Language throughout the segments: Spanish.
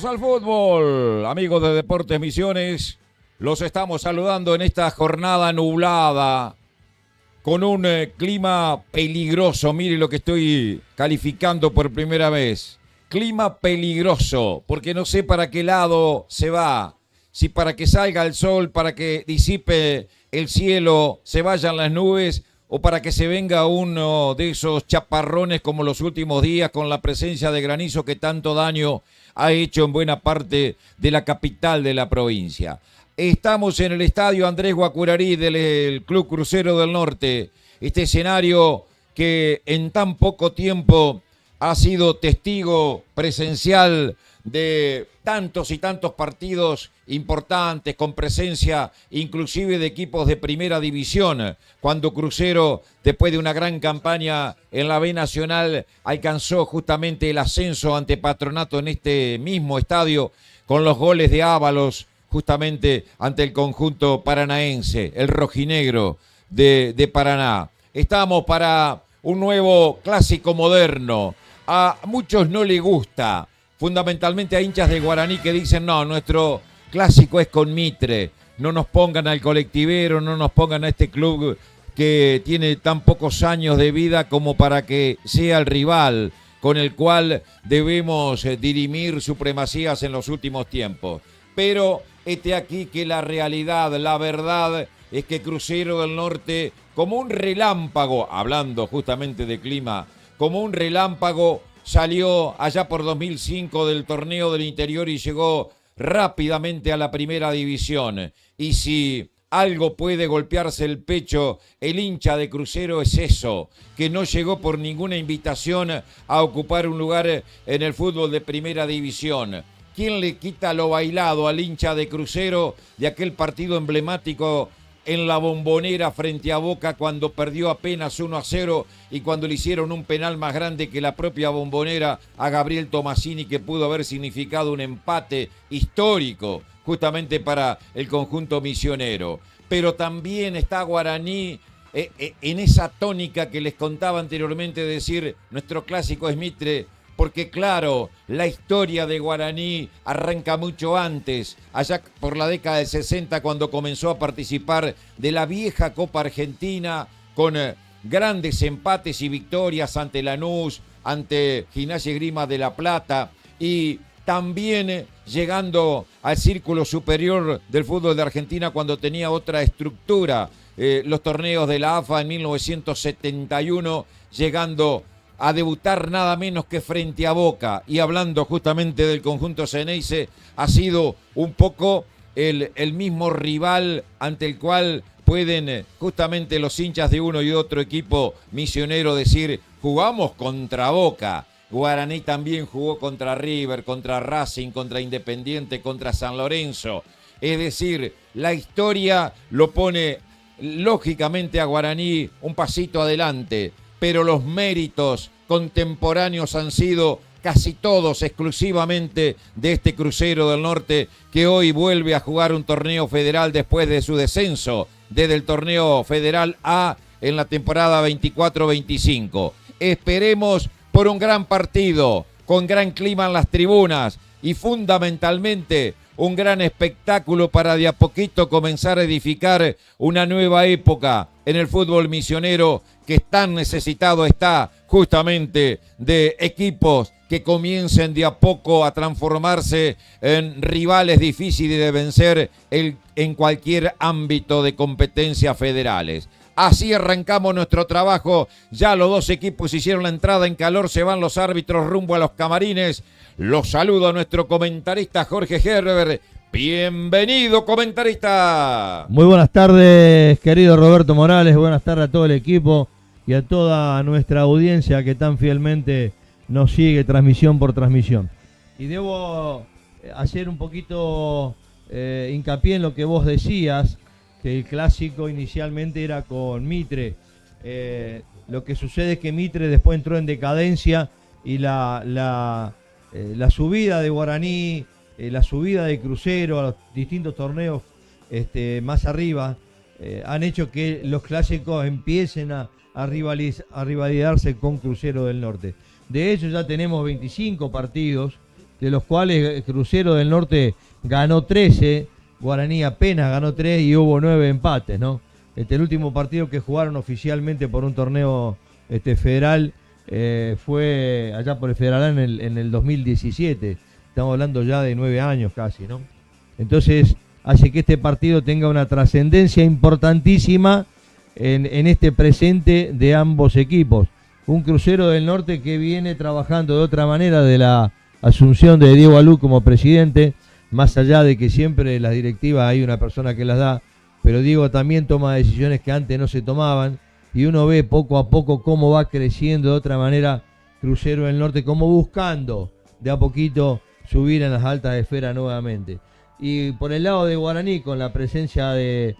al fútbol, amigos de Deportes Misiones. Los estamos saludando en esta jornada nublada, con un clima peligroso. Mire lo que estoy calificando por primera vez. Clima peligroso, porque no sé para qué lado se va. Si para que salga el sol, para que disipe el cielo, se vayan las nubes, o para que se venga uno de esos chaparrones como los últimos días, con la presencia de granizo que tanto daño ha hecho en buena parte de la capital de la provincia. Estamos en el estadio Andrés Guacurarí del Club Crucero del Norte, este escenario que en tan poco tiempo ha sido testigo presencial de tantos y tantos partidos importantes, con presencia inclusive de equipos de primera división, cuando Crucero, después de una gran campaña en la B Nacional, alcanzó justamente el ascenso ante Patronato en este mismo estadio, con los goles de Ábalos, justamente ante el conjunto paranaense, el rojinegro de Paraná. Estamos para un nuevo clásico moderno. A muchos no les gusta, fundamentalmente a hinchas de Guaraní que dicen, no, nuestro clásico es con Mitre, no nos pongan al colectivero, no nos pongan a este club que tiene tan pocos años de vida como para que sea el rival con el cual debemos dirimir supremacías en los últimos tiempos. Pero este aquí que la realidad, la verdad es que Crucero del Norte, como un relámpago, hablando justamente de clima, como un relámpago, salió allá por 2005 del torneo del interior y llegó rápidamente a la primera división. Y si algo puede golpearse el pecho el hincha de Crucero es eso, que no llegó por ninguna invitación a ocupar un lugar en el fútbol de primera división. ¿Quién le quita lo bailado al hincha de Crucero de aquel partido emblemático en la Bombonera frente a Boca, cuando perdió apenas 1-0 y cuando le hicieron un penal más grande que la propia Bombonera a Gabriel Tomasini, que pudo haber significado un empate histórico justamente para el conjunto misionero? Pero también está Guaraní en esa tónica que les contaba anteriormente, decir nuestro clásico es Mitre, porque claro, la historia de Guaraní arranca mucho antes, allá por la década del 60, cuando comenzó a participar de la vieja Copa Argentina, con grandes empates y victorias ante Lanús, ante Gimnasia y Esgrima de La Plata, y también llegando al círculo superior del fútbol de Argentina cuando tenía otra estructura, los torneos de la AFA en 1971, llegando a debutar nada menos que frente a Boca. Y hablando justamente del conjunto Xeneize, ha sido un poco el mismo rival ante el cual pueden justamente los hinchas de uno y otro equipo misionero decir, jugamos contra Boca. Guaraní también jugó contra River, contra Racing, contra Independiente, contra San Lorenzo. Es decir, la historia lo pone lógicamente a Guaraní un pasito adelante, pero los méritos contemporáneos han sido casi todos exclusivamente de este Crucero del Norte, que hoy vuelve a jugar un torneo federal después de su descenso desde el torneo federal A en la temporada 24-25. Esperemos por un gran partido, con gran clima en las tribunas y fundamentalmente un gran espectáculo para de a poquito comenzar a edificar una nueva época en el fútbol misionero, que tan necesitado está justamente de equipos que comiencen de a poco a transformarse en rivales difíciles de vencer en cualquier ámbito de competencias federales. Así arrancamos nuestro trabajo. Ya los dos equipos hicieron la entrada en calor, se van los árbitros rumbo a los camarines. Los saludo a nuestro comentarista Jorge Gerber. Bienvenido, comentarista. Muy buenas tardes, querido Roberto Morales. Buenas tardes a todo el equipo y a toda nuestra audiencia que tan fielmente nos sigue transmisión por transmisión. Y debo hacer un poquito hincapié en lo que vos decías, que el clásico inicialmente era con Mitre. Lo que sucede es que Mitre después entró en decadencia y la subida de Guaraní, la subida de Crucero a los distintos torneos más arriba, han hecho que los clásicos empiecen a rivalizarse con Crucero del Norte. De hecho, ya tenemos 25 partidos de los cuales Crucero del Norte ganó 13, Guaraní apenas ganó 3 y hubo 9 empates, ¿no? El último partido que jugaron oficialmente por un torneo federal fue allá por el Federal en el 2017. Estamos hablando ya de 9 años casi, ¿no? Entonces hace que este partido tenga una trascendencia importantísima en este presente de ambos equipos. Un Crucero del Norte que viene trabajando de otra manera de la asunción de Diego Alú como presidente, más allá de que siempre en las directivas hay una persona que las da, pero Diego también toma decisiones que antes no se tomaban, y uno ve poco a poco cómo va creciendo de otra manera Crucero del Norte, como buscando de a poquito subir en las altas esferas nuevamente. Y por el lado de Guaraní, con la presencia de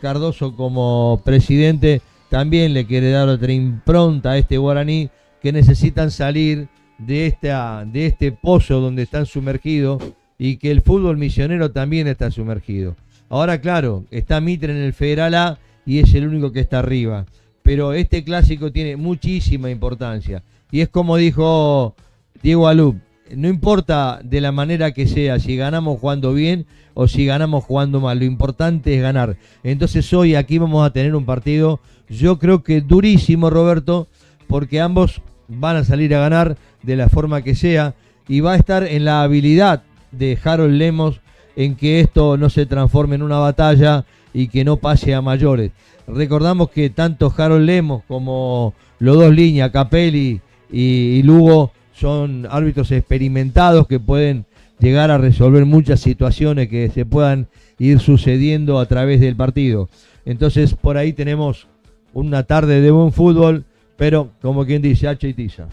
Cardoso como presidente, también le quiere dar otra impronta a este Guaraní, que necesitan salir de este pozo donde están sumergidos, y que el fútbol misionero también está sumergido. Ahora, claro, está Mitre en el Federal A y es el único que está arriba, pero este clásico tiene muchísima importancia, y es como dijo Diego Alú, no importa de la manera que sea, si ganamos jugando bien o si ganamos jugando mal, lo importante es ganar. Entonces hoy aquí vamos a tener un partido, yo creo que durísimo, Roberto, porque ambos van a salir a ganar de la forma que sea, y va a estar en la habilidad de Harold Lemos en que esto no se transforme en una batalla y que no pase a mayores. Recordamos que tanto Harold Lemos como los dos líneas, Capelli y Lugo, son árbitros experimentados que pueden llegar a resolver muchas situaciones que se puedan ir sucediendo a través del partido. Entonces por ahí tenemos una tarde de buen fútbol, pero como quien dice, hacha y tiza.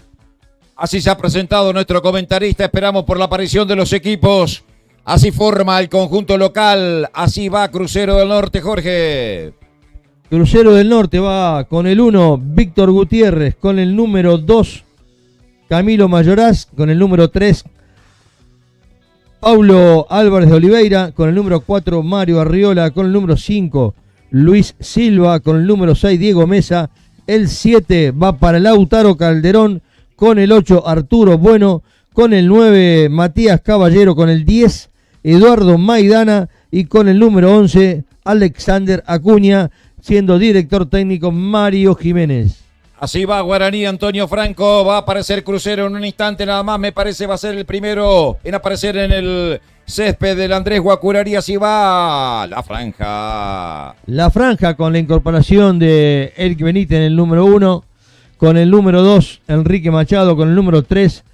Así se ha presentado nuestro comentarista, esperamos por la aparición de los equipos. Así forma el conjunto local, así va Crucero del Norte, Jorge. Crucero del Norte va con el 1, Víctor Gutiérrez, con el número 2, Camilo Mayoraz, con el número 3, Paulo Álvarez de Oliveira, con el número 4, Mario Arriola, con el número 5, Luis Silva, con el número 6, Diego Mesa, el 7 va para Lautaro Calderón, con el 8, Arturo Bueno, con el 9, Matías Caballero, con el 10, Eduardo Maidana, y con el número 11, Alexander Acuña, siendo director técnico Mario Jiménez. Así va Guaraní, Antonio Franco, va a aparecer Crucero en un instante nada más, me parece va a ser el primero en aparecer en el césped del Andrés Guacurari. Así va la franja. La franja con la incorporación de Eric Benítez en el número 1, con el número 2, Enrique Machado, con el número 3,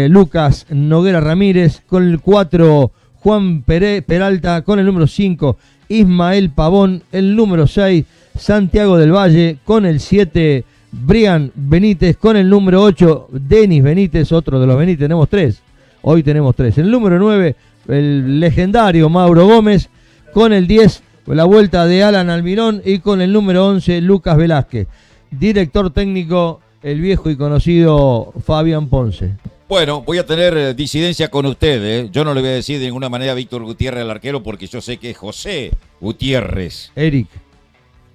Lucas Noguera Ramírez, con el 4, Juan Peralta, con el número 5, Ismael Pavón, el número 6, Santiago del Valle, con el 7, Brian Benítez, con el número 8, Denis Benítez, otro de los Benítez, tenemos 3, hoy tenemos 3. El número 9, el legendario Mauro Gómez, con el 10, la vuelta de Alan Almirón, y con el número 11, Lucas Velázquez. Director técnico, el viejo y conocido Fabián Ponce. Bueno, voy a tener disidencia con usted, ¿eh? Yo no le voy a decir de ninguna manera Víctor Gutiérrez el arquero, porque yo sé que es José Gutiérrez. Eric.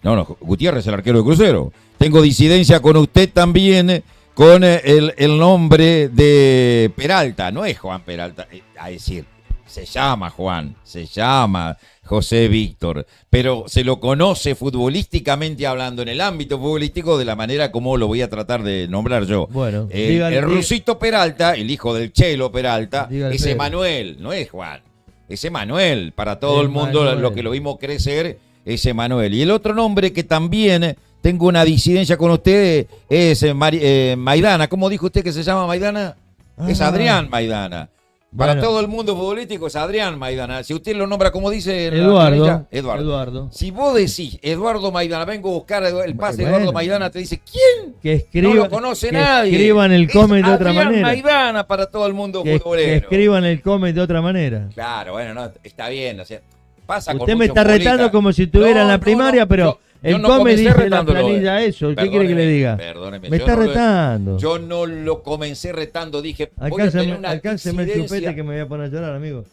No, Gutiérrez el arquero de Crucero. Tengo disidencia con usted también con el nombre de Peralta. No es Juan Peralta, a decir, se llama Juan, se llama José Víctor, pero se lo conoce futbolísticamente hablando, en el ámbito futbolístico, de la manera como lo voy a tratar de nombrar yo. Bueno, el Rusito Peralta, el hijo del Chelo Peralta, es Pedro. Emanuel, no es Juan, es Emanuel. Para todo el mundo, lo que lo vimos crecer, es Emanuel. Y el otro nombre que también tengo una disidencia con usted es Maidana. ¿Cómo dijo usted que se llama Maidana? Es Adrián Maidana. Para todo el mundo futbolístico es Adrián Maidana. Si usted lo nombra como dice Eduardo. Si vos decís Eduardo Maidana, vengo a buscar el pase de Eduardo Maidana, te dice ¿quién? Que escriba, no lo conoce nadie. Que escriban el comment de otra manera. Maidana para todo el mundo futbolero. Que escriban el comment de otra manera. Claro, bueno, no, está bien. O sea, pasa usted me está retando como si estuviera en la primaria, pero el come dice la planilla eso. ¿Qué quiere que le diga? Perdóneme. Me está retando. Yo no lo comencé retando, dije, alcánceme el chupete que me voy a poner a llorar, amigo.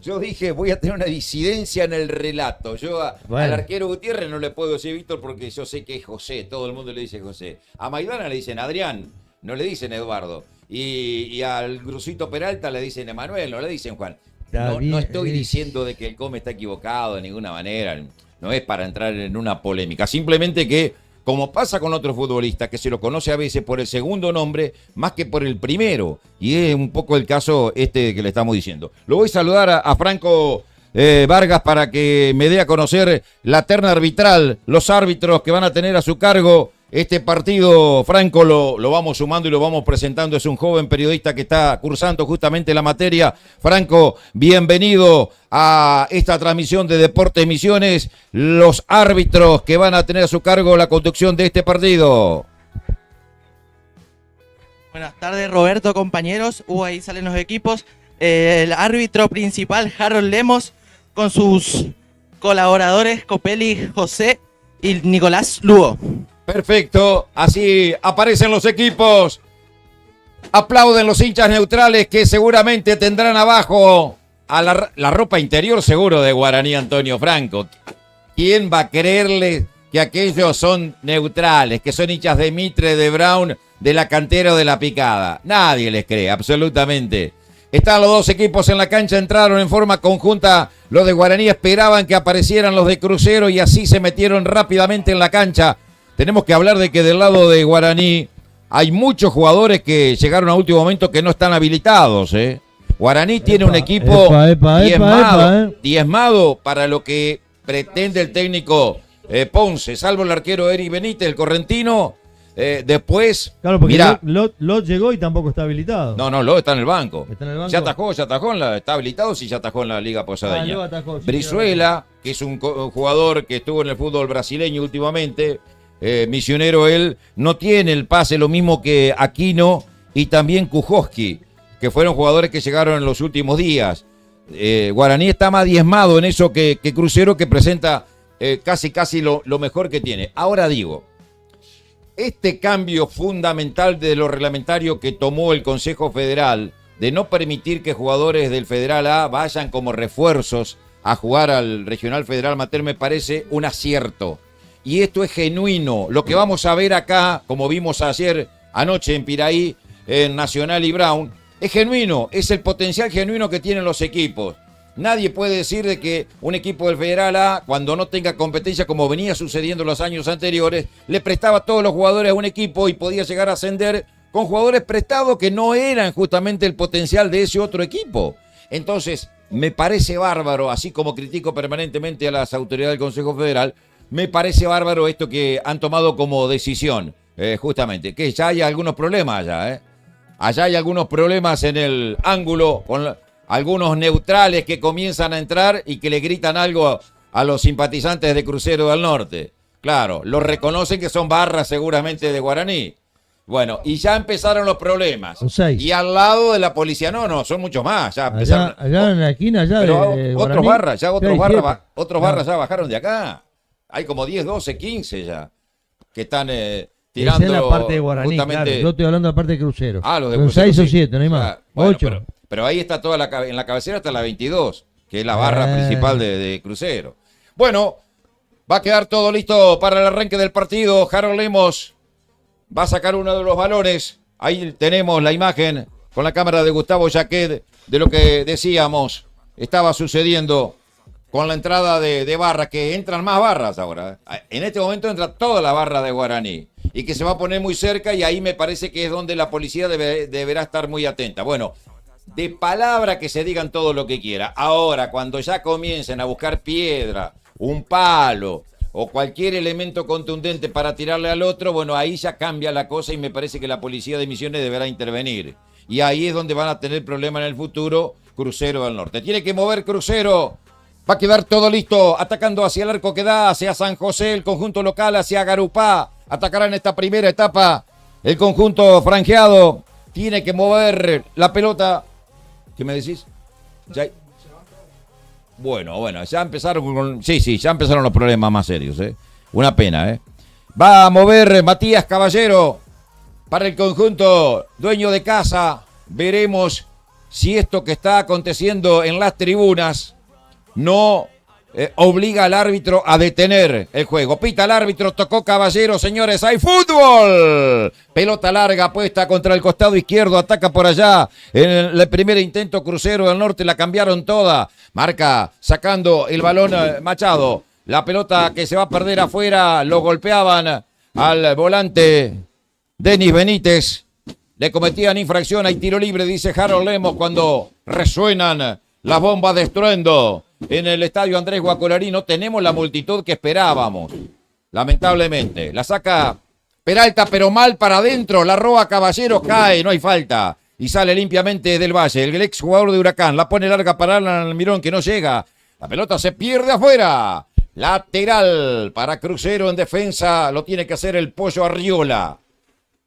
Yo dije, voy a tener una disidencia en el relato. Yo al arquero Gutiérrez no le puedo decir Víctor porque yo sé que es José. Todo el mundo le dice José. A Maidana le dicen Adrián, no le dicen Eduardo. y al Grusito Peralta le dicen Emanuel, no le dicen Juan. Está No bien, estoy diciendo de que el Come está equivocado de ninguna manera, no es para entrar en una polémica, simplemente que, como pasa con otros futbolistas, que se lo conoce a veces por el segundo nombre más que por el primero, y es un poco el caso este que le estamos diciendo. Lo voy a saludar a Franco Vargas para que me dé a conocer la terna arbitral, los árbitros que van a tener a su cargo este partido. Franco, lo vamos sumando y lo vamos presentando. Es un joven periodista que está cursando justamente la materia. Franco, bienvenido a esta transmisión de Deportes Misiones. Los árbitros que van a tener a su cargo la conducción de este partido. Buenas tardes, Roberto, compañeros. Ahí salen los equipos. El árbitro principal, Harold Lemos, con sus colaboradores Copelli José y Nicolás Lugo. Perfecto, así aparecen los equipos. Aplauden los hinchas neutrales que seguramente tendrán abajo a la ropa interior seguro de Guaraní Antonio Franco. ¿Quién va a creerle que aquellos son neutrales, que son hinchas de Mitre, de Brown, de la cantera o de la Picada? Nadie les cree, absolutamente. Están los dos equipos en la cancha, entraron en forma conjunta. Los de Guaraní esperaban que aparecieran los de Crucero y así se metieron rápidamente en la cancha. Tenemos que hablar de que del lado de Guaraní hay muchos jugadores que llegaron a último momento que no están habilitados. Guaraní tiene un equipo diezmado para lo que pretende el técnico Ponce, salvo el arquero Eri Benítez, el correntino. Después, claro, porque mirá, Lot llegó y tampoco está habilitado. No, Lot está en el banco. ¿Está en el banco? Ya atajó está habilitado, sí, ya atajó en la Liga Posadeña. Atajó, sí, Brizuela, que es un jugador que estuvo en el fútbol brasileño últimamente, misionero él, no tiene el pase, lo mismo que Aquino y también Kujoski, que fueron jugadores que llegaron en los últimos días. Guaraní está más diezmado en eso que Crucero, que presenta casi lo mejor que tiene. Ahora digo, este cambio fundamental de lo reglamentario que tomó el Consejo Federal de no permitir que jugadores del Federal A vayan como refuerzos a jugar al Regional Federal Amateur me parece un acierto. Y esto es genuino. Lo que vamos a ver acá, como vimos anoche en Piraí, en Nacional y Brown, es genuino, es el potencial genuino que tienen los equipos. Nadie puede decir de que un equipo del Federal A, cuando no tenga competencia, como venía sucediendo los años anteriores, le prestaba a todos los jugadores a un equipo y podía llegar a ascender con jugadores prestados que no eran justamente el potencial de ese otro equipo. Entonces, me parece bárbaro, así como critico permanentemente a las autoridades del Consejo Federal, me parece bárbaro esto que han tomado como decisión, justamente, que ya hay algunos problemas allá, Allá hay algunos problemas en el ángulo con algunos neutrales que comienzan a entrar y que le gritan algo a los simpatizantes de Crucero del Norte. Claro, los reconocen que son barras seguramente de Guaraní. Bueno, y ya empezaron los problemas. Y al lado de la policía, no, son muchos más. Ya empezaron, allá en la esquina, ya de otros barras ya bajaron de acá. Hay como 10, 12, 15 ya que están tirando. Esa es la parte de Guaraní, justamente, claro. Yo estoy hablando de la parte de Crucero. Los de Son Crucero, 6 o 7, no hay más. Bueno, 8. pero ahí está en la cabecera está la 22, que es la barra principal de Crucero. Bueno, va a quedar todo listo para el arranque del partido. Harold Lemos va a sacar uno de los balones. Ahí tenemos la imagen con la cámara de Gustavo Jaquet de lo que decíamos estaba sucediendo con la entrada de barras, que entran más barras ahora. En este momento entra toda la barra de Guaraní y que se va a poner muy cerca, y ahí me parece que es donde la policía deberá estar muy atenta. Bueno, de palabra que se digan todo lo que quiera. Ahora, cuando ya comiencen a buscar piedra, un palo o cualquier elemento contundente para tirarle al otro, bueno, ahí ya cambia la cosa y me parece que la policía de Misiones deberá intervenir. Y ahí es donde van a tener problema en el futuro Crucero del Norte. Tiene que mover Crucero. Va a quedar todo listo, atacando hacia el arco que da, hacia San José, el conjunto local, hacia Garupá. Atacará en esta primera etapa el conjunto franjeado. Tiene que mover la pelota. ¿Qué me decís? ¿Ya? Bueno, ya empezaron ya empezaron los problemas más serios, Una pena, Va a mover Matías Caballero para el conjunto dueño de casa. Veremos si esto que está aconteciendo en las tribunas no obliga al árbitro a detener el juego. Pita el árbitro, tocó Caballero, señores, hay fútbol. Pelota larga puesta contra el costado izquierdo, ataca por allá. En el primer intento Crucero del Norte la cambiaron toda. Marca sacando el balón Machado. La pelota que se va a perder afuera, lo golpeaban al volante Denis Benítez. Le cometían infracción, hay tiro libre, dice Harold Lemos cuando resuenan las bombas de estruendo en el estadio Andrés Guacolarí. No tenemos la multitud que esperábamos, lamentablemente. La saca Peralta, pero mal para adentro, la roba Caballero, cae, no hay falta. Y sale limpiamente del Valle, el ex jugador de Huracán. La pone larga para Alan Almirón, que no llega. La pelota se pierde afuera. Lateral para Crucero en defensa, lo tiene que hacer el Pollo Arriola.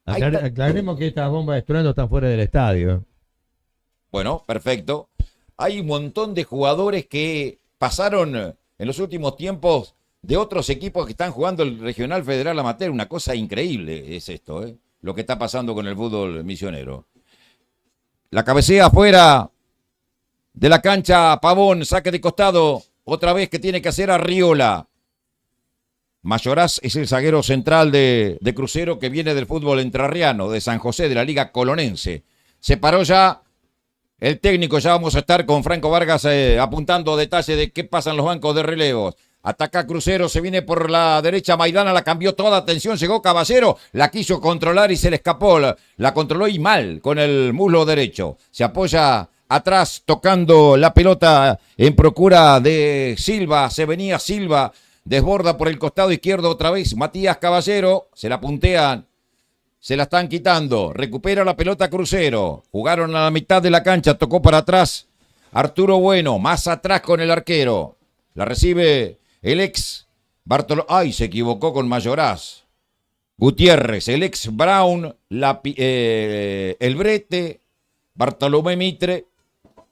Aclaremos que estas bombas de estruendo están fuera del estadio. Bueno, perfecto. Hay un montón de jugadores que pasaron en los últimos tiempos de otros equipos que están jugando el Regional Federal Amateur. Una cosa increíble es esto, lo que está pasando con el fútbol misionero. La cabecea afuera de la cancha, Pavón, saque de costado, otra vez que tiene que hacer Arriola. Mayoraz es el zaguero central de Crucero que viene del fútbol entrerriano, de San José, de la Liga Colonense. Se paró ya el técnico, ya vamos a estar con Franco Vargas apuntando detalles de qué pasa en los bancos de relevos. Ataca Crucero, se viene por la derecha, Maidana la cambió toda, atención, llegó Caballero, la quiso controlar y se le escapó, la controló y mal con el muslo derecho. Se apoya atrás tocando la pelota en procura de Silva, se venía Silva, desborda por el costado izquierdo otra vez, Matías Caballero, se la puntean, se la están quitando, recupera la pelota Crucero, jugaron a la mitad de la cancha, tocó para atrás Arturo Bueno, más atrás con el arquero, la recibe el ex Bartolomé, ay, se equivocó con Mayoraz, Gutiérrez, el ex Brown, el Brete, Bartolomé Mitre,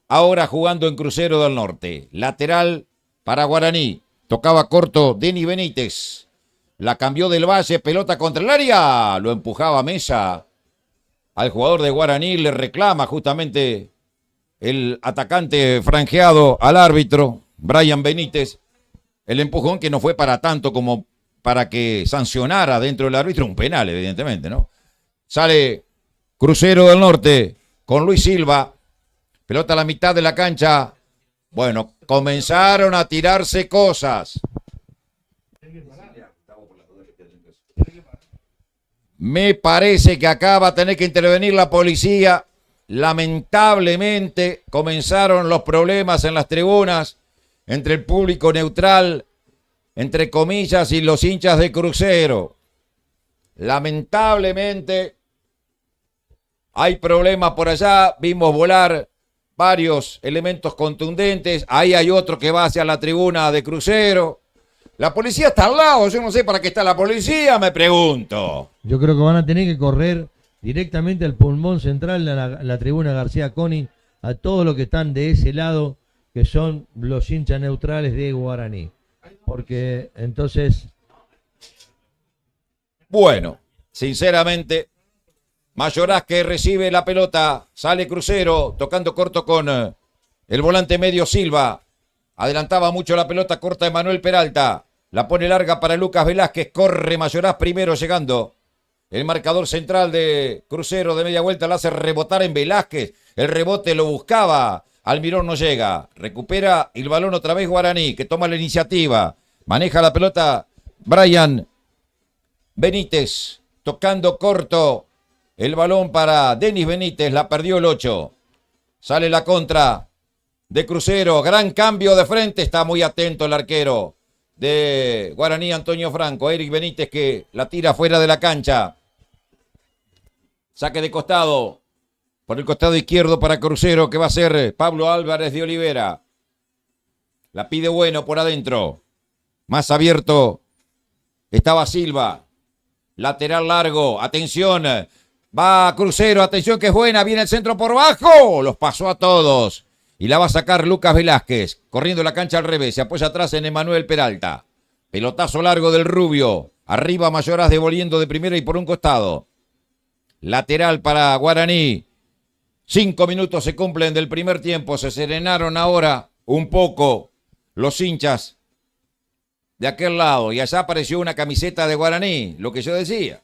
ahora jugando en Crucero del Norte, lateral para Guaraní. Tocaba corto Denis Benítez. La cambió del Valle, pelota contra el área. Lo empujaba Mesa. Al jugador de Guaraní le reclama justamente el atacante franjeado al árbitro, Brian Benítez. El empujón que no fue para tanto como para que sancionara dentro del árbitro un penal, evidentemente, ¿no? Sale Crucero del Norte con Luis Silva. Pelota a la mitad de la cancha. Bueno, comenzaron a tirarse cosas. Me parece que acá va a tener que intervenir la policía. Lamentablemente comenzaron los problemas en las tribunas entre el público neutral, entre comillas, y los hinchas de Crucero. Lamentablemente hay problemas por allá. Vimos volar varios elementos contundentes. Ahí hay otro que va hacia la tribuna de Crucero. La policía está al lado. Yo no sé para qué está la policía, me pregunto. Yo creo que van a tener que correr directamente al pulmón central de la tribuna García Coni a todos los que están de ese lado, que son los hinchas neutrales de Guaraní. Porque entonces... Bueno, sinceramente... Mayoraz que recibe la pelota, sale Crucero, tocando corto con el volante medio Silva. Adelantaba mucho la pelota, corta Emanuel Peralta. La pone larga para Lucas Velázquez, corre Mayoraz primero llegando. El marcador central de Crucero de media vuelta la hace rebotar en Velázquez. El rebote lo buscaba, Almirón no llega. Recupera el balón otra vez Guaraní, que toma la iniciativa. Maneja la pelota Brian Benítez, tocando corto. El balón para Denis Benítez, la perdió el 8. Sale la contra de Crucero, gran cambio de frente, está muy atento el arquero de Guaraní, Antonio Franco. Eric Benítez que la tira fuera de la cancha. Saque de costado, por el costado izquierdo para Crucero, que va a ser Pablo Álvarez de Olivera. La pide Bueno por adentro. Más abierto estaba Silva. Lateral largo, atención. Va Crucero, atención que es buena, viene el centro por bajo, los pasó a todos. Y la va a sacar Lucas Velázquez, corriendo la cancha al revés, se apoya atrás en Emanuel Peralta. Pelotazo largo del Rubio, arriba Mayoraz devolviendo de primera y por un costado. Lateral para Guaraní. 5 minutos se cumplen del primer tiempo, se serenaron ahora un poco los hinchas de aquel lado y allá apareció una camiseta de Guaraní, lo que yo decía.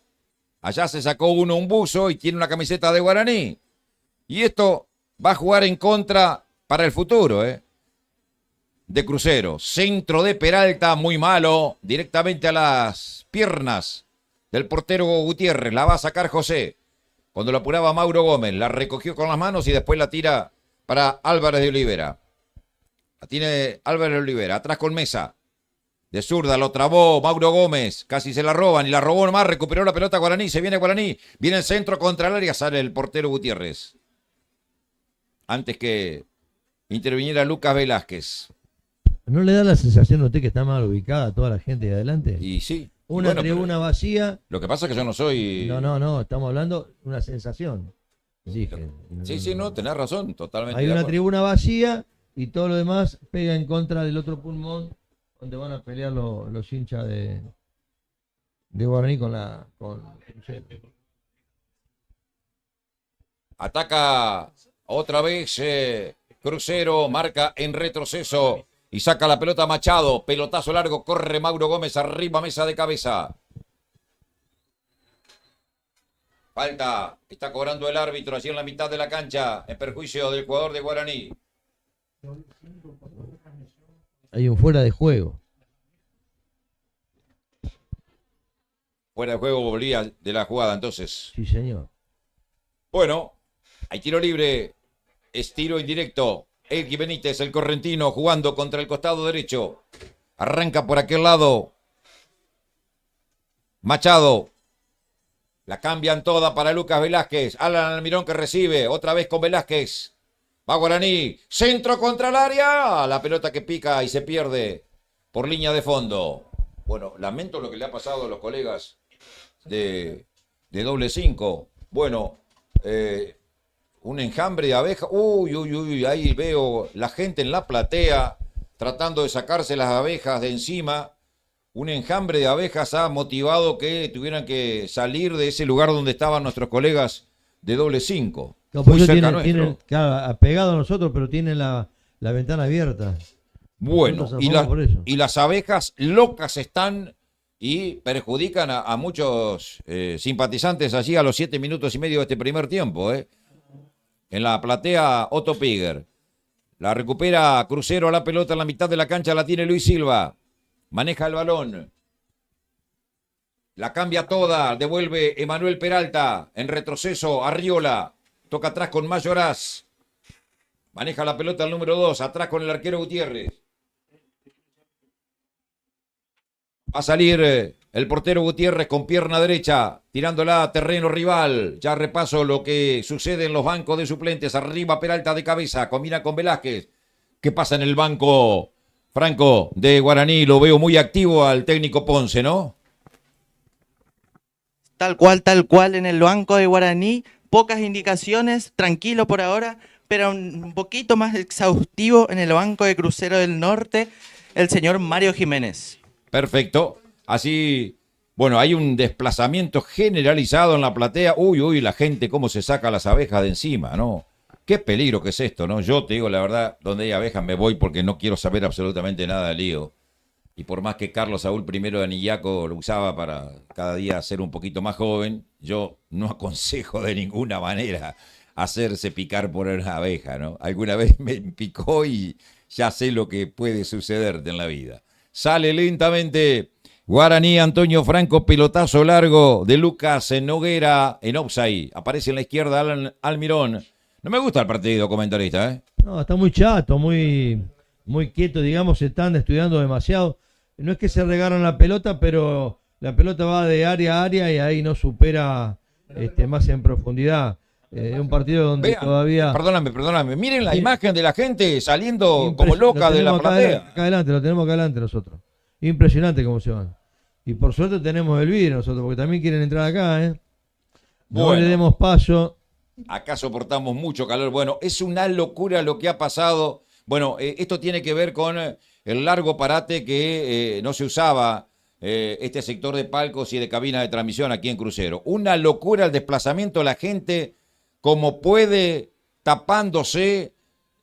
Allá se sacó uno un buzo y tiene una camiseta de Guaraní. Y esto va a jugar en contra para el futuro, de Crucero. Centro de Peralta, muy malo, directamente a las piernas del portero Gutiérrez. La va a sacar José. Cuando la apuraba Mauro Gómez, la recogió con las manos y después la tira para Álvarez de Olivera. La tiene Álvarez de Olivera, atrás con Mesa. De zurda, lo trabó Mauro Gómez, casi se la roban y la robó nomás, recuperó la pelota Guaraní, se viene Guaraní, viene el centro contra el área, sale el portero Gutiérrez. Antes que interviniera Lucas Velázquez. ¿No le da la sensación a usted que está mal ubicada toda la gente de adelante? Y sí. Una bueno, tribuna vacía. Lo que pasa es que yo no soy... No, estamos hablando de una sensación. Sí, no, tenés razón, totalmente. Hay una tribuna vacía y todo lo demás pega en contra del otro pulmón donde van a pelear los hinchas de Guaraní con Ataca otra vez Crucero, marca en retroceso y saca la pelota Machado. Pelotazo largo, corre Mauro Gómez, arriba Mesa de cabeza. Falta, está cobrando el árbitro allí en la mitad de la cancha, en perjuicio del jugador de Guaraní. Hay un fuera de juego. Fuera de juego volvía de la jugada entonces. Sí, señor. Bueno, hay tiro libre, es tiro indirecto. Elqui Benítez, el correntino, jugando contra el costado derecho. Arranca por aquel lado. Machado. La cambian toda para Lucas Velázquez. Alan Almirón que recibe, otra vez con Velázquez. Va Guaraní, centro contra el área. La pelota que pica y se pierde por línea de fondo. Bueno, lamento lo que le ha pasado a los colegas de doble 5. Bueno, un enjambre de abejas. Uy, ahí veo la gente en la platea tratando de sacarse las abejas de encima. Un enjambre de abejas ha motivado que tuvieran que salir de ese lugar donde estaban nuestros colegas de doble 5. No, muy porque cerca tienen, claro, apegado a nosotros, pero tienen la ventana abierta. Bueno, y las abejas locas están y perjudican a muchos simpatizantes allí a los 7 minutos y medio de este primer tiempo. En la platea Otto Piger. La recupera Crucero a la pelota en la mitad de la cancha, la tiene Luis Silva. Maneja el balón. La cambia toda, devuelve Emanuel Peralta. En retroceso, Arriola. Toca atrás con Mayoraz. Maneja la pelota el número 2, atrás con el arquero Gutiérrez. Va a salir el portero Gutiérrez con pierna derecha, tirándola a terreno rival. Ya repaso lo que sucede en los bancos de suplentes. Arriba Peralta de cabeza, combina con Velázquez. ¿Qué pasa en el banco, Franco, de Guaraní? Lo veo muy activo al técnico Ponce, ¿no? Tal cual en el banco de Guaraní. Pocas indicaciones, tranquilo por ahora, pero un poquito más exhaustivo en el banco de Crucero del Norte, el señor Mario Jiménez. Perfecto. Así, bueno, hay un desplazamiento generalizado en la platea. Uy, la gente cómo se saca las abejas de encima, ¿no? Qué peligro que es esto, ¿no? Yo te digo la verdad, donde hay abejas me voy porque no quiero saber absolutamente nada de lío. Y por más que Carlos Saúl I de Anillaco lo usaba para cada día ser un poquito más joven, yo no aconsejo de ninguna manera hacerse picar por una abeja, ¿no? Alguna vez me picó y ya sé lo que puede sucederte en la vida. Sale lentamente Guaraní, Antonio Franco, pelotazo largo de Lucas Noguera en offside. Aparece en la izquierda Alan Almirón. No me gusta el partido, comentarista, ¿eh? No, está muy chato, muy quieto, digamos, se están estudiando demasiado. No es que se regaron la pelota, pero la pelota va de área a área y ahí no supera más en profundidad. Es un partido donde Vean, todavía... Perdóname. Miren la imagen de la gente saliendo como loca de la platea. Lo tenemos acá adelante nosotros. Impresionante cómo se van. Y por suerte tenemos el vidrio nosotros, porque también quieren entrar acá, ¿eh? No Bueno, le demos paso. acá soportamos mucho calor. Bueno, es una locura lo que ha pasado. Bueno, esto tiene que ver con el largo parate que no se usaba este sector de palcos y de cabinas de transmisión aquí en Crucero. Una locura el desplazamiento de la gente como puede, tapándose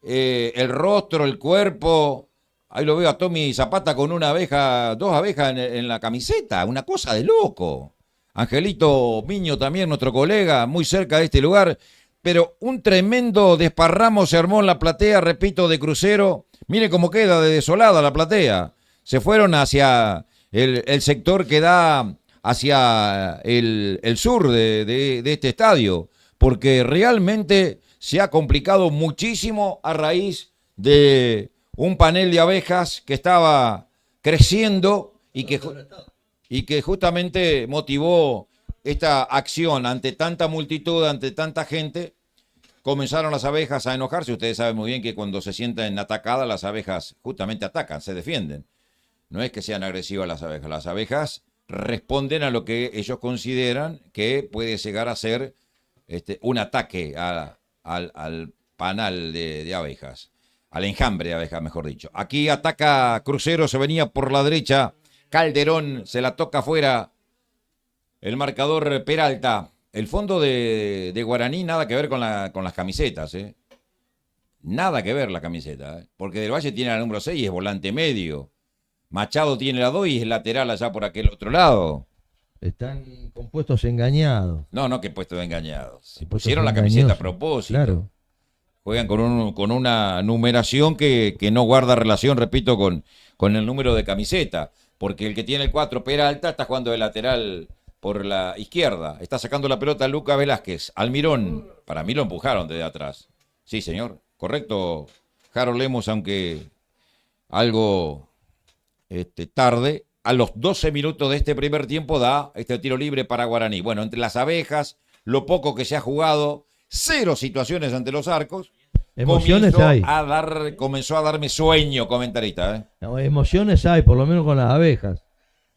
el rostro, el cuerpo, Ahí lo veo a Tommy Zapata con una abeja, dos abejas en la camiseta, una cosa de loco. Angelito Miño también, nuestro colega, muy cerca de este lugar. Pero un tremendo desparramo se armó en la platea, repito, de crucero. Mire cómo queda de desolada la platea. Se fueron hacia el sector que da hacia el sur de este estadio, porque realmente se ha complicado muchísimo a raíz de un panel de abejas que estaba creciendo y que justamente motivó esta acción ante tanta multitud, ante tanta gente. Comenzaron las abejas a enojarse. Ustedes saben muy bien que cuando se sienten atacadas, las abejas justamente atacan, se defienden. No es que sean agresivas las abejas responden a lo que ellos consideran que puede llegar a ser un ataque al panal de abejas, al enjambre de abejas, mejor dicho. Aquí ataca Crucero, se venía por la derecha, Calderón se la toca afuera, el marcador Peralta. El fondo de Guaraní nada que ver con las camisetas, ¿eh? Nada que ver la camiseta, ¿eh? Porque Del Valle tiene la número 6 y es volante medio. Machado tiene la 2 y es lateral allá por aquel otro lado. Están compuestos engañados. No, que puestos engañados. Se pusieron la camiseta a propósito. Claro. Juegan con una numeración que no guarda relación, repito, con el número de camiseta. Porque el que tiene el 4, Peralta, está jugando de lateral por la izquierda. Está sacando la pelota Lucas Velázquez. Almirón. Para mí lo empujaron desde atrás. Sí, señor. Correcto, Harold Lemos, aunque algo tarde. A los 12 minutos de este primer tiempo da este tiro libre para Guaraní. Bueno, entre las abejas, lo poco que se ha jugado, 0 situaciones ante los arcos. Emociones hay. Comenzó a darme sueño, comentarista. No, emociones hay, por lo menos con las abejas.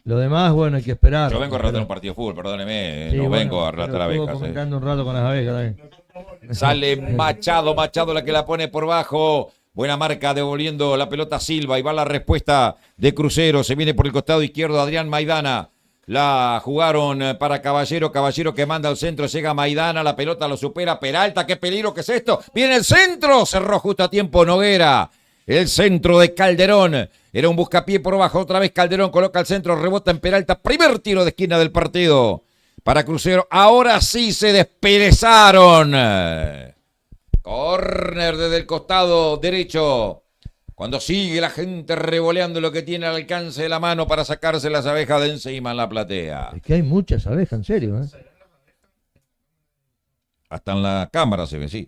Lo demás, bueno, hay que esperar. Yo vengo a relatar un partido de fútbol, perdóneme. Sí, no bueno, vengo a relatar abejas. Comentando un rato con las abejas también. Sale Machado la que la pone por bajo. Buena marca devolviendo la pelota a Silva y va la respuesta de Crucero. Se viene por el costado izquierdo Adrián Maidana. La jugaron para Caballero que manda al centro. Llega Maidana, la pelota lo supera Peralta. ¡Qué peligro que es esto! ¡Viene el centro! Cerró justo a tiempo Noguera. El centro de Calderón. Era un buscapié por bajo. Otra vez Calderón coloca el centro, rebota en Peralta. Primer tiro de esquina del partido para Crucero. Ahora sí se desperezaron. Córner desde el costado derecho. Cuando sigue la gente revoleando lo que tiene al alcance de la mano para sacarse las abejas de encima en la platea. Es que hay muchas abejas, en serio, ¿eh? Hasta en la cámara se ve, sí.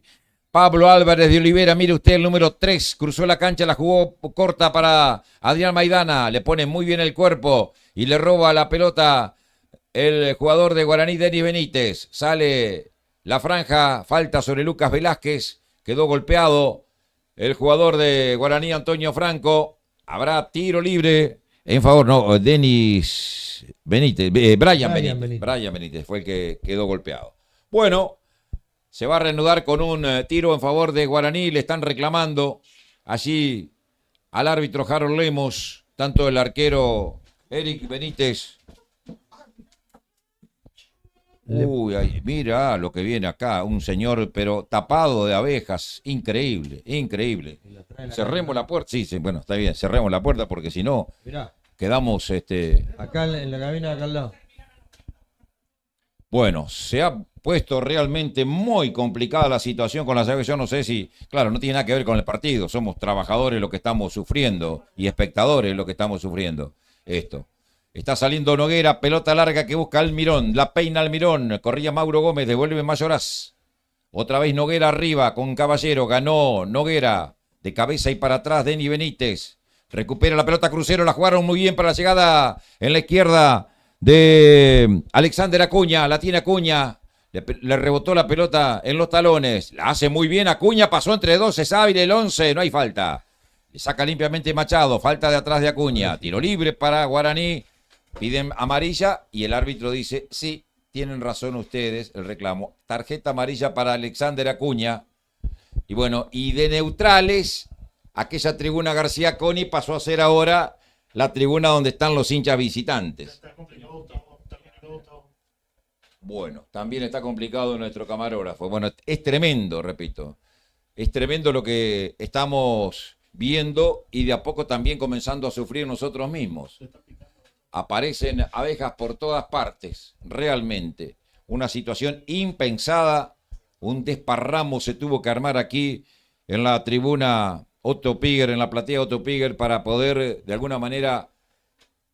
Pablo Álvarez de Olivera, mire usted, el número 3, cruzó la cancha, la jugó corta para Adrián Maidana, le pone muy bien el cuerpo y le roba la pelota el jugador de Guaraní, Denis Benítez. Sale la franja, falta sobre Lucas Velázquez, quedó golpeado el jugador de Guaraní, Antonio Franco. Habrá tiro libre en favor, no, Denis Benítez, Brian Benítez fue el que quedó golpeado. Bueno, se va a reanudar con un tiro en favor de Guaraní, le están reclamando allí al árbitro Harold Lemos, tanto el arquero Eric Benítez. Uy, ay, mira lo que viene acá, un señor pero tapado de abejas, increíble, increíble. Cerremos la puerta, sí, bueno, está bien, cerremos la puerta porque si no, quedamos acá en la cabina, acá al lado. Bueno, se ha puesto realmente muy complicada la situación con las abejas. Yo no sé si, claro, no tiene nada que ver con el partido, somos trabajadores lo que estamos sufriendo y espectadores lo que estamos sufriendo esto. Está saliendo Noguera, pelota larga que busca Almirón, la peina Almirón, corría Mauro Gómez, devuelve Mayoraz. Otra vez Noguera arriba con Caballero, ganó Noguera, de cabeza y para atrás Denis Benítez. Recupera la pelota Crucero, la jugaron muy bien para la llegada en la izquierda de Alexander Acuña, la tiene Acuña. Le rebotó la pelota en los talones, la hace muy bien Acuña, pasó entre dos, es hábil el 11, no hay falta. Le saca limpiamente Machado, falta de atrás de Acuña, tiro libre para Guaraní. Piden amarilla y el árbitro dice, sí, tienen razón ustedes, el reclamo. Tarjeta amarilla para Alexander Acuña. Y bueno, y de neutrales, aquella tribuna García Coni pasó a ser ahora la tribuna donde están los hinchas visitantes. Bueno, también está complicado nuestro camarógrafo. Bueno, es tremendo, repito. Es tremendo lo que estamos viendo y de a poco también comenzando a sufrir nosotros mismos. Aparecen abejas por todas partes, realmente. Una situación impensada, un desparramo se tuvo que armar aquí en la tribuna Otto Piger, en la platea Otto Piger, para poder de alguna manera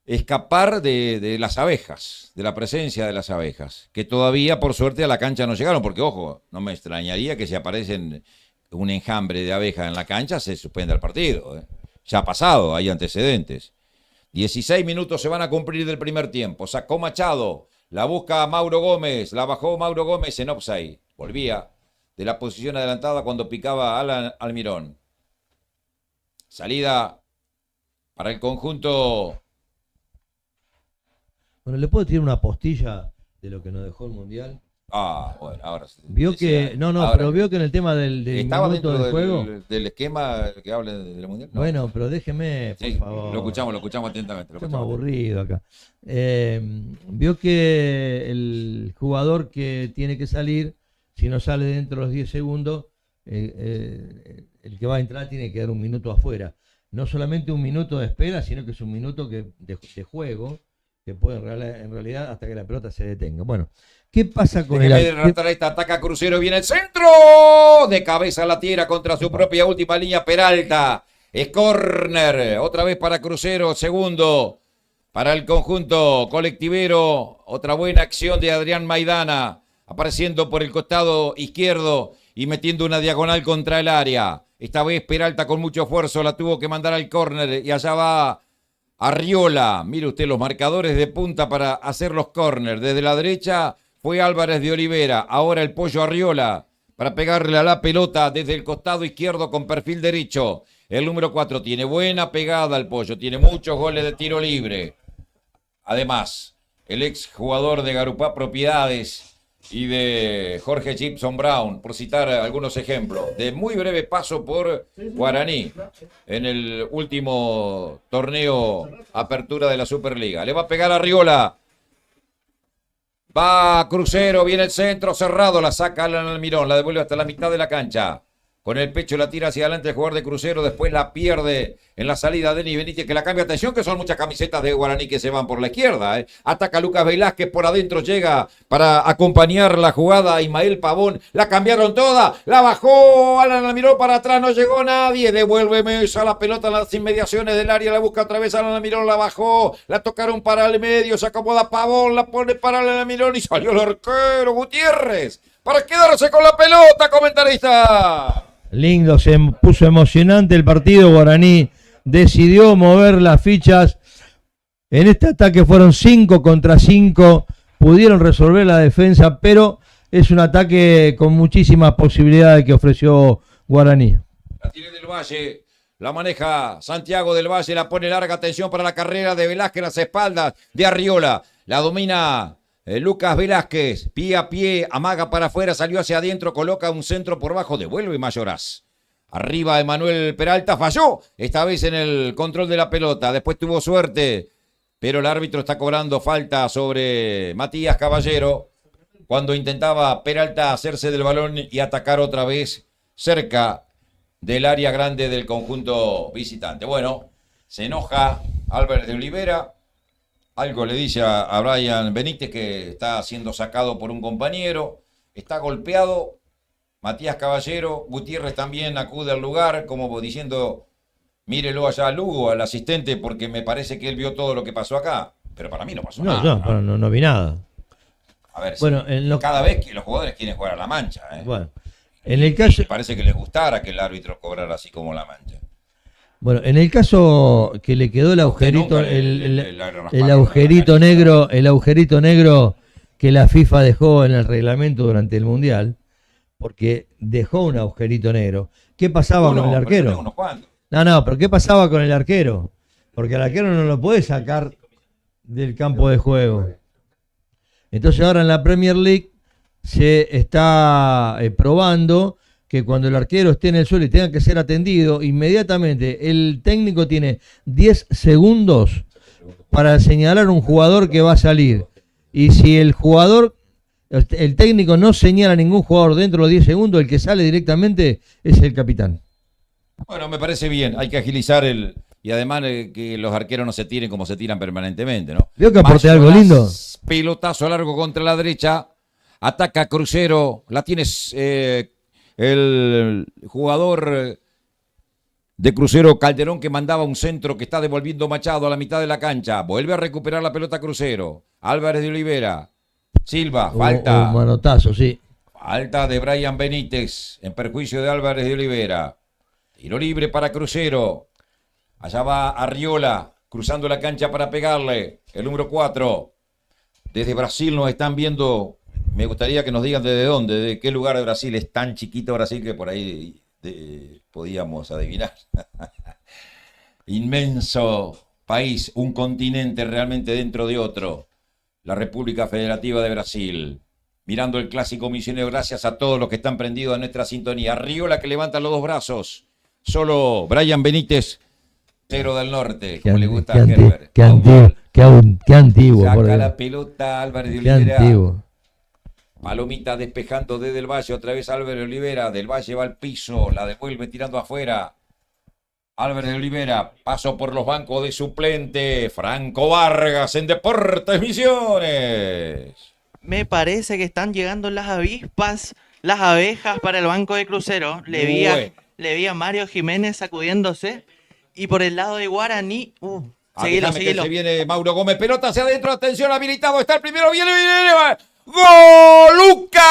escapar de las abejas, de la presencia de las abejas, que todavía por suerte a la cancha no llegaron, porque ojo, no me extrañaría que si aparecen un enjambre de abejas en la cancha se suspenda el partido. Ya ha pasado, hay antecedentes. 16 minutos se van a cumplir del primer tiempo. Sacó Machado, la busca Mauro Gómez, la bajó Mauro Gómez en offside. Volvía de la posición adelantada cuando picaba Alan Almirón. Salida para el conjunto. Bueno, ¿le puedo tirar una postilla de lo que nos dejó el Mundial? Ah, bueno, ahora sí. Vio que, pero vio que en el tema del ¿estaba minuto dentro de juego. del esquema que habla del Mundial? No. Bueno, pero déjeme, por Sí, favor. lo escuchamos atentamente. Estamos aburridos acá. Vio que el jugador que tiene que salir, si no sale dentro de los 10 segundos, el que va a entrar tiene que dar un minuto afuera. No solamente un minuto de espera, sino que es un minuto de juego, que puede en realidad hasta que la pelota se detenga. Bueno, ¿qué pasa con ataca Crucero, viene el centro, de cabeza la tira contra su propia última línea Peralta. Es córner, otra vez para Crucero, segundo para el conjunto colectivero. Otra buena acción de Adrián Maidana, apareciendo por el costado izquierdo y metiendo una diagonal contra el área. Esta vez Peralta con mucho esfuerzo la tuvo que mandar al córner y allá va Arriola. Mire usted los marcadores de punta para hacer los córners. Desde la derecha fue Álvarez de Olivera, ahora el Pollo Arriola para pegarle a la pelota desde el costado izquierdo con perfil derecho. El número 4 tiene buena pegada al Pollo, tiene muchos goles de tiro libre. Además, el ex jugador de Garupá Propiedades y de Jorge Gibson Brown, por citar algunos ejemplos, de muy breve paso por Guaraní en el último torneo apertura de la Superliga. Le va a pegar a Arriola. Va Crucero, viene el centro cerrado, la saca Alan Almirón, la devuelve hasta la mitad de la cancha. Con el pecho la tira hacia adelante el jugador de Crucero, después la pierde en la salida Denis Benítez, que la cambia. Atención que son muchas camisetas de Guaraní que se van por la izquierda. Ataca Lucas Velázquez, por adentro llega para acompañar la jugada Ismael Pavón. La cambiaron toda, la bajó Alan Almirón para atrás, no llegó nadie. Devuelve Mesa la pelota en las inmediaciones del área, la busca otra vez Alan Almirón, la bajó, la tocaron para el medio, se acomoda Pavón, la pone para Alan Almirón y salió el arquero Gutiérrez para quedarse con la pelota, comentarista. Lindo, se puso emocionante el partido. Guaraní decidió mover las fichas. En este ataque fueron 5 contra 5. Pudieron resolver la defensa, pero es un ataque con muchísimas posibilidades que ofreció Guaraní. La tiene del Valle, la maneja Santiago del Valle, la pone larga, atención para la carrera de Velázquez en las espaldas de Arriola. La domina Lucas Velázquez, pie a pie, amaga para afuera, salió hacia adentro, coloca un centro por bajo, devuelve Mayoraz. Arriba Emanuel Peralta, falló, esta vez en el control de la pelota, después tuvo suerte, pero el árbitro está cobrando falta sobre Matías Caballero, cuando intentaba Peralta hacerse del balón y atacar otra vez cerca del área grande del conjunto visitante. Bueno, se enoja Álvarez de Olivera. Algo le dice a Brian Benítez que está siendo sacado por un compañero. Está golpeado Matías Caballero. Gutiérrez también acude al lugar como diciendo, mírelo allá a Lugo, al asistente, porque me parece que él vio todo lo que pasó acá. Pero para mí no pasó nada. No vi nada. A ver, bueno, cada vez que los jugadores quieren jugar a la mancha. Bueno, en el caso... Parece que les gustara que el árbitro cobrara así como la mancha. Bueno, en el caso que le quedó el agujerito, el agujerito negro que la FIFA dejó en el reglamento durante el Mundial, porque dejó un agujerito negro. ¿Qué pasaba con el arquero? Pero ¿qué pasaba con el arquero? Porque al arquero no lo puede sacar del campo de juego. Entonces ahora en la Premier League se está probando que cuando el arquero esté en el suelo y tenga que ser atendido, inmediatamente el técnico tiene 10 segundos para señalar a un jugador que va a salir. Y si el técnico no señala a ningún jugador dentro de los 10 segundos, el que sale directamente es el capitán. Bueno, me parece bien, hay que agilizar y además que los arqueros no se tiren como se tiran permanentemente, ¿no? ¿Vio que aporté algo lindo? Pelotazo largo contra la derecha, ataca Crucero, la tienes el jugador de Crucero, Calderón, que mandaba un centro que está devolviendo Machado a la mitad de la cancha, vuelve a recuperar la pelota Crucero, Álvarez de Olivera, Silva, falta. Un manotazo, sí. Falta de Brian Benítez en perjuicio de Álvarez de Olivera. Tiro libre para Crucero. Allá va Arriola, cruzando la cancha para pegarle. El número 4. Desde Brasil nos están viendo. Me gustaría que nos digan desde dónde, de qué lugar de Brasil. Es tan chiquito Brasil que por ahí podíamos adivinar. Inmenso país, un continente realmente dentro de otro. La República Federativa de Brasil. Mirando el clásico misionero, gracias a todos los que están prendidos a nuestra sintonía. Arriola que levanta los dos brazos. Solo Brian Benítez, cero del norte, como le gusta a Herbert. Qué antiguo. Saca la pelota Álvarez de Olivera. Qué antiguo. Palomita despejando desde el Valle, otra vez Álvarez de Olivera. Del Valle va al piso, la devuelve tirando afuera. Álvarez de Olivera, paso por los bancos de suplente. Franco Vargas en Deportes Misiones. Me parece que están llegando las avispas, las abejas para el banco de Crucero. Le vi a Mario Jiménez sacudiéndose. Y por el lado de Guaraní, seguilo. Que se viene Mauro Gómez, pelota hacia adentro, atención, habilitado, está el primero, viene. ¡Gol! ¡Lucas!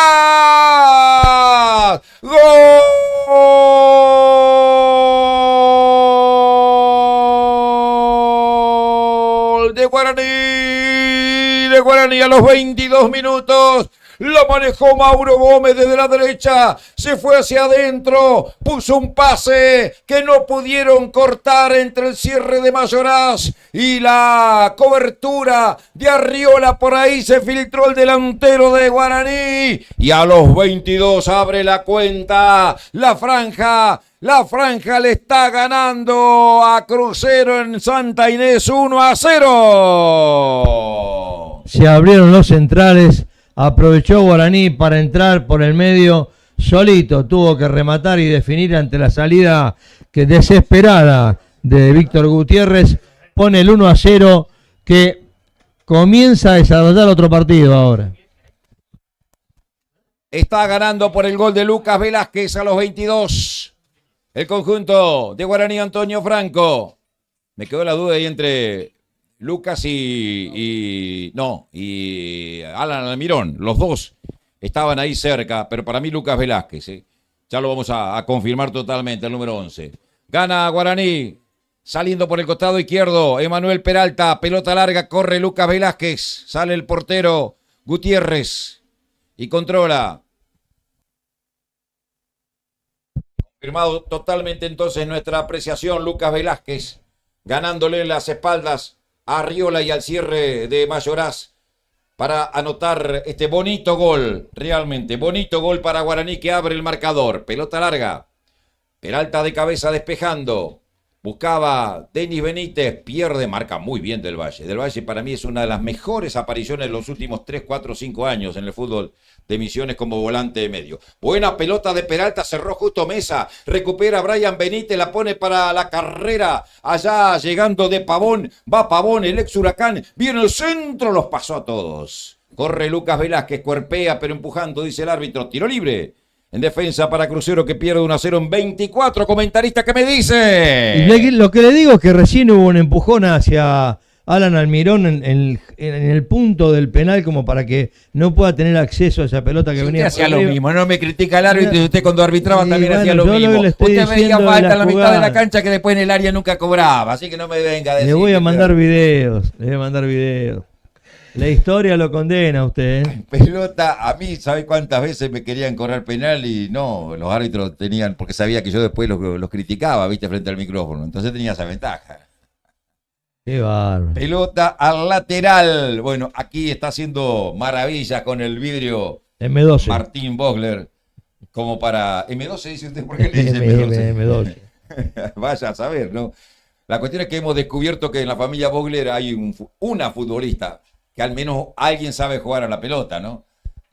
¡Gol! De Guaraní a los 22 minutos. Lo manejó Mauro Gómez desde la derecha, se fue hacia adentro, puso un pase que no pudieron cortar entre el cierre de Mayoraz y la cobertura de Arriola. Por ahí se filtró el delantero de Guaraní y a los 22 abre la cuenta. La franja le está ganando a Crucero en Santa Inés 1-0. Se abrieron los centrales. Aprovechó Guaraní para entrar por el medio solito, tuvo que rematar y definir ante la salida que desesperada de Víctor Gutiérrez. Pone el 1-0 que comienza a desarrollar otro partido ahora. Está ganando por el gol de Lucas Velázquez a los 22. El conjunto de Guaraní, Antonio Franco. Me quedó la duda ahí entre Lucas y Alan Almirón. Los dos estaban ahí cerca, pero para mí Lucas Velázquez. Ya lo vamos a confirmar totalmente, el número 11. Gana Guaraní, saliendo por el costado izquierdo, Emanuel Peralta, pelota larga, corre Lucas Velázquez, sale el portero Gutiérrez y controla. Confirmado totalmente entonces nuestra apreciación, Lucas Velázquez, ganándole las espaldas a Arriola y al cierre de Mayoraz para anotar este bonito gol, realmente bonito gol para Guaraní que abre el marcador. Pelota larga, Peralta de cabeza despejando, buscaba Denis Benítez, pierde, marca muy bien Del Valle. Del Valle para mí es una de las mejores apariciones de los últimos 3, 4, 5 años en el fútbol de Misiones como volante de medio. Buena pelota de Peralta, cerró justo Mesa, recupera a Brian Benítez, la pone para la carrera, allá llegando de Pavón, va Pavón, el ex Huracán, viene el centro, los pasó a todos. Corre Lucas Velázquez, cuerpea pero empujando, dice el árbitro, tiro libre. En defensa para Crucero que pierde 1-0 en 24. Comentarista, ¿qué me dice? Y lo que le digo es que recién hubo un empujón hacia Alan Almirón en el punto del penal como para que no pueda tener acceso a esa pelota que venía. Usted hacía lo mismo, no me critica el árbitro y usted cuando arbitraba también hacía lo mismo. Usted veía falta en la mitad de la cancha que después en el área nunca cobraba, así que no me venga a decir. Le voy a mandar videos. La historia lo condena a usted. Pelota, a mí, ¿sabe cuántas veces me querían cobrar penal? Y no, los árbitros tenían, porque sabía que yo después los criticaba, viste, frente al micrófono. Entonces tenía esa ventaja. Qué bárbaro. Pelota al lateral. Bueno, aquí está haciendo maravillas con el vidrio M12. Martín Bogler. Como para... M12 dice usted, ¿por qué le dice M12? Vaya a saber, ¿no? La cuestión es que hemos descubierto que en la familia Bogler hay una futbolista que al menos alguien sabe jugar a la pelota, ¿no?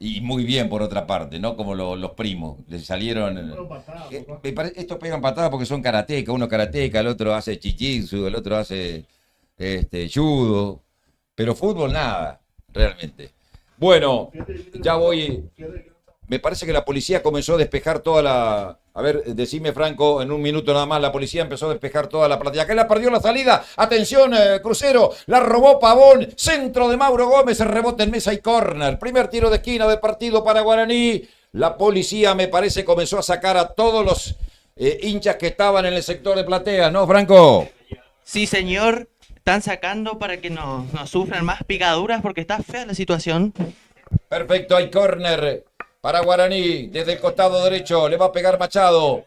Y muy bien por otra parte, ¿no? Como los primos, les salieron... Estos pegan patadas porque son karateca, uno karateca, el otro hace jiu-jitsu, el otro hace judo, pero fútbol nada, realmente. Bueno, ya voy... Me parece que la policía comenzó a despejar toda la... A ver, decime, Franco, en un minuto nada más, la policía empezó a despejar toda la plantilla. Acá la perdió la salida. Atención, Crucero. La robó Pavón. Centro de Mauro Gómez. Rebote en mesa y córner. Primer tiro de esquina del partido para Guaraní. La policía, me parece, comenzó a sacar a todos los hinchas que estaban en el sector de platea, ¿no, Franco? Sí, señor. Están sacando para que no sufran más picaduras porque está fea la situación. Perfecto, hay córner para Guaraní, desde el costado derecho, le va a pegar Machado,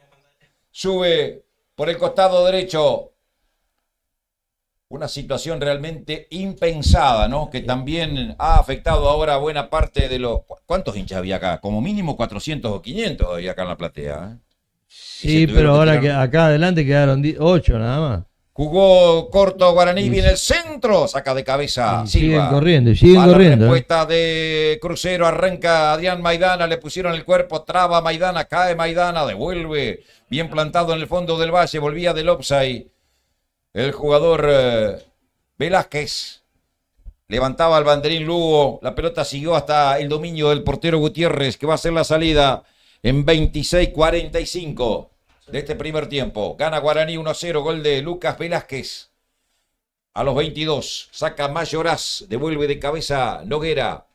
sube por el costado derecho, una situación realmente impensada, ¿no? Que también ha afectado ahora a buena parte de los... ¿Cuántos hinchas había acá? Como mínimo 400 o 500 había acá en la platea, ¿eh? Sí, pero ahora que acá adelante quedaron 8 nada más. Jugó corto Guaraní, viene el centro, saca de cabeza Silva. Siguen corriendo. La respuesta de Crucero, arranca Adrián Maidana, le pusieron el cuerpo, traba Maidana, cae Maidana, devuelve, bien plantado en el fondo del valle, volvía del offside. El jugador Velázquez levantaba el banderín Lugo, la pelota siguió hasta el dominio del portero Gutiérrez, que va a hacer la salida en 26-45. De este primer tiempo. Gana Guaraní 1-0, gol de Lucas Velázquez. A los 22, saca Mayoraz, devuelve de cabeza Noguera.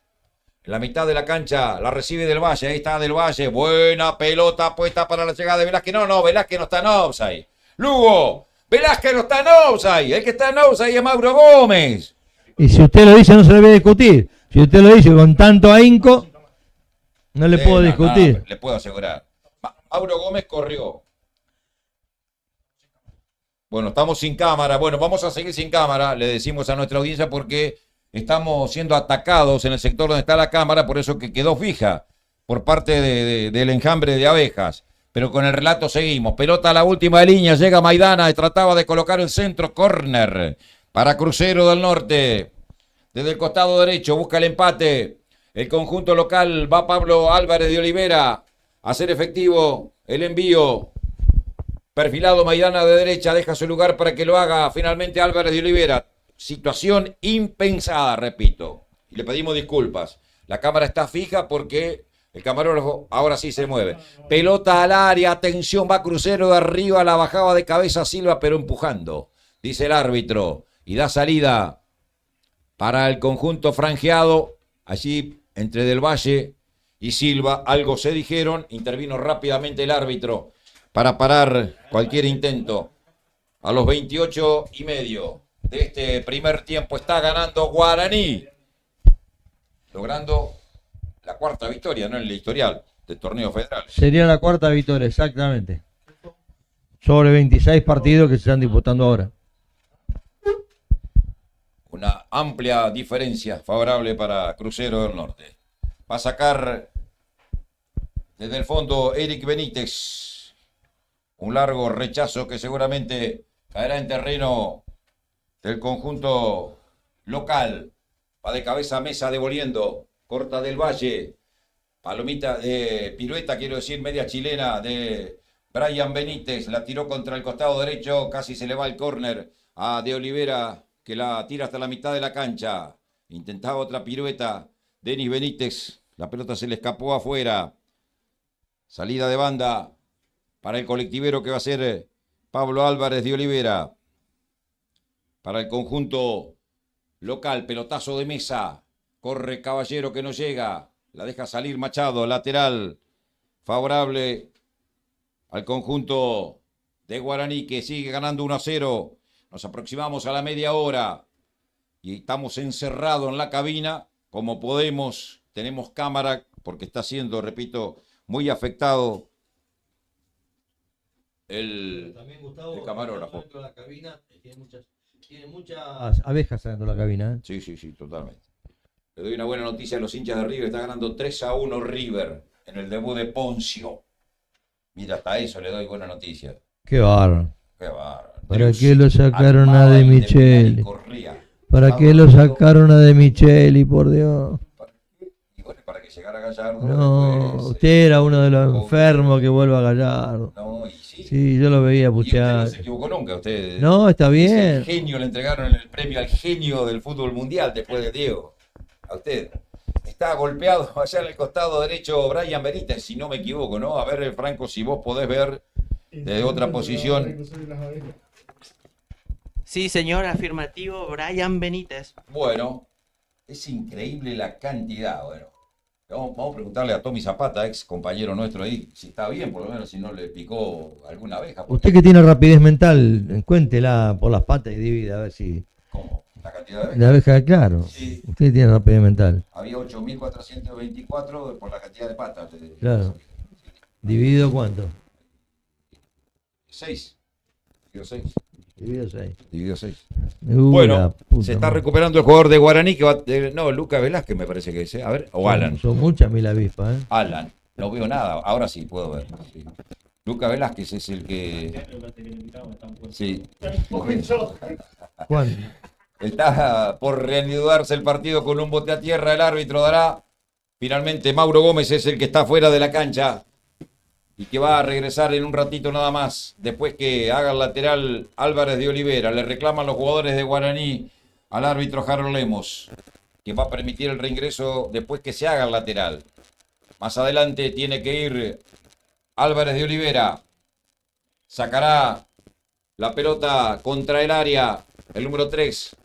En la mitad de la cancha, la recibe Del Valle, ahí está Del Valle. Buena pelota puesta para la llegada de Velázquez. No, Velázquez no está en offside. Lugo, Velázquez no está en offside. El que está en offside es Mauro Gómez. Y si usted lo dice, no se debe discutir. Si usted lo dice con tanto ahínco, no le puedo discutir. Le puedo asegurar. Mauro Gómez corrió. Bueno, estamos sin cámara. Bueno, vamos a seguir sin cámara, le decimos a nuestra audiencia, porque estamos siendo atacados en el sector donde está la cámara, por eso que quedó fija por parte del enjambre de abejas. Pero con el relato seguimos. Pelota a la última línea, llega Maidana, trataba de colocar el centro, córner para Crucero del Norte. Desde el costado derecho, busca el empate. El conjunto local, va Pablo Álvarez de Olivera a hacer efectivo el envío. Perfilado Maidana de derecha, deja su lugar para que lo haga finalmente Álvarez de Olivera. Situación impensada, repito. Y le pedimos disculpas. La cámara está fija porque el camarógrafo ahora sí se mueve. Pelota al área, atención, va Crucero de arriba, la bajaba de cabeza Silva, pero empujando, dice el árbitro. Y da salida para el conjunto franjeado. Allí entre Del Valle y Silva, algo se dijeron, intervino rápidamente el árbitro para parar cualquier intento. A los 28:30 de este primer tiempo está ganando Guaraní, logrando la cuarta victoria, ¿no? En el historial del torneo federal. Sería la cuarta victoria, exactamente. Sobre 26 partidos que se están disputando ahora. Una amplia diferencia favorable para Crucero del Norte. Va a sacar desde el fondo Eric Benítez. Un largo rechazo que seguramente caerá en terreno del conjunto local. Va de cabeza a mesa devolviendo. Corta Del Valle. Palomita de pirueta, quiero decir, media chilena de Brian Benítez. La tiró contra el costado derecho. Casi se le va el córner a De Olivera, que la tira hasta la mitad de la cancha. Intentaba otra pirueta. Denis Benítez. La pelota se le escapó afuera. Salida de banda para el colectivero que va a ser Pablo Álvarez de Olivera. Para el conjunto local, pelotazo de mesa. Corre Caballero que no llega. La deja salir Machado, lateral. Favorable al conjunto de Guaraní, que sigue ganando 1-0. Nos aproximamos a la media hora. Y estamos encerrados en la cabina. Como podemos, tenemos cámara porque está siendo, repito, muy afectado el camarógrafo. De la cabina, tiene muchas abejas adentro de la cabina, ¿eh? Sí, totalmente. Le doy una buena noticia a los hinchas de River. Está ganando 3-1 River en el debut de Poncio. Mira, hasta eso le doy buena noticia. Qué bárbaro. Qué bárbaro. ¿Para qué lo sacaron a De Micheli? ¿Para qué lo sacaron a De Micheli, por Dios? Y bueno, para que llegar a Gallardo. No, después, usted era uno de los enfermos que vuelve a Gallardo. No, y sí. Sí, yo lo veía Y usted putear. no se equivocó nunca. Usted, No, está es el bien. genio, le entregaron el premio al genio del fútbol mundial después de Diego. A usted. Está golpeado allá en el costado derecho Brian Benítez, si no me equivoco, ¿no? A ver, Franco, si vos podés ver desde otra posición. Sí, señor, afirmativo, Brian Benítez. Bueno, es increíble la cantidad. Bueno, vamos a preguntarle a Tommy Zapata, ex compañero nuestro ahí, si está bien, por lo menos si no le picó alguna abeja. Usted que tiene rapidez mental, cuéntela por las patas y divida a ver si... ¿Cómo? ¿La cantidad de abejas? De abeja, claro. Sí. Usted tiene rapidez mental. Había 8.424 por la cantidad de patas. Claro. ¿Dividido cuánto? 6. Dividido 6. Dividido 6. Dividido 6. Bueno, se está recuperando el jugador de Guaraní que va. No, Lucas Velázquez me parece que es. A ver, o Alan. Son muchas mil avispas, ¿eh? Alan. No veo nada. Ahora sí puedo ver. Sí. Lucas Velázquez es el que. Sí. ¿Cuándo? Está por reanudarse el partido con un bote a tierra. El árbitro dará. Finalmente Mauro Gómez es el que está fuera de la cancha y que va a regresar en un ratito nada más. Después que haga el lateral Álvarez de Olivera. Le reclaman los jugadores de Guaraní al árbitro Harold Lemos, que va a permitir el reingreso después que se haga el lateral. Más adelante tiene que ir Álvarez de Olivera. Sacará la pelota contra el área. El número 3.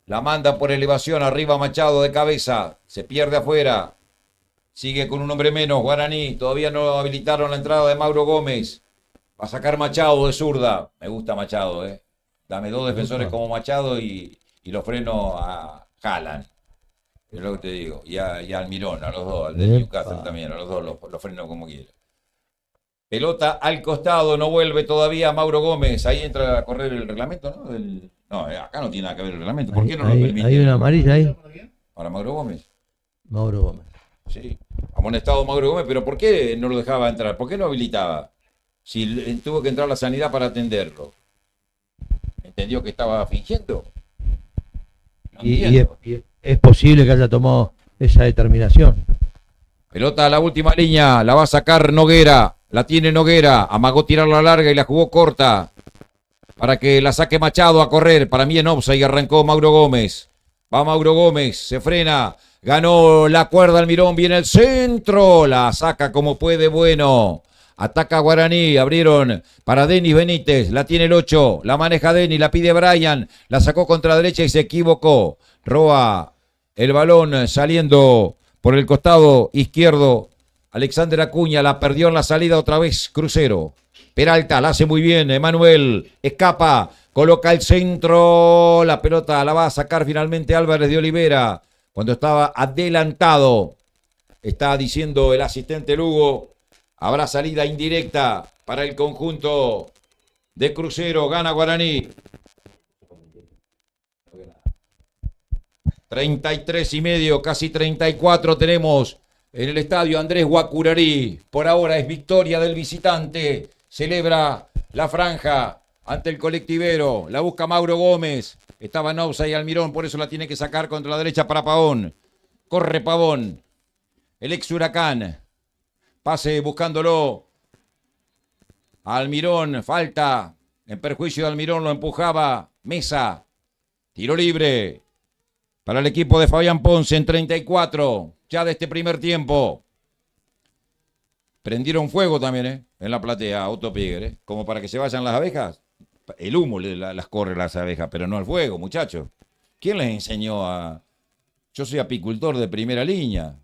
La manda por elevación. Arriba Machado de cabeza. Se pierde afuera. Sigue con un hombre menos. Guaraní. Todavía no habilitaron la entrada de Mauro Gómez. Va a sacar Machado de zurda. Me gusta Machado, ¿eh? Dame 2 defensores como Machado y lo freno a Haaland. Es lo que te digo. Y a Almirón, a los dos. Al de Newcastle también. A los dos los freno como quiera. Pelota al costado. No vuelve todavía Mauro Gómez. Ahí entra a correr el reglamento, ¿no? No, acá no tiene nada que ver el reglamento. ¿Por qué no lo permite? ¿Hay una amarilla ahí? Para Mauro Gómez. Mauro Gómez. Sí. Amonestado Mauro Gómez, pero ¿por qué no lo dejaba entrar? ¿Por qué no habilitaba? Si tuvo que entrar la sanidad para atenderlo. ¿Entendió que estaba fingiendo? No y es posible que haya tomado esa determinación. Pelota a la última línea, la va a sacar Noguera. La tiene Noguera, amagó tirarla larga y la jugó corta. Para que la saque Machado a correr. Para mí en offside y arrancó Mauro Gómez. Va Mauro Gómez, se frena. Ganó la cuerda Almirón, viene el centro. La saca como puede, bueno. Ataca Guaraní, abrieron para Denis Benítez. La tiene el 8, la maneja Denis, la pide Brian. La sacó contra derecha y se equivocó. Roba el balón saliendo por el costado izquierdo. Alexander Acuña la perdió en la salida otra vez. Crucero. Peralta la hace muy bien. Emanuel escapa. Coloca el centro. La pelota la va a sacar finalmente Álvarez de Olivera. Cuando estaba adelantado. Está diciendo el asistente Lugo. Habrá salida indirecta para el conjunto de Crucero. Gana Guaraní. 33,5, casi 34 tenemos en el estadio Andrés Guacurarí. Por ahora es victoria del visitante. Celebra la franja ante el colectivero. La busca Mauro Gómez. Estaba en offside y Almirón, por eso la tiene que sacar contra la derecha para Pavón. Corre Pavón. El ex Huracán. Pase buscándolo. Almirón, falta. En perjuicio de Almirón lo empujaba Mesa. Tiro libre para el equipo de Fabián Ponce en 34. Ya de este primer tiempo. Prendieron fuego también, en la platea, Otto Pieger, como para que se vayan las abejas. El humo las corre las abejas, pero no el fuego, muchachos. ¿Quién les enseñó a...? Yo soy apicultor de primera línea.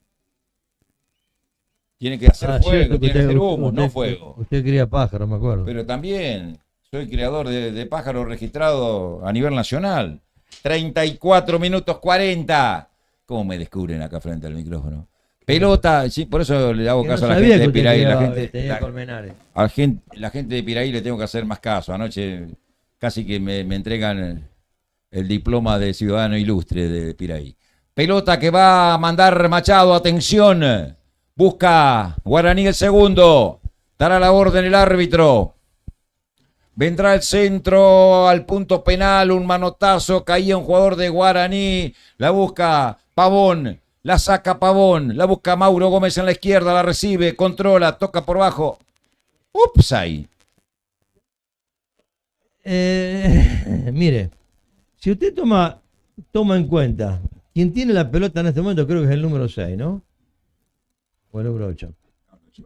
Tiene que hacer fuego, tiene que hacer humo, no fuego. Usted cría pájaros, me acuerdo. Pero también soy creador de pájaros registrados a nivel nacional. 34 minutos 40. ¿Cómo me descubren acá frente al micrófono? Pelota, sí, por eso le hago caso a la gente de Piraí. La gente de Piraí le tengo que hacer más caso. Anoche casi que me entregan el diploma de ciudadano ilustre de Piraí. Pelota que va a mandar Machado, atención. Busca Guaraní el segundo. Dará la orden el árbitro. Vendrá el centro al punto penal, un manotazo, caía un jugador de Guaraní. La busca Pavón. La saca Pavón, la busca Mauro Gómez en la izquierda, la recibe, controla, toca por bajo. Ups, ahí. Mire, si usted toma en cuenta, quien tiene la pelota en este momento creo que es el número 6, ¿no? O el número 8.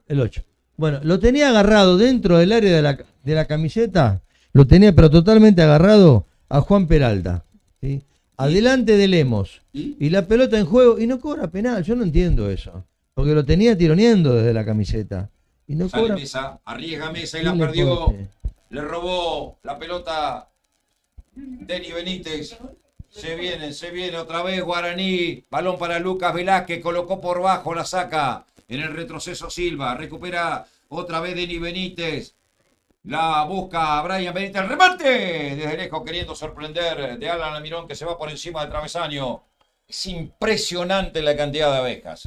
El 8. Bueno, lo tenía agarrado dentro del área de la camiseta, lo tenía pero totalmente agarrado a Juan Peralta, ¿sí? Adelante de Lemos. Y la pelota en juego y no cobra penal, yo no entiendo eso. Porque lo tenía tironeando desde la camiseta. Y no Sale cobra. Mesa, arriesga Mesa y ¿Quién la le perdió. pone? Le robó la pelota Denny Benítez. Se viene otra vez Guaraní. Balón para Lucas Velázquez. Colocó por bajo, la saca. En el retroceso Silva. Recupera otra vez Denny Benítez. La busca Brian Benítez. El remate. Desde lejos queriendo sorprender de Alan Almirón que se va por encima del travesaño. Es impresionante la cantidad de abejas.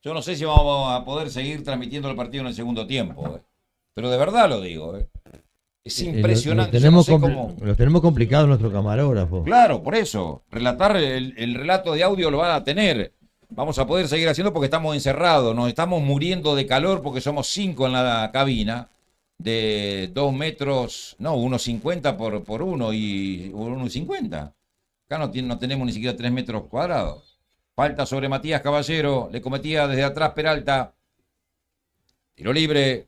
Yo no sé si vamos a poder seguir transmitiendo el partido en el segundo tiempo. Pero de verdad lo digo. Es impresionante. Lo tenemos complicado nuestro camarógrafo. Claro, por eso. Relatar el relato de audio lo van a tener. Vamos a poder seguir haciendo porque estamos encerrados. Nos estamos muriendo de calor porque somos 5 en la cabina. De 2 metros, no, 1,50 por 1 y 1,50. Acá no tenemos ni siquiera 3 metros cuadrados. Falta sobre Matías Caballero. Le cometía desde atrás Peralta. Tiro libre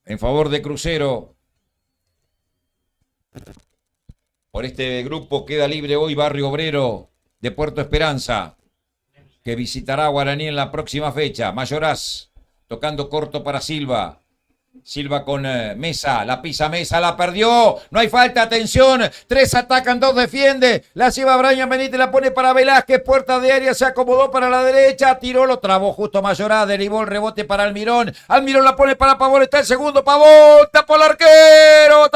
en favor de Crucero. Por este grupo queda libre hoy Barrio Obrero de Puerto Esperanza, que visitará a Guaraní en la próxima fecha. Mayoraz tocando corto para Silva. Silva con Mesa, la pisa Mesa, la perdió, no hay falta, atención, 3 atacan, 2 defiende, la lleva Brian Benítez, la pone para Velázquez, puerta de área, se acomodó para la derecha, tiró, lo trabó justo Mayoraz, derivó el rebote para Almirón la pone para Pavón, está el segundo, Pavón, tapó el arquero,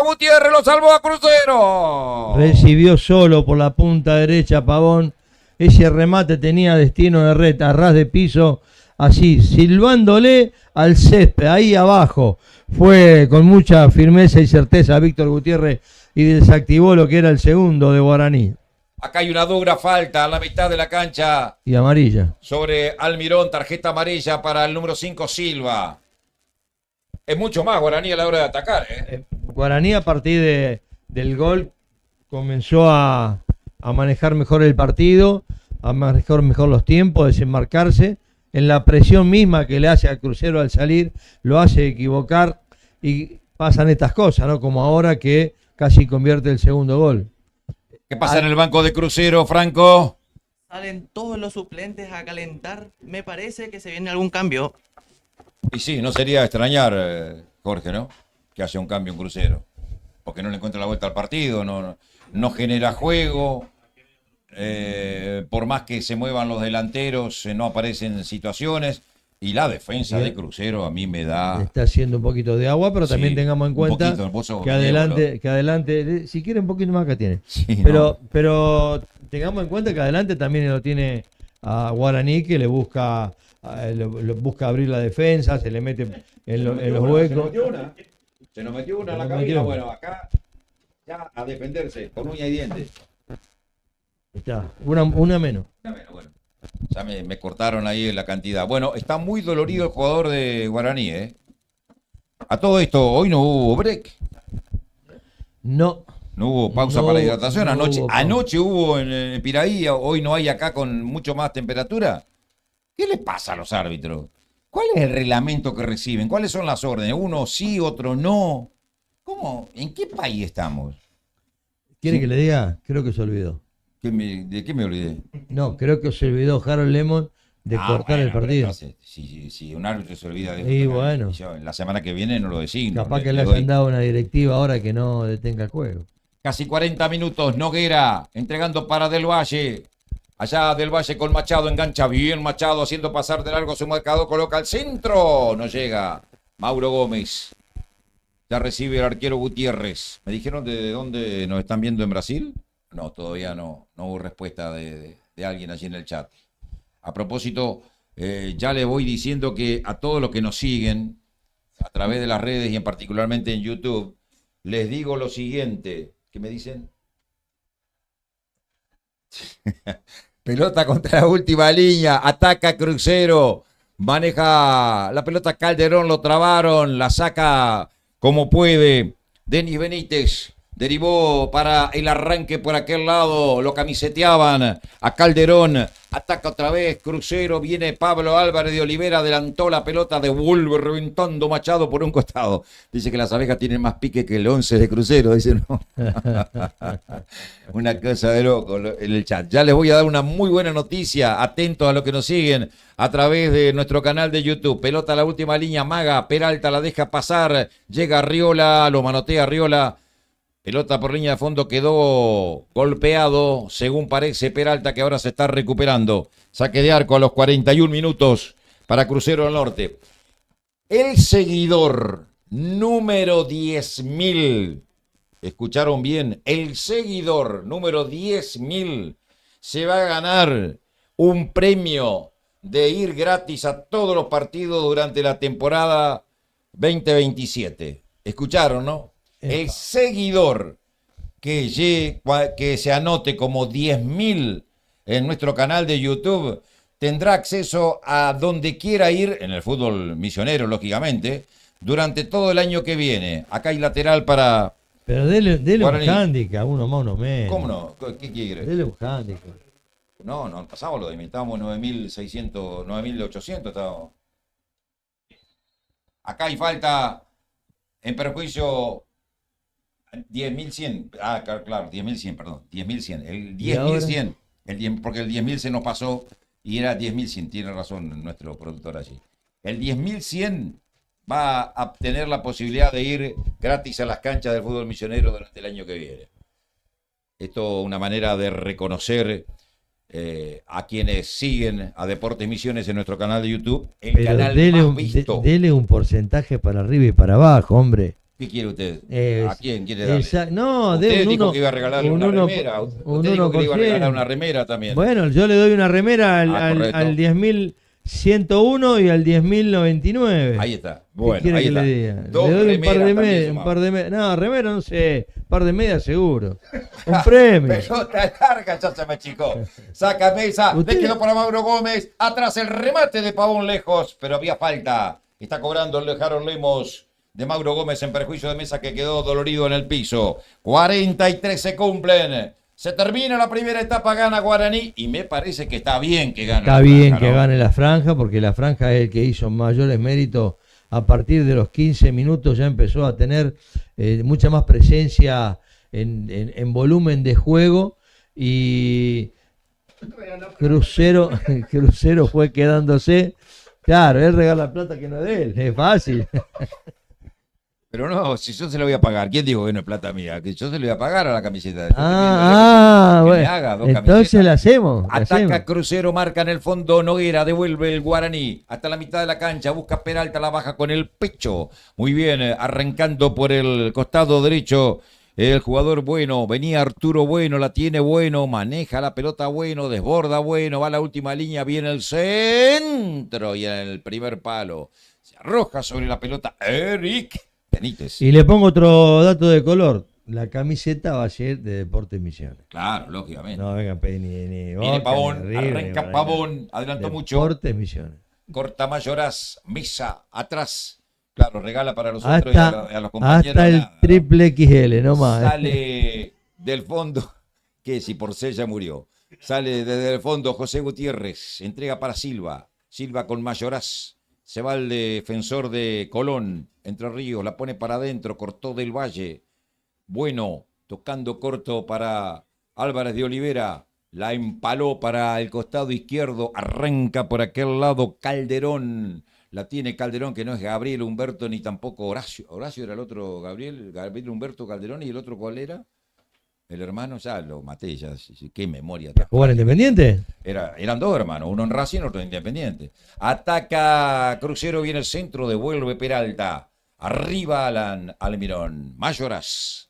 Gutiérrez lo salvó a Crucero. Recibió solo por la punta derecha Pavón, ese remate tenía destino de red, a ras de piso, así, silbándole al césped, ahí abajo. Fue con mucha firmeza y certeza Víctor Gutiérrez y desactivó lo que era el segundo de Guaraní. Acá hay una dura falta a la mitad de la cancha. Y amarilla. Sobre Almirón, tarjeta amarilla para el número 5 Silva. Es mucho más Guaraní a la hora de atacar. Guaraní a partir del gol comenzó a manejar mejor el partido, a manejar mejor los tiempos, desembarcarse. En la presión misma que le hace al Crucero al salir, lo hace equivocar y pasan estas cosas, ¿no? Como ahora que casi convierte el segundo gol. ¿Qué pasa en el banco de Crucero, Franco? Salen todos los suplentes a calentar. Me parece que se viene algún cambio. Y sí, no sería extrañar, Jorge, ¿no? Que haya un cambio en Crucero. Porque no le encuentra la vuelta al partido, no genera juego. Por más que se muevan los delanteros, no aparecen situaciones. Y la defensa de Crucero a mí me da... Está haciendo un poquito de agua, pero también tengamos en cuenta que adelante, si quiere un poquito más acá tiene. Sí, pero tengamos en cuenta que adelante también lo tiene a Guaraní, que le busca abrir la defensa, se le mete en los huecos. Se nos metió una en la cabina, bueno, acá ya a defenderse con uña y dientes. Está, una menos. Bueno. Ya me cortaron ahí la cantidad. Bueno, está muy dolorido el jugador de Guaraní, ¿eh? A todo esto, hoy no hubo break. No. No hubo pausa para hidratación. Anoche hubo en Piraí, hoy no hay acá con mucho más temperatura. ¿Qué le pasa a los árbitros? ¿Cuál es el reglamento que reciben? ¿Cuáles son las órdenes? Uno sí, otro no. ¿Cómo? ¿En qué país estamos? ¿Quiere que le diga? Creo que se olvidó. ¿De qué me olvidé? No, creo que se olvidó Harold Lemon de cortar el partido. Entonces, si un árbitro se olvida de y bueno, la semana que viene no lo designo. Capaz que le hayan dado una directiva ahora que no detenga el juego. Casi 40 minutos, Noguera entregando para Del Valle. Allá Del Valle con Machado, engancha bien Machado, haciendo pasar de largo su marcador, coloca al centro. No llega Mauro Gómez. Ya recibe el arquero Gutiérrez. ¿Me dijeron de dónde nos están viendo en Brasil? No, todavía no hubo respuesta de alguien allí en el chat. A propósito, ya le voy diciendo que a todos los que nos siguen a través de las redes y en particularmente en YouTube, les digo lo siguiente. ¿Qué me dicen? Pelota contra la última línea. Ataca Crucero. Maneja la pelota Calderón. Lo trabaron. La saca como puede. Denis Benítez. Derivó para el arranque por aquel lado. Lo camiseteaban a Calderón. Ataca otra vez Crucero. Viene Pablo Álvarez de Olivera. Adelantó la pelota. Devuelve reventando Machado por un costado. Dice que las abejas tienen más pique que el 11 de Crucero. Dice, no. Una cosa de loco en el chat. Ya les voy a dar una muy buena noticia. Atentos a lo que nos siguen a través de nuestro canal de YouTube. Pelota a la última línea. Maga. Peralta la deja pasar. Llega Arriola. Lo manotea Arriola. Pelota por línea de fondo, quedó golpeado, según parece Peralta, que ahora se está recuperando. Saque de arco a los 41 minutos para Crucero del Norte. El seguidor número 10.000, escucharon bien, el seguidor número 10.000 se va a ganar un premio de ir gratis a todos los partidos durante la temporada 2027. ¿Escucharon, no? El seguidor que se anote como 10.000 en nuestro canal de YouTube tendrá acceso a donde quiera ir, en el fútbol misionero, lógicamente, durante todo el año que viene. Acá hay lateral para... Pero dele un handicap, uno más, uno menos. ¿Cómo no? ¿Qué quiere? Dele un handicap. No pasamos lo de mí, estábamos 9.600, 9.800 estábamos. Acá hay falta en perjuicio... 10.100, claro, 10.100, perdón, 10.100, el 10.100, porque el 10.000 se nos pasó y era 10.100, tiene razón nuestro productor allí. El 10.100 va a tener la posibilidad de ir gratis a las canchas del fútbol misionero durante el año que viene. Esto es una manera de reconocer a quienes siguen a Deportes Misiones en nuestro canal de YouTube, el canal más visto. Dele un porcentaje para arriba y para abajo, hombre. ¿Qué quiere usted? ¿A quién quiere darle? No, usted dijo que iba a regalarle una remera. Usted dijo que le iba a regalar una remera también. Bueno, yo le doy una remera al 10.101 y al 10.099. Ahí está. Bueno, ¿Qué ahí está. le doy un par de medias. No, remera no sé. Un par de medias seguro. Un premio. Pelota larga, ya se me achicó. Saca mesa. Le quedó para Mauro Gómez. Atrás el remate de Pavón lejos, pero había falta. Está cobrando el Harold Lemos de Mauro Gómez en perjuicio de Mesa, que quedó dolorido en el piso. 43 se cumplen. Se termina la primera etapa, gana Guaraní y me parece que está bien que gane. Está bien que gane la franja, porque la franja es el que hizo mayores méritos. A partir de los 15 minutos ya empezó a tener mucha más presencia en volumen de juego, y Crucero fue quedándose. Claro, él regala plata que no es de él, es fácil. Pero no, si yo se lo voy a pagar. ¿Quién dijo que no es plata mía? Que yo se lo voy a pagar a la camiseta. Bueno. Entonces la hacemos. Ataca Crucero, marca en el fondo Noguera, devuelve el Guaraní. Hasta la mitad de la cancha, busca Peralta, la baja con el pecho. Muy bien, arrancando por el costado derecho. El jugador Bueno, venía Arturo Bueno, la tiene Bueno, maneja la pelota Bueno, desborda Bueno, va a la última línea, viene el centro y en el primer palo se arroja sobre la pelota Eric Benítez. Y le pongo otro dato de color. La camiseta va a ser de Deportes Misiones. Claro, lógicamente. No venga ni viene Pavón, arranca Pavón, adelantó mucho. Deportes Misiones. Corta Mayoraz, Mesa, atrás. Claro, regala para los otros y a los compañeros. Hasta el triple XL, no más. Sale del fondo, que si por C ya murió. Sale desde el fondo José Gutiérrez, entrega para Silva. Silva con Mayoraz. Se va el defensor de Colón, Entre Ríos, la pone para adentro, cortó del Valle. Bueno, tocando corto para Álvarez de Olivera. La empaló para el costado izquierdo, arranca por aquel lado Calderón. La tiene Calderón, que no es Gabriel Humberto ni tampoco Horacio. Horacio era el otro, Gabriel Humberto Calderón, y el otro ¿cuál era? El hermano, ya lo maté, ya, qué memoria. ¿Jugar Independiente? Eran dos hermanos, uno en Racing, otro en Independiente. Ataca Crucero, viene el centro, devuelve Peralta. Arriba Alan Almirón, Mayoraz.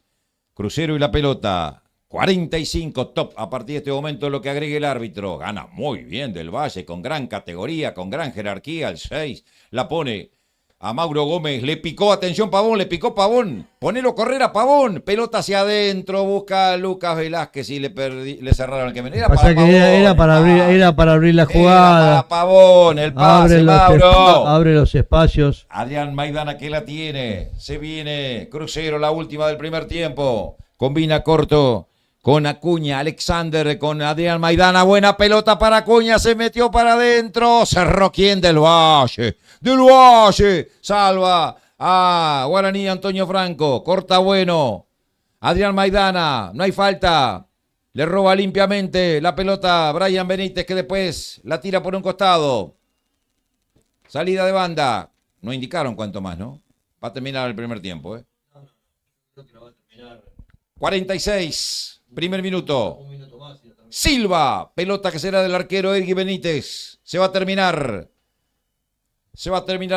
Crucero y la pelota. 45 top a partir de este momento, lo que agregue el árbitro. Gana muy bien del Valle, con gran categoría, con gran jerarquía, el 6. La pone a Mauro Gómez. Le picó, atención Pavón, le picó Pavón. Ponelo a correr a Pavón. Pelota hacia adentro, busca a Lucas Velázquez y le cerraron el que venía. Pasa que era para abrir la jugada. Era para Pavón, el pase, Mauro. Abre los espacios. Adrián Maidana que la tiene. Se viene Crucero, la última del primer tiempo. Combina corto con Acuña, Alexander con Adrián Maidana, buena pelota para Acuña, se metió para adentro, cerró quién, Del Valle, salva a Guaraní Antonio Franco, corta bueno, Adrián Maidana, no hay falta, le roba limpiamente la pelota Brian Benítez que después la tira por un costado, salida de banda, no indicaron cuánto más, ¿no? Va a terminar el primer tiempo, 46. Primer minuto. Silva. Pelota que será del arquero Ergui Benítez. Se va a terminar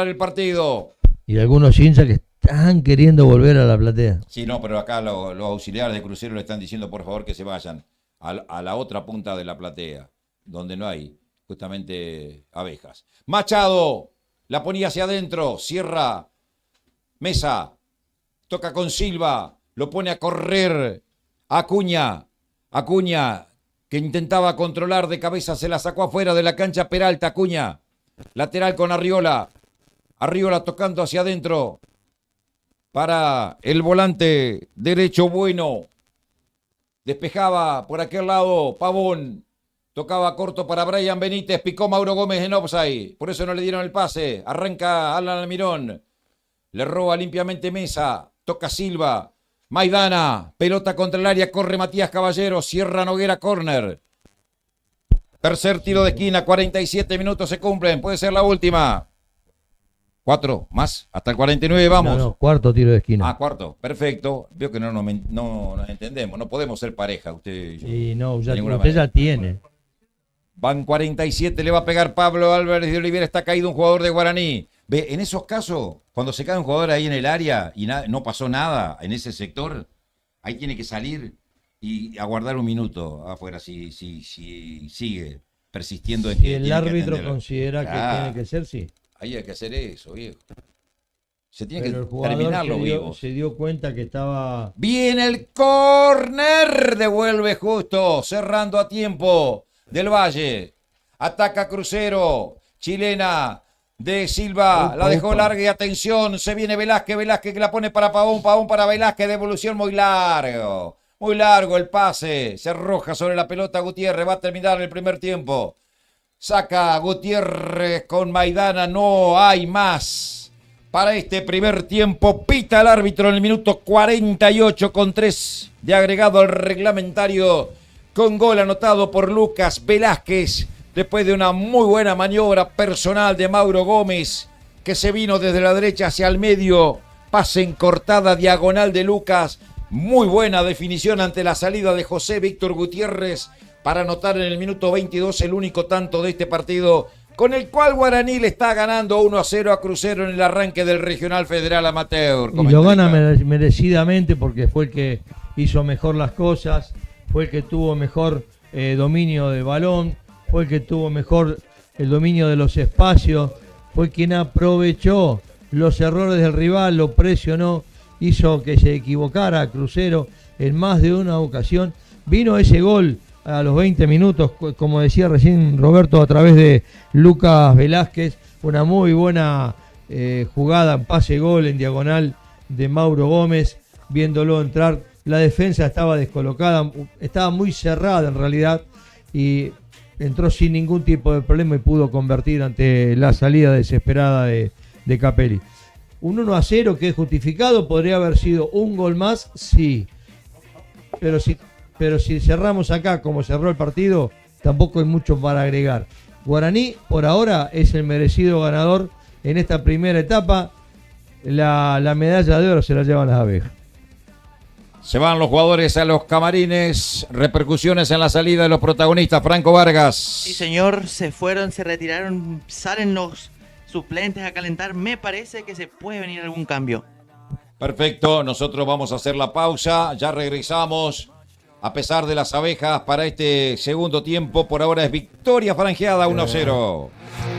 el partido. Y algunos hinchas que están queriendo volver a la platea. Sí, no, pero acá los auxiliares de Crucero le están diciendo por favor que se vayan a la otra punta de la platea, donde no hay justamente abejas. Machado. La ponía hacia adentro. Cierra. Mesa. Toca con Silva. Lo pone a correr. Acuña, que intentaba controlar de cabeza, se la sacó afuera de la cancha Peralta, Acuña, lateral con Arriola tocando hacia adentro, para el volante derecho Bueno, despejaba por aquel lado Pavón, tocaba corto para Brian Benítez, picó Mauro Gómez en offside, por eso no le dieron el pase, arranca Alan Almirón, le roba limpiamente Mesa, toca Silva, Maidana, pelota contra el área, corre Matías Caballero, cierra Noguera, córner. Tercer tiro de esquina, 47 minutos se cumplen, puede ser la última. 4 más, hasta el 49 vamos. No, cuarto tiro de esquina. Cuarto, perfecto. Veo que no nos entendemos, no podemos ser pareja, usted y yo. Y no, usted ya tiene. Van 47, le va a pegar Pablo Álvarez de Oliveira, está caído un jugador de Guaraní. Ve, en esos casos, cuando se cae un jugador ahí en el área y no pasó nada en ese sector, ahí tiene que salir y aguardar un minuto afuera si sigue persistiendo en si que el árbitro considera que tiene que ser, sí. Ahí hay que hacer eso, viejo. Se tiene Pero que terminarlo, vivo. Se dio cuenta que estaba... Viene el córner, devuelve justo, cerrando a tiempo Del Valle. Ataca Crucero, chilena de Silva, la dejó larga y atención, se viene Velázquez que la pone para Pavón para Velázquez, devolución muy largo el pase, se arroja sobre la pelota Gutiérrez, va a terminar el primer tiempo, saca Gutiérrez con Maidana, no hay más para este primer tiempo, pita el árbitro en el minuto 48 con 3 de agregado al reglamentario, con gol anotado por Lucas Velázquez, después de una muy buena maniobra personal de Mauro Gómez, que se vino desde la derecha hacia el medio, pase en cortada diagonal de Lucas, muy buena definición ante la salida de José Víctor Gutiérrez, para anotar en el minuto 22 el único tanto de este partido, con el cual Guaraní le está ganando 1-0 a Crucero en el arranque del Regional Federal Amateur. Y lo gana merecidamente porque fue el que hizo mejor las cosas, fue el que tuvo mejor dominio del balón, fue el que tuvo mejor el dominio de los espacios, fue quien aprovechó los errores del rival, lo presionó, hizo que se equivocara a Crucero en más de una ocasión. Vino ese gol a los 20 minutos, como decía recién Roberto, a través de Lucas Velázquez, una muy buena jugada, pase-gol en diagonal de Mauro Gómez, viéndolo entrar. La defensa estaba descolocada, estaba muy cerrada en realidad, y entró sin ningún tipo de problema y pudo convertir ante la salida desesperada de Capelli. Un 1-0 que es justificado, podría haber sido un gol más, sí. Pero si cerramos acá como cerró el partido, tampoco hay mucho para agregar. Guaraní por ahora es el merecido ganador en esta primera etapa. La medalla de oro se la llevan las abejas. Se van los jugadores a los camarines, repercusiones en la salida de los protagonistas. Franco Vargas. Sí, señor, se fueron, se retiraron, salen los suplentes a calentar. Me parece que se puede venir algún cambio. Perfecto, nosotros vamos a hacer la pausa, ya regresamos a pesar de las abejas para este segundo tiempo. Por ahora es victoria franjeada 1-0.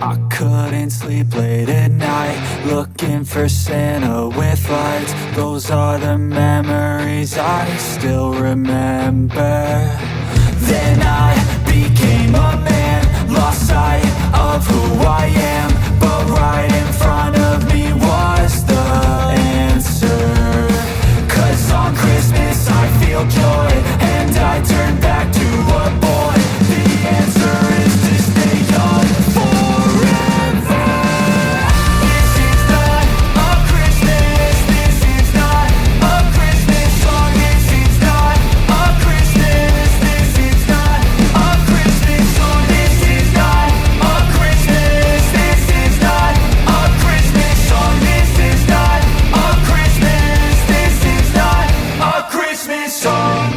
I couldn't sleep late at night, looking for Santa with lights. Those are the memories I still remember. Then I became a man, lost sight of who I am, but right in front of me was the answer. 'Cause on Christmas I feel joy, and I turn back to a boy. The answer is to stay young forever. This is not a Christmas, this is not a Christmas song, this is not a Christmas, this is not a Christmas song, this is not a Christmas, this is not a Christmas song, this is not a Christmas, this is not a Christmas song.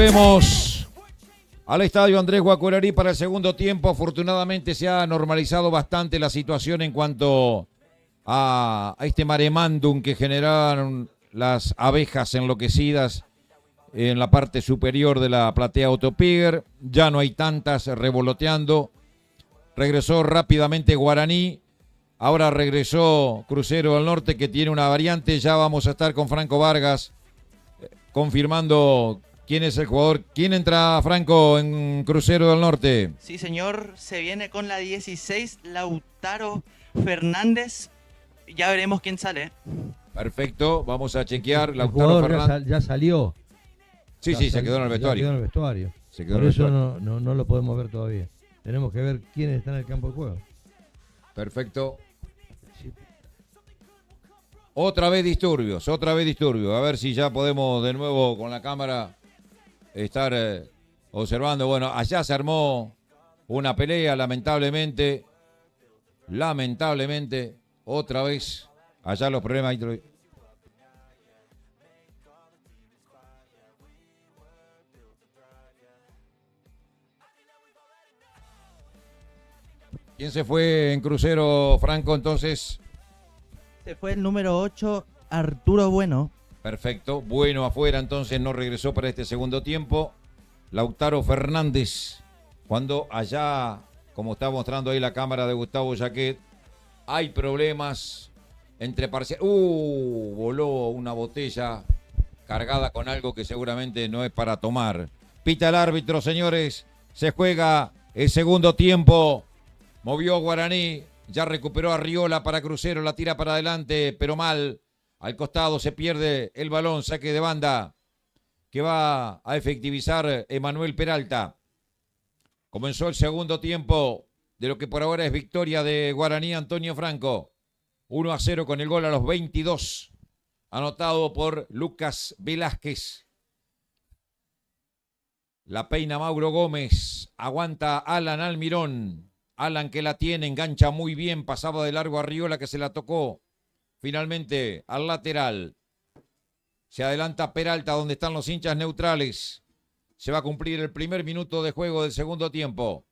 Volvemos al estadio Andrés Guacuararí para el segundo tiempo. Afortunadamente se ha normalizado bastante la situación en cuanto a este maremándum que generaron las abejas enloquecidas en la parte superior de la platea Otto Píger. Ya no hay tantas revoloteando. Regresó rápidamente Guaraní. Ahora regresó Crucero del Norte, que tiene una variante. Ya vamos a estar con Franco Vargas confirmando quién es el jugador. ¿Quién entra, Franco, en Crucero del Norte? Sí, señor, se viene con la 16, Lautaro Fernández. Ya veremos quién sale. Perfecto, vamos a chequear. El Lautaro jugador Fernández. ya salió. Sí, se quedó en el Ya vestuario. quedó en el vestuario. Se quedó Por en el eso vestuario. no lo podemos ver todavía. Tenemos que ver quiénes están en el campo de juego. Perfecto. Otra vez disturbios. A ver si ya podemos de nuevo con la cámara estar observando. Bueno, allá se armó una pelea, lamentablemente. Otra vez. Allá los problemas. ¿Quién se fue en Crucero, Franco, entonces? Se fue el número 8, Arturo Bueno. Perfecto. Bueno afuera, entonces no regresó para este segundo tiempo. Lautaro Fernández. Cuando allá, como está mostrando ahí la cámara de Gustavo Jaquet, hay problemas entre parciales. Voló una botella cargada con algo que seguramente no es para tomar. Pita el árbitro, señores. Se juega el segundo tiempo. Movió Guaraní. Ya recuperó a Riola para Crucero. La tira para adelante, pero mal. Al costado se pierde el balón. Saque de banda que va a efectivizar Emanuel Peralta. Comenzó el segundo tiempo de lo que por ahora es victoria de Guaraní. Antonio Franco. 1-0 con el gol a los 22. Anotado por Lucas Velázquez. La peina Mauro Gómez. Aguanta Alan Almirón. Alan que la tiene, engancha muy bien. Pasaba de largo a Riola que se la tocó. Finalmente al lateral. Se adelanta Peralta donde están los hinchas neutrales. Se va a cumplir el primer minuto de juego del segundo tiempo.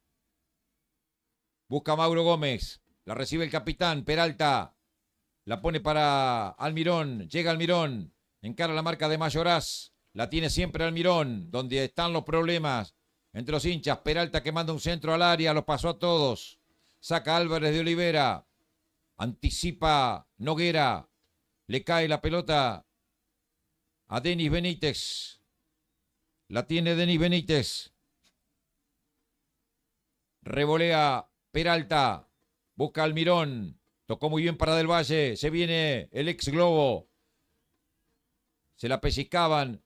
Busca Mauro Gómez. La recibe el capitán. Peralta. La pone para Almirón. Llega Almirón. Encara la marca de Mayoraz. La tiene siempre Almirón. Donde están los problemas entre los hinchas. Peralta que manda un centro al área. Los pasó a todos. Saca Álvarez de Olivera. Anticipa Noguera. Le cae la pelota a Denis Benítez. La tiene Denis Benítez. Revolea Peralta. Busca Almirón. Tocó muy bien para Del Valle. Se viene el ex Globo. Se la pellizcaban.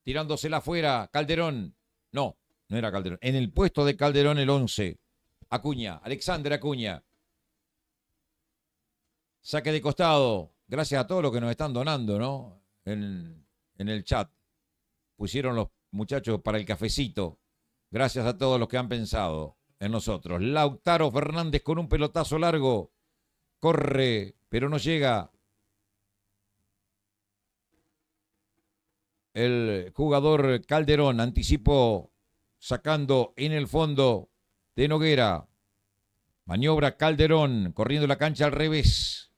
Tirándosela afuera. Calderón. No era Calderón. En el puesto de Calderón el 11. Acuña. Alexander Acuña. Saque de costado. Gracias a todos los que nos están donando, ¿no? En el chat. Pusieron los muchachos para el cafecito. Gracias a todos los que han pensado en nosotros. Lautaro Fernández con un pelotazo largo. Corre, pero no llega. El jugador Calderón anticipó sacando en el fondo de Noguera. Maniobra Calderón, corriendo la cancha al revés.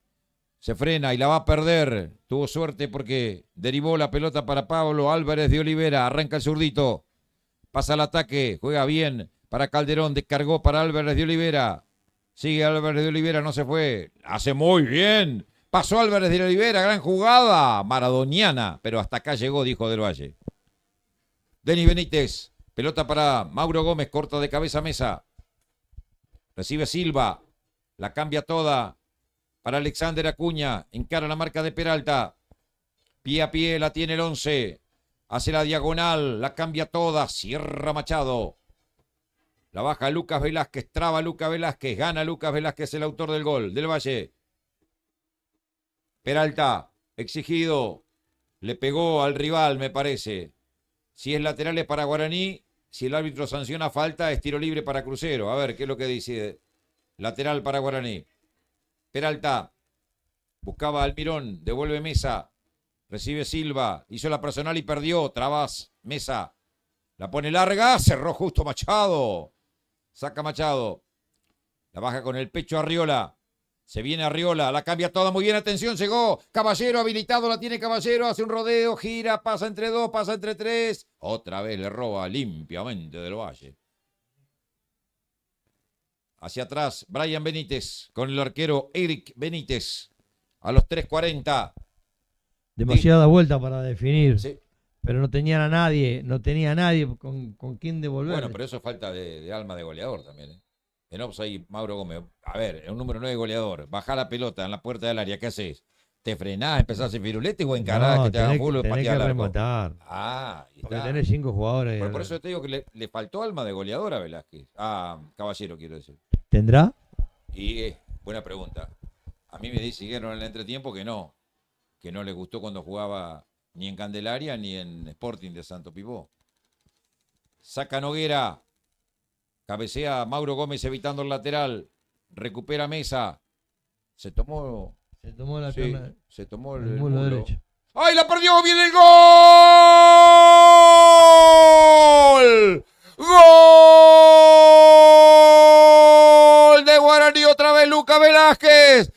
Se frena y la va a perder. Tuvo suerte porque derivó la pelota para Pablo Álvarez de Olivera. Arranca el zurdito. Pasa al ataque. Juega bien para Calderón. Descargó para Álvarez de Olivera. Sigue Álvarez de Olivera. No se fue. Hace muy bien. Pasó Álvarez de Olivera. Gran jugada. Maradoniana. Pero hasta acá llegó, dijo Del Valle. Denis Benítez. Pelota para Mauro Gómez. Corta de cabeza Mesa. Recibe Silva. La cambia toda para Alexander Acuña. Encara la marca de Peralta. Pie a pie la tiene el 11. Hace la diagonal. La cambia toda. Cierra Machado. La baja Lucas Velázquez. Traba Lucas Velázquez. Gana Lucas Velázquez, el autor del gol. Del Valle. Peralta. Exigido. Le pegó al rival, me parece. Si es lateral es para Guaraní. Si el árbitro sanciona falta, es tiro libre para Crucero. A ver, ¿qué es lo que dice? Lateral para Guaraní. Peralta. Buscaba a Almirón. Devuelve Mesa. Recibe Silva. Hizo la personal y perdió. Trabas. Mesa. La pone larga, cerró justo Machado. Saca Machado. La baja con el pecho Arriola. Se viene Arriola, la cambia toda muy bien, atención, llegó Caballero, habilitado, la tiene Caballero, hace un rodeo, gira, pasa entre 2, pasa entre 3. Otra vez le roba limpiamente del Valle. Hacia atrás, Brian Benítez con el arquero Eric Benítez. A los 3:40. Demasiada vuelta para definir. Sí. Pero no tenían a nadie, no tenía a nadie con quien devolver. Bueno, pero eso es falta de alma de goleador también, ¿eh? En offside, Mauro Gómez. A ver, es un número 9 goleador. Baja la pelota en la puerta del área. ¿Qué haces? ¿Te frenás, empezás a hacer firulete o encarás que te hagan fútbol y tenés patear que al arco? rematar. Ah, ahí Porque está. tenés 5 jugadores. Por eso te digo que le faltó alma de goleador a Velázquez. Ah, Caballero, quiero decir. ¿Tendrá? Y buena pregunta. A mí me dijeron en el entretiempo que no le gustó cuando jugaba ni en Candelaria ni en Sporting de Santo Pipó. Saca Noguera. Cabecea Mauro Gómez evitando el lateral. Recupera Mesa. Se tomó la sí, pierna. se tomó El el muslo muslo. derecho. ¡Ay, la perdió! ¡Viene el gol! ¡Gol de Guaraní! Otra vez Lucas Velázquez.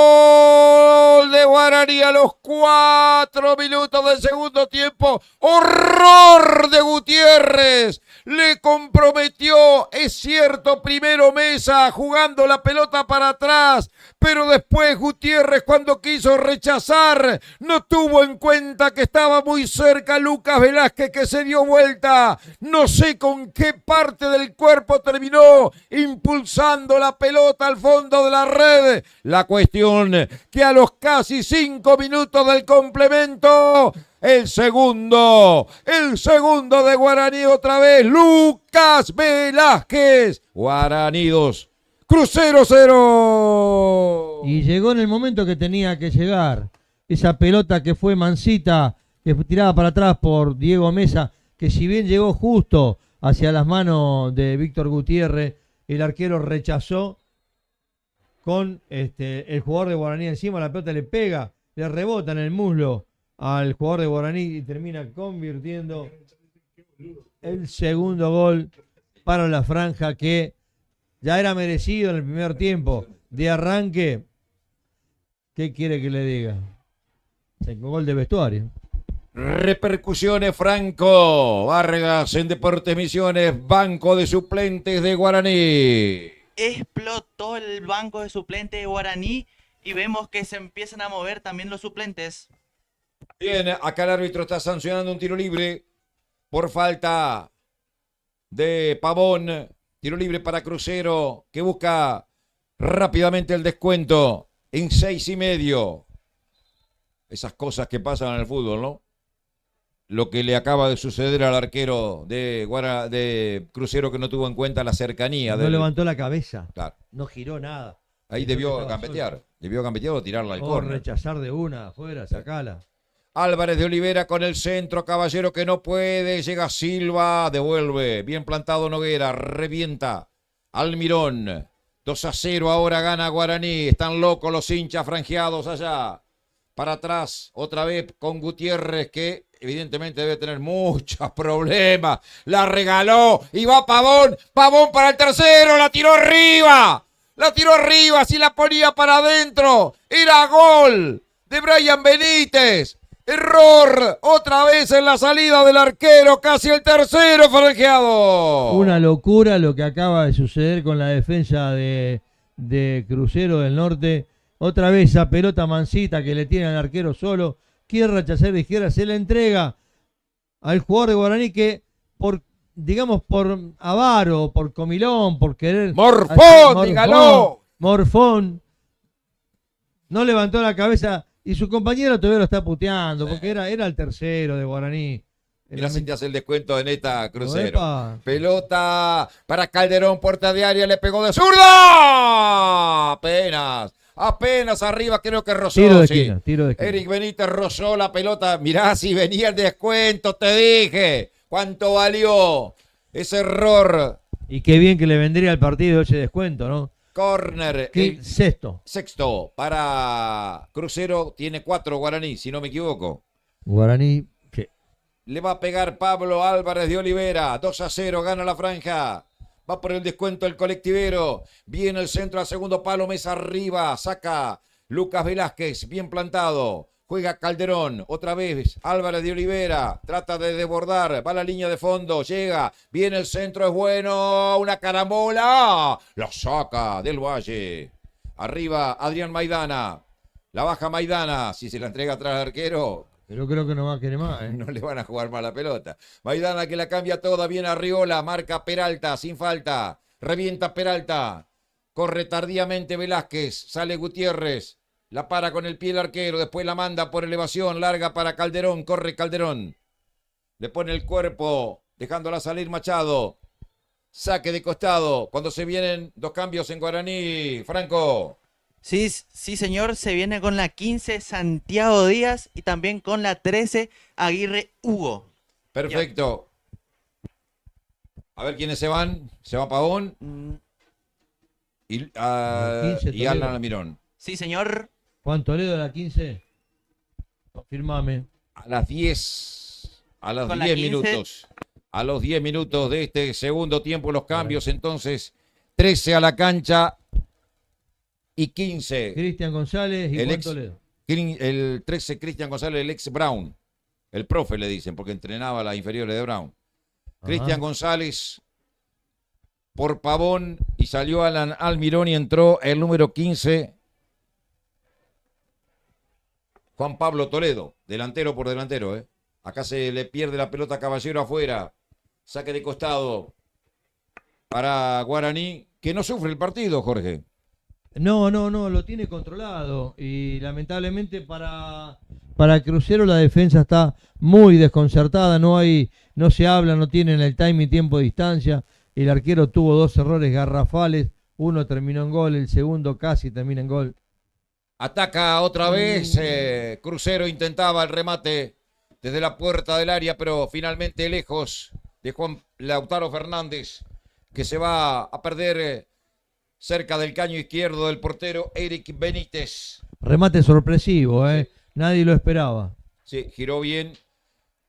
¡Gol de Guaraní a los 4 minutos del segundo tiempo! ¡Horror de Gutiérrez! Le comprometió, es cierto, primero Mesa jugando la pelota para atrás, pero después Gutiérrez, cuando quiso rechazar, no tuvo en cuenta que estaba muy cerca Lucas Velázquez, que se dio vuelta. No sé con qué parte del cuerpo terminó impulsando la pelota al fondo de la red. La cuestión que a los casi 5 minutos del complemento, el segundo de Guaraní otra vez, Lucas Velázquez. Guaraní 2, Crucero 0. Y llegó en el momento que tenía que llegar. Esa pelota que fue mansita, que fue tirada para atrás por Diego Mesa, que si bien llegó justo hacia las manos de Víctor Gutiérrez, el arquero rechazó con el jugador de Guaraní encima, la pelota le pega, le rebota en el muslo al jugador de Guaraní y termina convirtiendo el segundo gol para la franja, que ya era merecido en el primer tiempo. De arranque, ¿qué quiere que le diga? Gol de vestuario. Repercusiones, Franco Vargas en Deportes Misiones, banco de suplentes de Guaraní. Explotó el banco de suplentes de Guaraní y vemos que se empiezan a mover también los suplentes. Bien, acá el árbitro está sancionando un tiro libre por falta de Pavón. Tiro libre para Crucero, que busca rápidamente el descuento en 6:30. Esas cosas que pasan en el fútbol, ¿no? Lo que le acaba de suceder al arquero de Crucero, que no tuvo en cuenta la cercanía. No levantó la cabeza, Claro. no giró nada. Ahí debió gambetear. Debió gambetear o tirarla al O córner. rechazar de una, afuera, sacala. Álvarez de Olivera con el centro, Caballero que no puede, llega Silva, devuelve, bien plantado Noguera, revienta Almirón, 2-0, ahora gana Guaraní, están locos los hinchas franjeados allá, para atrás, otra vez con Gutiérrez, que evidentemente debe tener muchos problemas, la regaló, y va Pavón para el tercero, la tiró arriba, si la ponía para adentro, era gol de Brian Benítez. Error, otra vez en la salida del arquero, casi el tercero franjeado. Una locura lo que acaba de suceder con la defensa de Crucero del Norte. Otra vez esa pelota mansita que le tiene al arquero solo. Quiere rechazar de izquierda, se la entrega al jugador de Guaraní, que por avaro, por comilón, por querer... Morfón, dígalo. Morfón. No levantó la cabeza. Y su compañero todavía lo está puteando, porque era el tercero de Guaraní. Mira si te hace el descuento en esta Crucero. Epa. Pelota para Calderón, puerta de área, le pegó de zurda. Apenas arriba, creo que rozó. Tiro de sí. esquina. Eric Benítez rozó la pelota. Mirá si venía el descuento, te dije. ¿Cuánto valió ese error? Y qué bien que le vendría al partido ese descuento, ¿no? Corner. Sexto para Crucero, tiene 4 Guaraní, si no me equivoco. Guaraní, sí. Le va a pegar Pablo Álvarez de Olivera. 2-0, gana la franja. Va por el descuento el colectivero. Viene el centro al segundo palo, Mesa arriba. Saca Lucas Velázquez, bien plantado. Juega Calderón, otra vez Álvarez de Olivera. Trata de desbordar, va a la línea de fondo, llega. Viene el centro, es bueno. Una carambola. La saca del Valle. Arriba Adrián Maidana. La baja Maidana. Si se la entrega atrás al arquero, Pero creo que no va a querer más, ¿eh? no le van a jugar más la pelota. Maidana que la cambia toda, viene Arriola, marca Peralta, sin falta. Revienta Peralta. Corre tardíamente Velázquez, sale Gutiérrez. La para con el pie el arquero, después la manda por elevación, larga para Calderón, corre Calderón. Le pone el cuerpo, dejándola salir Machado. Saque de costado, cuando se vienen dos cambios en Guaraní, Franco. Sí, sí, señor, se viene con la 15 Santiago Díaz y también con la 13 Aguirre Hugo. Perfecto. A ver quiénes se van. Se va Pavón y, El 15 y Alan Toledo. Almirón. Sí, señor. Juan Toledo, la 15. Confirmame. A las 10. A los Con la 10 15. minutos. A los 10 minutos de este segundo tiempo, los cambios. Entonces, 13 a la cancha y 15. Cristian González y El Juan ex- Toledo. El 13, Cristian González, el ex Brown. El profe le dicen, porque entrenaba las inferiores de Brown. Ajá. Cristian González por Pavón y salió Alan Almirón y entró el número 15, Juan Pablo Toledo, delantero por delantero. Acá se le pierde la pelota a Caballero afuera. Saque de costado para Guaraní, que no sufre el partido, Jorge. No, lo tiene controlado y lamentablemente para Crucero la defensa está muy desconcertada, no se habla, no tienen el timing, tiempo de distancia. El arquero tuvo dos errores garrafales, uno terminó en gol, el segundo casi termina en gol. Ataca otra vez, Crucero intentaba el remate desde la puerta del área, pero finalmente lejos de Juan Lautaro Fernández, que se va a perder cerca del caño izquierdo del portero Eric Benítez. Remate sorpresivo, nadie lo esperaba. Sí, giró bien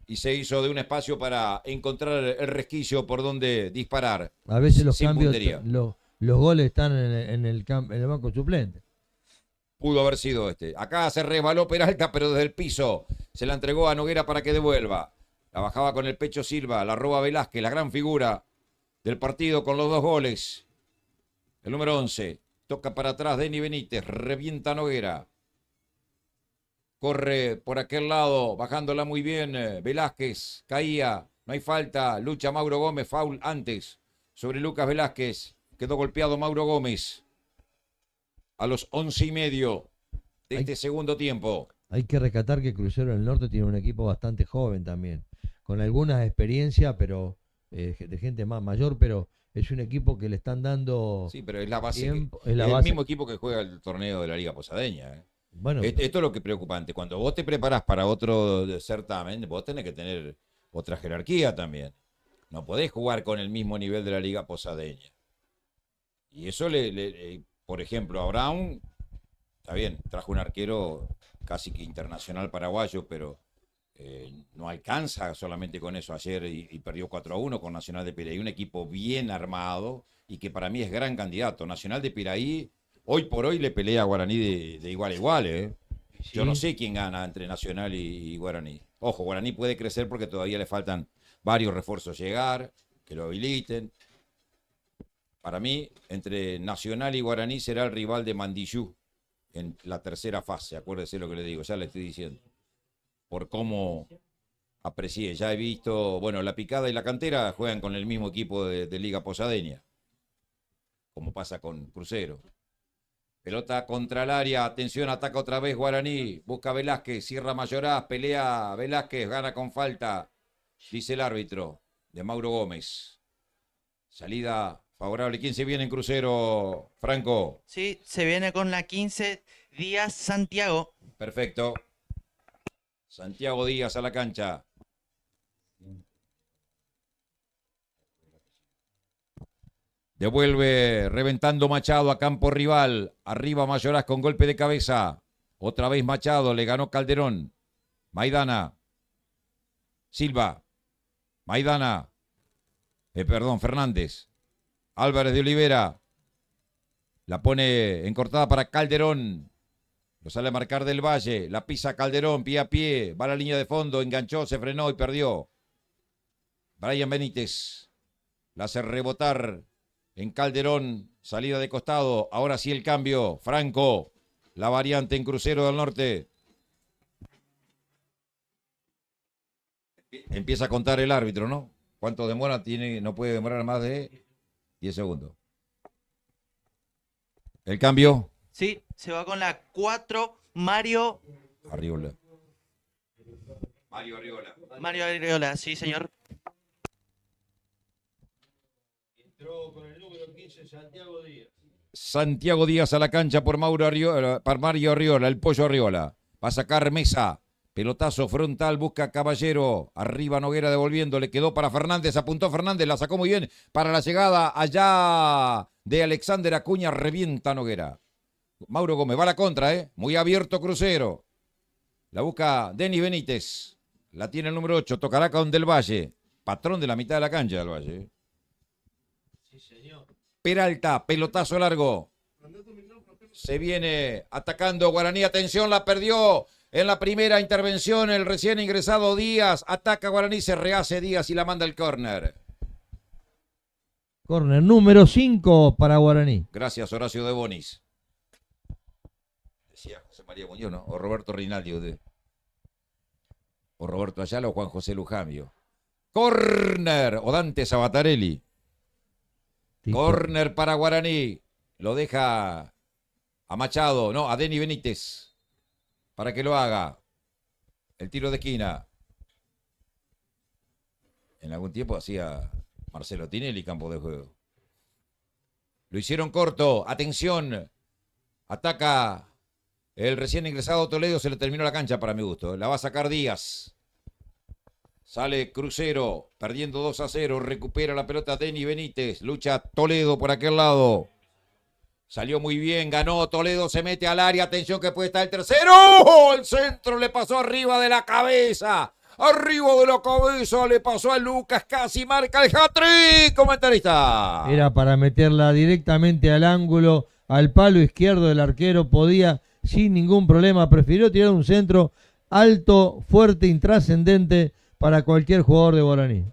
y se hizo de un espacio para encontrar el resquicio por donde disparar. A veces los Sin cambios, puntería. los goles están en el banco suplente. Pudo haber sido este. Acá se resbaló Peralta, pero desde el piso se la entregó a Noguera para que devuelva. La bajaba con el pecho Silva, la roba Velázquez, la gran figura del partido con los dos goles. El número 11. Toca para atrás Denny Benítez, revienta Noguera. Corre por aquel lado, bajándola muy bien Velázquez, caía, no hay falta, lucha Mauro Gómez, foul antes sobre Lucas Velázquez. Quedó golpeado Mauro Gómez. A los 11:30 de este segundo tiempo. Hay que rescatar que Crucero del Norte tiene un equipo bastante joven también, con algunas experiencias, pero de gente más mayor, pero es un equipo que le están dando Sí, pero es la base. tiempo. Es Es la el base. mismo equipo que juega el torneo de la Liga Posadeña. Bueno, Esto es lo que es preocupante. Cuando vos te preparás para otro certamen, vos tenés que tener otra jerarquía también. No podés jugar con el mismo nivel de la Liga Posadeña. Y eso por ejemplo, a Brown, está bien, trajo un arquero casi que internacional paraguayo, pero no alcanza solamente con eso. Ayer y perdió 4-1 con Nacional de Piraí, un equipo bien armado y que para mí es gran candidato. Nacional de Piraí, hoy por hoy le pelea a Guaraní de igual a igual. Yo no sé quién gana entre Nacional y Guaraní. Ojo, Guaraní puede crecer porque todavía le faltan varios refuerzos llegar, que lo habiliten. Para mí, entre Nacional y Guaraní será el rival de Mandillú en la tercera fase. Acuérdese lo que le digo, ya le estoy diciendo. Por cómo aprecié. Ya he visto, bueno, La Picada y La Cantera juegan con el mismo equipo de Liga Posadeña, como pasa con Crucero. Pelota contra el área, atención, ataca otra vez Guaraní, busca Velázquez, cierra Mayoraz, pelea Velázquez, gana con falta, dice el árbitro de Mauro Gómez. Salida favorable. ¿Quién se viene en Crucero, Franco? Sí, se viene con la 15 Díaz Santiago. Perfecto. Santiago Díaz a la cancha. Devuelve reventando Machado a campo rival. Arriba Mayoraz con golpe de cabeza. Otra vez Machado, le ganó Calderón. Maidana. Silva. Maidana. Fernández. Álvarez de Olivera. La pone en cortada para Calderón. Lo sale a marcar Del Valle. La pisa Calderón, pie a pie. Va a la línea de fondo, enganchó, se frenó y perdió. Brian Benítez. La hace rebotar en Calderón. Salida de costado. Ahora sí el cambio. Franco. La variante en Crucero del Norte. Empieza a contar el árbitro, ¿no? ¿Cuánto demora? No puede demorar más de 10 segundos. El cambio. Sí, se va con la 4, Mario Arriola. Arriola, sí, señor. Entró con el número 15 Santiago Díaz. Santiago Díaz a la cancha por Mario Arriola, el Pollo Arriola. Va a sacar Mesa. Pelotazo frontal, busca Caballero. Arriba Noguera devolviendo, le quedó para Fernández, apuntó Fernández, la sacó muy bien para la llegada allá de Alexander Acuña, revienta Noguera. Mauro Gómez, va a la contra, muy abierto Crucero. La busca Denis Benítez, la tiene el número 8, tocará con Del Valle, patrón de la mitad de la cancha Del Valle. Sí, señor. Peralta, pelotazo largo. Se viene atacando Guaraní, atención, la perdió. En la primera intervención, el recién ingresado Díaz ataca a Guaraní, se rehace Díaz y la manda al córner. Córner número 5 para Guaraní. Gracias, Horacio de Bonis. Decía José María Muñoz, ¿no? O Roberto Rinaldi. O Roberto Ayala o Juan José Lujambio. Córner, o Dante Sabatarelli. Córner para Guaraní. Lo deja a Machado, no, a Denis Benítez. Para que lo haga. El tiro de esquina. En algún tiempo hacía Marcelo Tinelli campo de juego. Lo hicieron corto. Atención. Ataca el recién ingresado Toledo. Se le terminó la cancha para mi gusto. La va a sacar Díaz. Sale Crucero. Perdiendo 2-0. Recupera la pelota Denis Benítez. Lucha Toledo por aquel lado. Salió muy bien, ganó Toledo, se mete al área, atención que puede estar el tercero. ¡Oh! El centro le pasó arriba de la cabeza. Arriba de la cabeza le pasó a Lucas, casi marca el hat-trick, comentarista. Era para meterla directamente al ángulo, al palo izquierdo del arquero, podía sin ningún problema, prefirió tirar un centro alto, fuerte, intrascendente para cualquier jugador de Guaraní.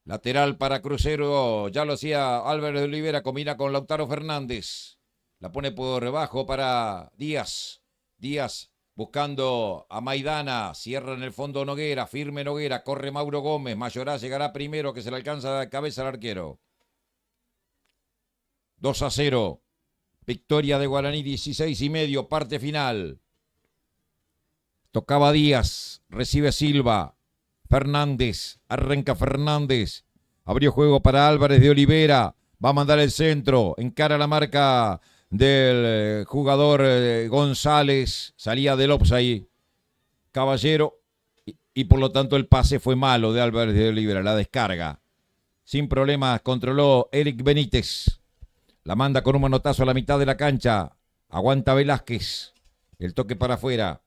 Lateral para Crucero, ya lo hacía Álvarez de Olivera, combina con Lautaro Fernández. La pone por debajo para Díaz. Díaz buscando a Maidana, cierra en el fondo Noguera, firme Noguera, corre Mauro Gómez, Mayorá llegará primero que se le alcanza de cabeza al arquero. 2-0, victoria de Guaraní, 16:30, parte final. Tocaba Díaz, recibe Silva. Fernández, arranca Fernández, abrió juego para Álvarez de Olivera, va a mandar el centro, encara la marca del jugador González, salía del offside, Caballero, y por lo tanto el pase fue malo de Álvarez de Olivera, la descarga. Sin problemas, controló Eric Benítez, la manda con un manotazo a la mitad de la cancha, aguanta Velázquez, el toque para afuera.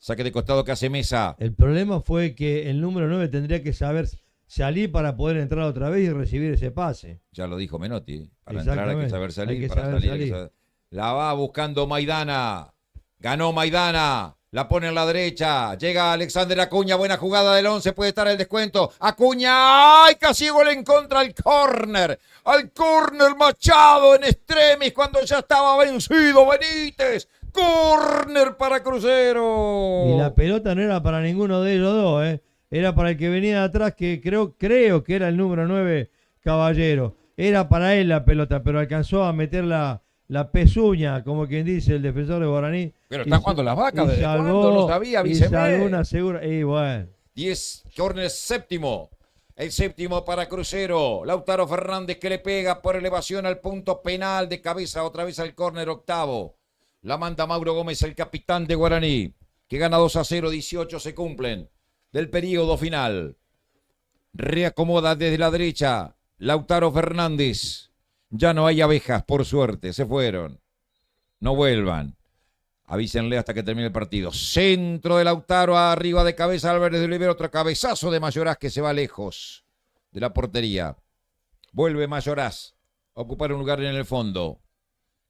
Saque de costado que hace Mesa. El problema fue que el número 9 tendría que saber salir para poder entrar otra vez y recibir ese pase. Ya lo dijo Menotti. Para entrar hay que saber salir. La va buscando Maidana. Ganó Maidana. La pone en la derecha. Llega Alexander Acuña. Buena jugada del 11. Puede estar el descuento. Acuña. ¡Ay! Casi gol en contra al córner. Al córner Machado en extremis cuando ya estaba vencido Benítez. Córner para Crucero. Y la pelota no era para ninguno de ellos dos, Era para el que venía de atrás, que creo que era el número 9, Caballero. Era para él la pelota, pero alcanzó a meter la pezuña, como quien dice el defensor de Guaraní. Pero está jugando las vacas, ¿desde cuándo? No sabía, Vicente. Una segura, y bueno. 10, córner séptimo. El séptimo para Crucero. Lautaro Fernández que le pega por elevación al punto penal de cabeza, otra vez al córner octavo. La manda Mauro Gómez, el capitán de Guaraní, que gana 2-0, 18 se cumplen del periodo final. Reacomoda desde la derecha Lautaro Fernández. Ya no hay abejas, por suerte, se fueron. No vuelvan. Avísenle hasta que termine el partido. Centro de Lautaro, arriba de cabeza Álvarez de Olivera. Otro cabezazo de Mayoraz que se va lejos de la portería. Vuelve Mayoraz a ocupar un lugar en el fondo.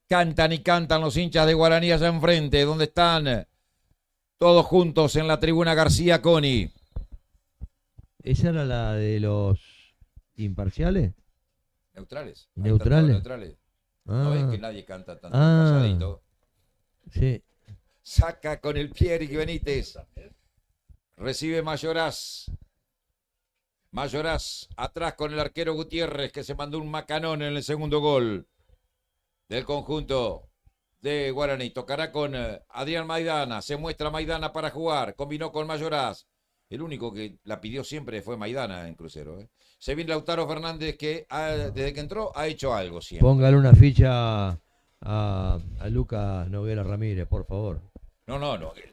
Cantan y cantan los hinchas de Guaraní allá enfrente, donde están todos juntos en la tribuna García Coni. ¿Esa era la de los imparciales? Neutrales. ¿Neutrales? Neutrales. No ves Ah, que nadie canta tanto calladito. sí. Saca con el pie Eric Benítez. Recibe Mayoraz. Mayoraz atrás con el arquero Gutiérrez, que se mandó un macanón en el segundo gol del conjunto de Guaraní. Tocará con Adrián Maidana. Se muestra Maidana para jugar. Combinó con Mayoraz. El único que la pidió siempre fue Maidana en Crucero. Se viene Lautaro Fernández, que desde que entró ha hecho algo siempre. Póngale una ficha a Lucas Noguera Ramírez, por favor. No,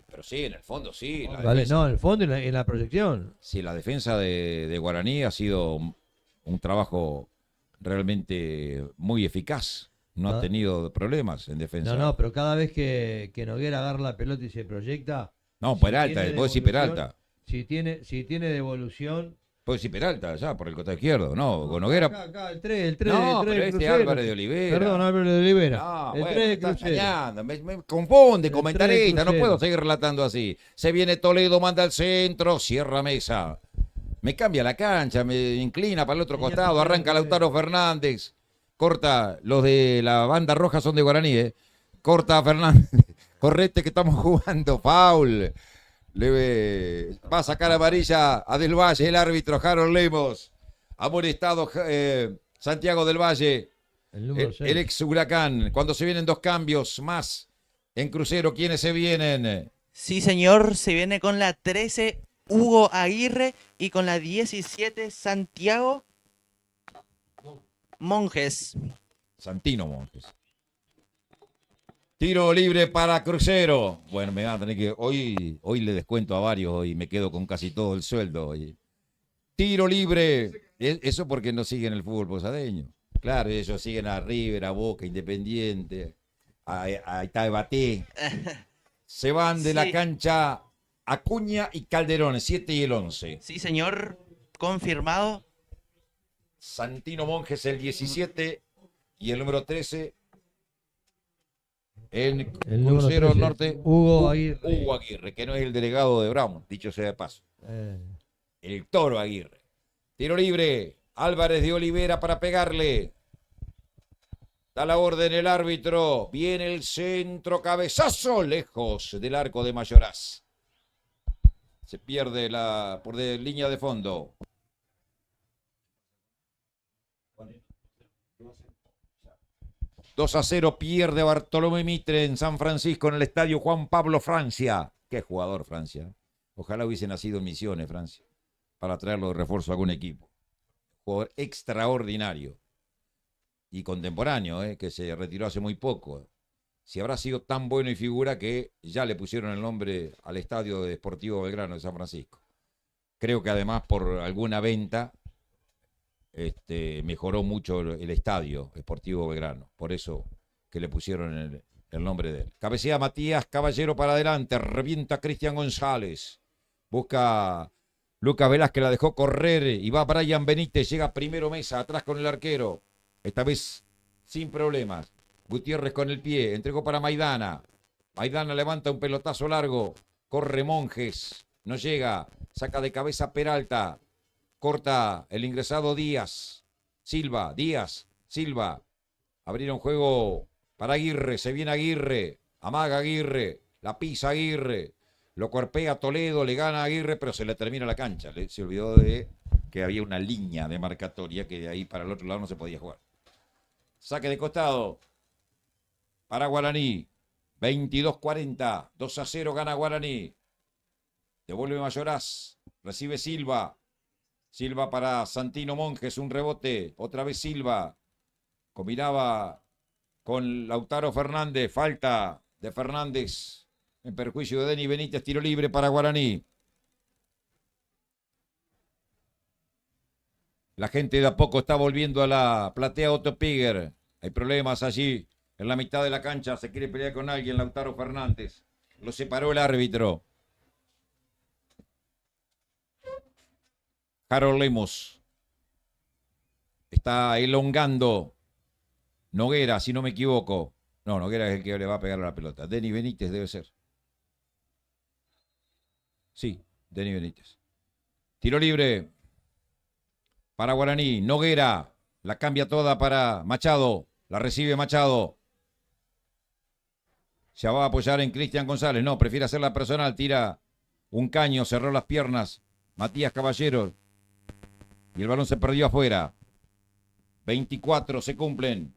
pero sí, en el fondo sí. Vale, no, en el fondo y en la proyección. Sí, la defensa de Guaraní ha sido un trabajo realmente muy eficaz. No ha tenido problemas en defensa. No, pero cada vez que Noguera agarra la pelota y se proyecta. No, Peralta, puedo decir Peralta. Si tiene devolución. Puedo decir Peralta, allá por el costado izquierdo. No, con Noguera. Acá, el 3 No, el 3 pero de este Crucero. Álvarez de Olivera. Perdón, Álvarez de Olivera. No, el bueno, 3 de me está Crucero. engañando, me confunde, El comentarista, no 3 de puedo Crucero. seguir relatando así. Se viene Toledo, manda al centro, cierra mesa. Me cambia la cancha, me inclina para el otro costado, arranca Lautaro Fernández. Corta, los de la banda roja son de Guaraní, Corta Fernández. Correte que estamos jugando, foul. Va a sacar amarilla a Del Valle, el árbitro Harold Lemos. Amonestado Santiago Del Valle, El número 6. el ex Huracán. Cuando se vienen dos cambios más en Crucero, ¿quiénes se vienen? Sí, señor, se viene con la 13 Hugo Aguirre y con la 17 Santiago Monjes. Santino Montes. Tiro libre para Crucero. Bueno, me van a tener que. Hoy le descuento a varios y me quedo con casi todo el sueldo hoy. Tiro libre. Eso porque no siguen el fútbol posadeño. Claro, ellos siguen a River, a Boca, Independiente, a Itaebaté. Se van de la Sí. cancha Acuña y Calderón, 7 y el 11. Sí, señor, confirmado. Santino Monjes el 17 y el número 13 en El número Crucero 13, Norte. Hugo Aguirre. Hugo Aguirre, que no es el delegado de Brown, dicho sea de paso. El Toro Aguirre. Tiro libre. Álvarez de Olivera para pegarle. Da la orden el árbitro. Viene el centro, cabezazo, lejos del arco de Mayoraz. Se pierde por línea de fondo. ...2-0 pierde Bartolomé Mitre en San Francisco en el estadio Juan Pablo Francia. Qué jugador Francia. Ojalá hubiese nacido en Misiones, Francia, para traerlo de refuerzo a algún equipo. Jugador extraordinario y contemporáneo, que se retiró hace muy poco. Si habrá sido tan bueno y figura que ya le pusieron el nombre al estadio Deportivo Belgrano de San Francisco. Creo que además por alguna venta mejoró mucho el estadio Deportivo Belgrano. Por eso que le pusieron el nombre de él. Cabecea Matías Caballero para adelante. Revienta Cristian González. Busca Lucas Velázquez, la dejó correr y va Brian Benítez. Llega primero Mesa, atrás con el arquero. Esta vez sin problemas. Gutiérrez con el pie, entregó para Maidana. Maidana levanta un pelotazo largo. Corre Monjes, no llega. Saca de cabeza Peralta. Corta el ingresado Díaz. Díaz, Silva. Abrieron juego para Aguirre. Se viene Aguirre. Amaga Aguirre. La pisa Aguirre. Lo cuerpea Toledo. Le gana Aguirre, pero se le termina la cancha. Se olvidó de que había una línea de marcatoria que de ahí para el otro lado no se podía jugar. Saque de costado para Guaraní. 22-40. 2-0 gana Guaraní. Devuelve Mayoraz. Recibe Silva. Silva para Santino Monjes, un rebote, otra vez Silva, combinaba con Lautaro Fernández, falta de Fernández en perjuicio de Denny Benítez, tiro libre para Guaraní. La gente de a poco está volviendo a la platea Otto Piguer, hay problemas allí En la mitad de la cancha se quiere pelear con alguien, Lautaro Fernández. Lo separó el árbitro. Harold Lemos. Está elongando Noguera, si no me equivoco. No, Noguera es el que le va a pegar a la pelota. Denis Benítez debe ser. Sí, Denis Benítez. Tiro libre para Guaraní. Noguera la cambia toda para Machado. La recibe Machado. Se va a apoyar en Cristian González. No, prefiere hacerla personal. Tira un caño, cerró las piernas. Matías Caballero. Y el balón se perdió afuera. 24 se cumplen.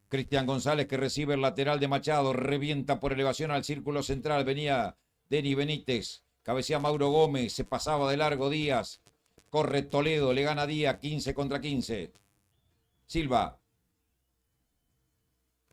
Cristian González que recibe el lateral de Machado. Revienta por elevación al círculo central. Venía Denis Benítez. Cabecea Mauro Gómez. Se pasaba de largo Díaz. Corre Toledo. Le gana Díaz. 15 contra 15. Silva.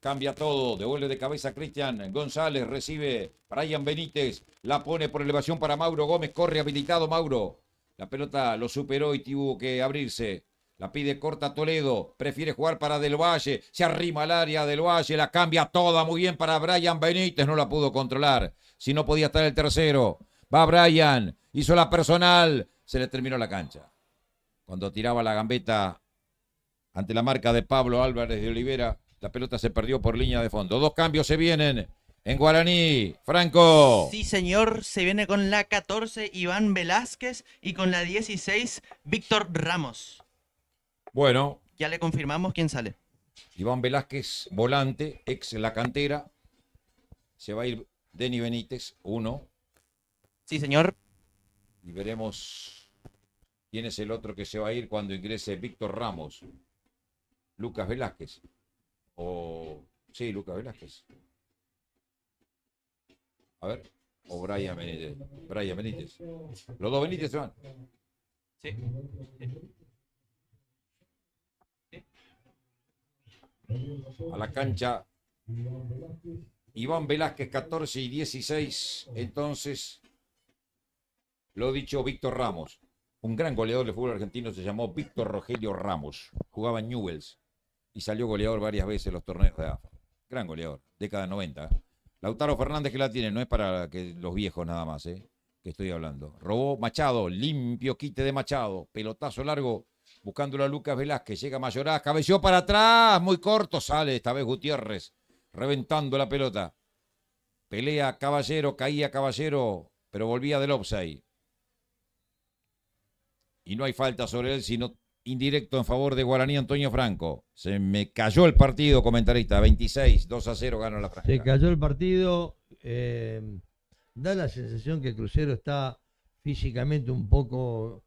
Cambia todo, devuelve de cabeza Cristian González, recibe Brian Benítez, la pone por elevación para Mauro Gómez, corre habilitado Mauro. La pelota lo superó y tuvo que abrirse. La pide corta Toledo, prefiere jugar para Del Valle, se arrima al área Del Valle, la cambia toda muy bien para Brian Benítez, no la pudo controlar. Si no podía estar el tercero. Va Brian, hizo la personal, se le terminó la cancha. Cuando tiraba la gambeta ante la marca de Pablo Álvarez de Olivera, la pelota se perdió por línea de fondo. 2 cambios se vienen en Guaraní. Franco. Sí, señor. Se viene con la 14, Iván Velázquez. Y con la 16, Víctor Ramos. Bueno. Ya le confirmamos quién sale. Iván Velázquez, volante, ex La Cantera. Se va a ir Denis Benítez, 1. Sí, señor. Y veremos quién es el otro que se va a ir cuando ingrese Víctor Ramos. Lucas Velázquez. Sí, Lucas Velázquez. A ver. O Brian Benítez. Brian Benítez. Los dos Benítez se van. Sí. A la cancha. Iván Velázquez, 14 y 16. Entonces, lo dicho, Víctor Ramos. Un gran goleador del fútbol argentino se llamó Víctor Rogelio Ramos. Jugaba en Newell's. Y salió goleador varias veces en los torneos de AFA. Gran goleador, década 90. Lautaro Fernández que la tiene, no es para que los viejos nada más, que estoy hablando. Robó Machado, limpio quite de Machado, pelotazo largo, buscándolo a Lucas Velázquez, llega Mayoraz, cabeció para atrás, muy corto, sale esta vez Gutiérrez, reventando la pelota. Pelea Caballero, caía Caballero, pero volvía del offside. Y no hay falta sobre él, sino indirecto en favor de Guaraní Antonio Franco. Se me cayó el partido, comentarista. 26, 2-0 gana la franja. Se cayó el partido. Da la sensación que Crucero está físicamente un poco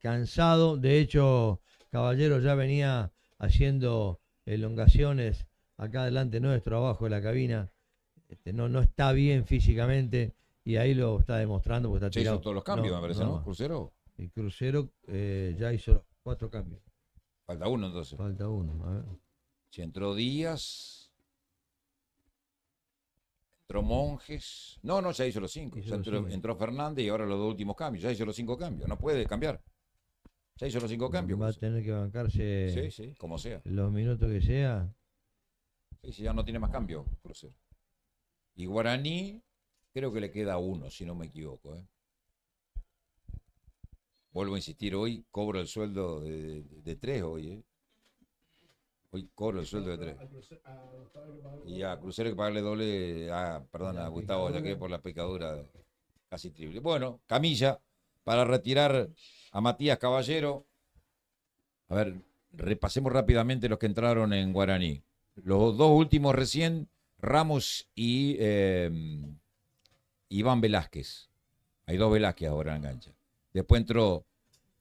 cansado. De hecho, Caballero ya venía haciendo elongaciones acá delante nuestro, abajo de la cabina. No está bien físicamente y ahí lo está demostrando. Porque está tirado. Hizo todos los cambios, me parece, ¿no? Crucero. El Crucero ya hizo los 4 cambios. Falta uno entonces. Falta uno, a ver. Si entró Díaz. Entró Monjes. No, ya hizo los 5. Entró Fernández y ahora los 2 últimos cambios. Ya hizo los 5 cambios. No puede cambiar. Ya hizo los 5 cambios. Va a tener que bancarse. Sí, como sea. Los minutos que sea. Sí, ya no tiene más cambio, Crucero. Y Guaraní, creo que le queda 1, si no me equivoco, Vuelvo a insistir, hoy cobro el sueldo de 3 hoy, Hoy cobro el sueldo de 3. Y a Crucero hay que pagarle doble, a Gustavo Yaque por la picadura casi triple. Bueno, camilla para retirar a Matías Caballero. A ver, repasemos rápidamente los que entraron en Guaraní. Los 2 últimos recién, Ramos y Iván Velázquez. Hay 2 Velázquez ahora en cancha. Después entró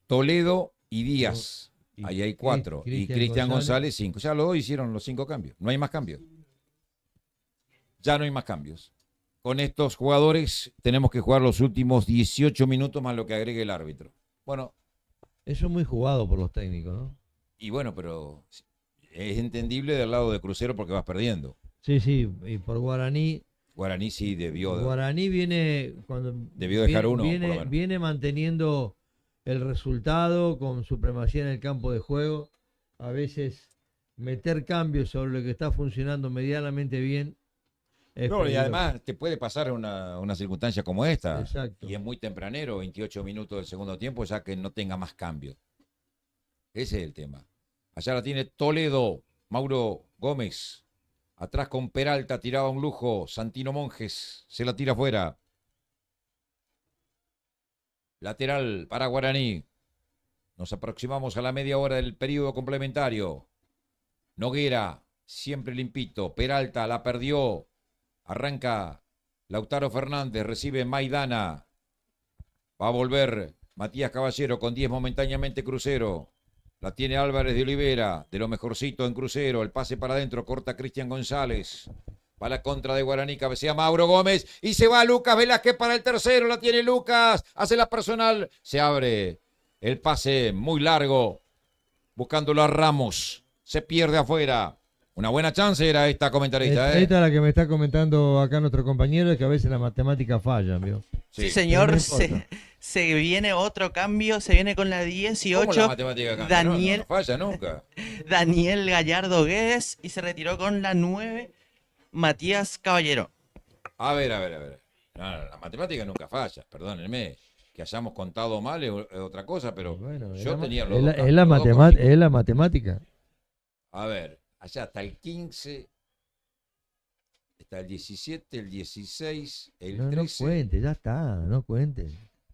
Toledo y Díaz. Ahí hay 4. Y Cristian González 5. Ya los 2 hicieron los 5 cambios. No hay más cambios. Ya no hay más cambios. Con estos jugadores tenemos que jugar los últimos 18 minutos más lo que agregue el árbitro. Bueno. Eso es muy jugado por los técnicos, ¿no? Y bueno, pero es entendible del lado de Crucero porque vas perdiendo. Sí, y por Guaraní. Guaraní sí debió. Guaraní debió dejar uno. Viene manteniendo el resultado con supremacía en el campo de juego. A veces meter cambios sobre lo que está funcionando medianamente bien. Es No, y peligroso. además te puede pasar una circunstancia como esta. Exacto. Y es muy tempranero, 28 minutos del segundo tiempo, ya que no tenga más cambio. Ese es el tema. Allá la tiene Toledo, Mauro Gómez. Atrás con Peralta, tiraba un lujo. Santino Monjes se la tira afuera. Lateral para Guaraní. Nos aproximamos a la media hora del periodo complementario. Noguera, siempre limpito. Peralta la perdió. Arranca Lautaro Fernández, recibe Maidana. Va a volver Matías Caballero con 10 momentáneamente Crucero. La tiene Álvarez de Olivera, de lo mejorcito en Crucero. El pase para adentro, corta Cristian González. Va la contra de Guaraní, cabecea Mauro Gómez. Y se va Lucas Velázquez para el tercero. La tiene Lucas, hace la personal. Se abre el pase muy largo. Buscándolo a Ramos. Se pierde afuera. Una buena chance era esta comentarista. Esta es la que me está comentando acá nuestro compañero, es que a veces la matemática falla, ¿vio? Sí, señor, Pero no importa. se viene otro cambio, se viene con la ¿Cómo 18. la matemática cambia? Daniel, No falla nunca. Daniel Gallardo Guedes y se retiró con la 9, Matías Caballero. A ver. No, la matemática nunca falla, perdónenme. Que hayamos contado mal es otra cosa, pero Bueno, yo tenía es los la, dos es la los dos matema- conmigo. es la matemática. A ver, allá está el 15, está el 17, el 16, el No 13. cuente, ya está, no cuente.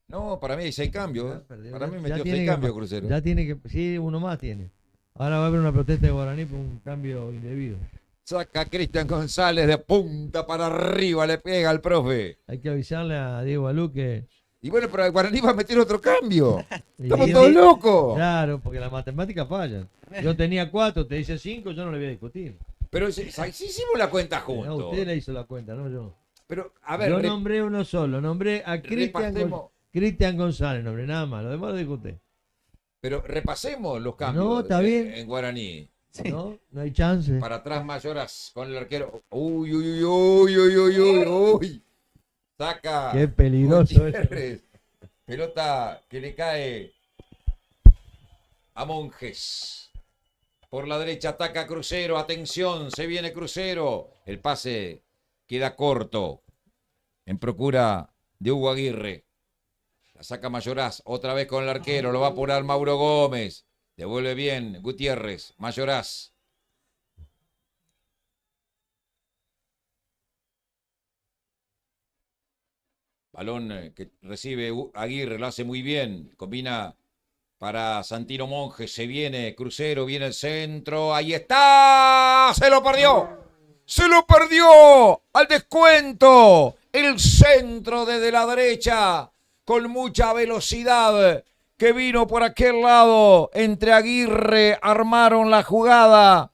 No, para mí hay 6 cambios. Ya perdió, Para mí ya metió tiene 6 que- cambios Crucero. Ya tiene que, sí, uno más tiene. Ahora va a haber una protesta de Guaraní por un cambio indebido. Saca a Cristian González de punta para arriba, le pega al profe. Hay que avisarle a Diego Alú que... Y bueno, pero el Guaraní va a meter otro cambio. Estamos y- todos locos. Claro, porque las matemáticas fallan. Yo tenía 4, te dice 5, yo no le voy a discutir. Pero si hicimos la cuenta No, juntos. usted le hizo la cuenta, no yo. Pero, a ver, Yo nombré uno solo, nombré a repasemos. Cristian González, nombré nada más, lo demás lo dijo usted. Pero repasemos los cambios No, está bien. en Guaraní. ¿No? No hay chance. Para atrás Mayoras con el arquero. Uy. Saca. Qué peligroso Gutiérrez. Pelota que le cae a Monjes. Por la derecha ataca Crucero. Atención, se viene Crucero. El pase queda corto. En procura de Hugo Aguirre. La saca Mayoraz, otra vez con el arquero, lo va a apurar Mauro Gómez. Devuelve bien Gutiérrez, Mayoraz. Balón que recibe Aguirre, lo hace muy bien. Combina para Santino Monjes, se viene Crucero, viene el centro. Ahí está, se lo perdió. Se lo perdió al descuento. El centro desde la derecha con mucha velocidad que vino por aquel lado. Entre Aguirre armaron la jugada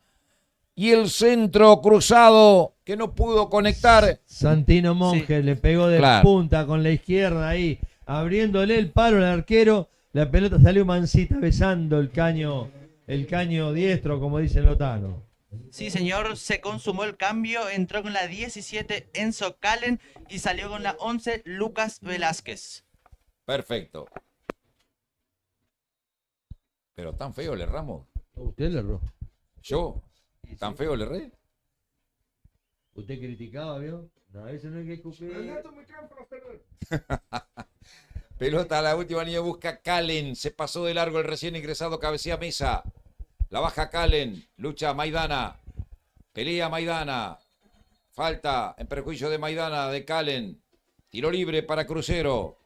y el centro cruzado que no pudo conectar. Santino Monge le pegó de Claro. punta con la izquierda ahí, abriéndole el palo al arquero. La pelota salió mansita besando el caño diestro, como dice el Lotano. Sí, señor, se consumó el cambio, entró con la 17 Enzo Calen y salió con la 11 Lucas Velázquez. Perfecto. Pero tan feo le erramos. Usted le erró. Yo, tan feo le erré. Usted criticaba, ¿vio? No, eso no hay que escupir. Pelota a la última línea, busca Calen. Se pasó de largo el recién ingresado, cabecea Mesa. La baja Calen, lucha Maidana. Pelea Maidana. Falta en perjuicio de Maidana, de Calen. Tiro libre para Crucero.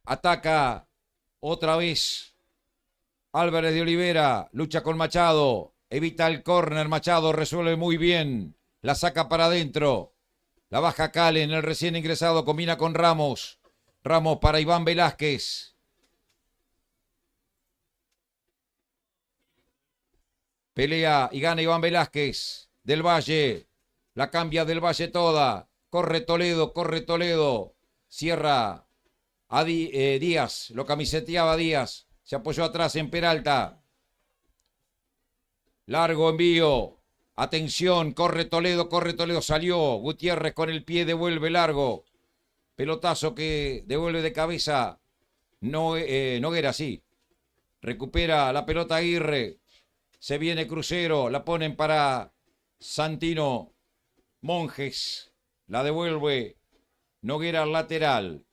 Ataca otra vez Álvarez de Olivera, lucha con Machado, evita el córner, Machado resuelve muy bien, la saca para adentro, la baja Calen, el recién ingresado, combina con Ramos, Ramos para Iván Velázquez. Pelea y gana Iván Velázquez, del Valle, la cambia del Valle toda, corre Toledo, cierra a Díaz, lo camiseteaba Díaz, se apoyó atrás en Peralta. Largo envío. Atención, corre Toledo, salió. Gutiérrez con el pie devuelve largo. Pelotazo que devuelve de cabeza Noguera, sí. Recupera la pelota Aguirre. Se viene Crucero. La ponen para Santino Monjes. La devuelve Noguera al lateral.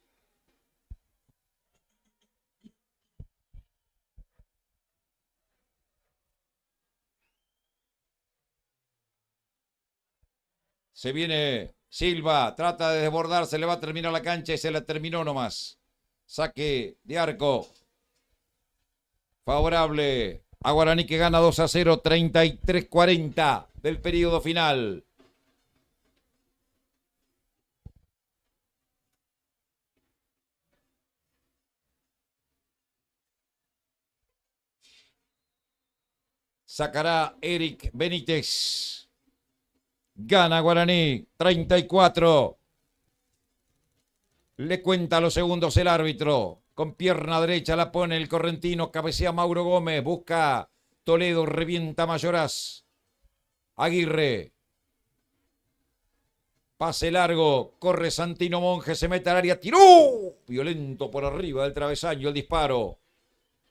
Se viene Silva, trata de desbordar, se le va a terminar la cancha y se la terminó nomás. Saque de arco. Favorable a Guaraní que gana 2-0, 33-40 del periodo final. Sacará Eric Benítez. Gana Guaraní, 34. Le cuenta los segundos el árbitro. Con pierna derecha la pone el correntino. Cabecea Mauro Gómez. Busca Toledo. Revienta Mayoraz. Aguirre. Pase largo. Corre Santino Monge. Se mete al área. ¡Tiró! Violento por arriba del travesaño el disparo.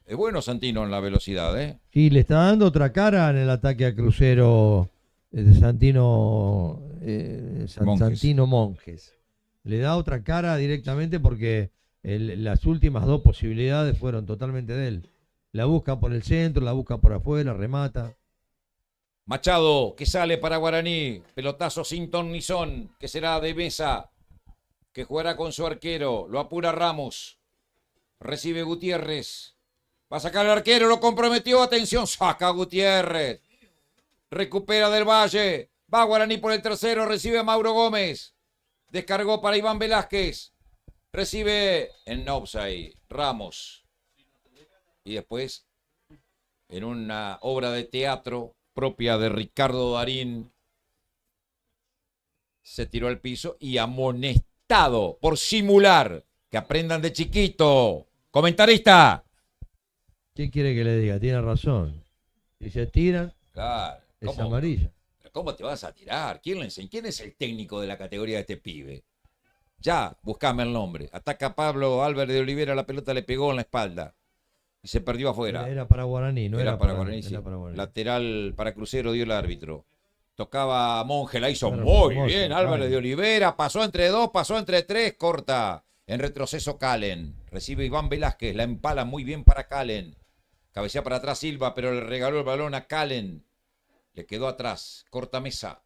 Es bueno Santino en la velocidad, ¿eh? Y le está dando otra cara en el ataque a Crucero de Santino, Monjes. Santino Monjes. Le da otra cara directamente porque las últimas dos posibilidades fueron totalmente de él. La busca por el centro, la busca por afuera, remata. Machado que sale para Guaraní. Pelotazo sin ton ni son, que será de Mesa, que jugará con su arquero. Lo apura Ramos. Recibe Gutiérrez. Va a sacar el arquero, lo comprometió. Atención, saca Gutiérrez. Recupera del Valle. Va Guaraní por el tercero. Recibe a Mauro Gómez. Descargó para Iván Velázquez. Recibe en offside Ramos. Y después, en una obra de teatro propia de Ricardo Darín, se tiró al piso y amonestado por simular. Que aprendan de chiquito. Comentarista. ¿Qué quiere que le diga? Tiene razón. Si se tiran, Claro. es amarilla. ¿Cómo te vas a tirar? ¿Quién le enseñó? ¿Quién es el técnico de la categoría de este pibe? Ya, buscame el nombre. Ataca Pablo Álvarez de Olivera, la pelota le pegó en la espalda. Y se perdió afuera. Era para Guaraní, no Era para Guaraní, sí. era para Guaraní. Lateral para Crucero dio el árbitro. Tocaba Monge, la hizo Claro, muy hermoso, bien Álvarez claro. de Olivera. Pasó entre dos, pasó entre tres, corta. En retroceso Calen. Recibe Iván Velázquez, la empala muy bien para Calen. Cabecea para atrás Silva, pero le regaló el balón a Calen. Le quedó atrás. Corta Mesa.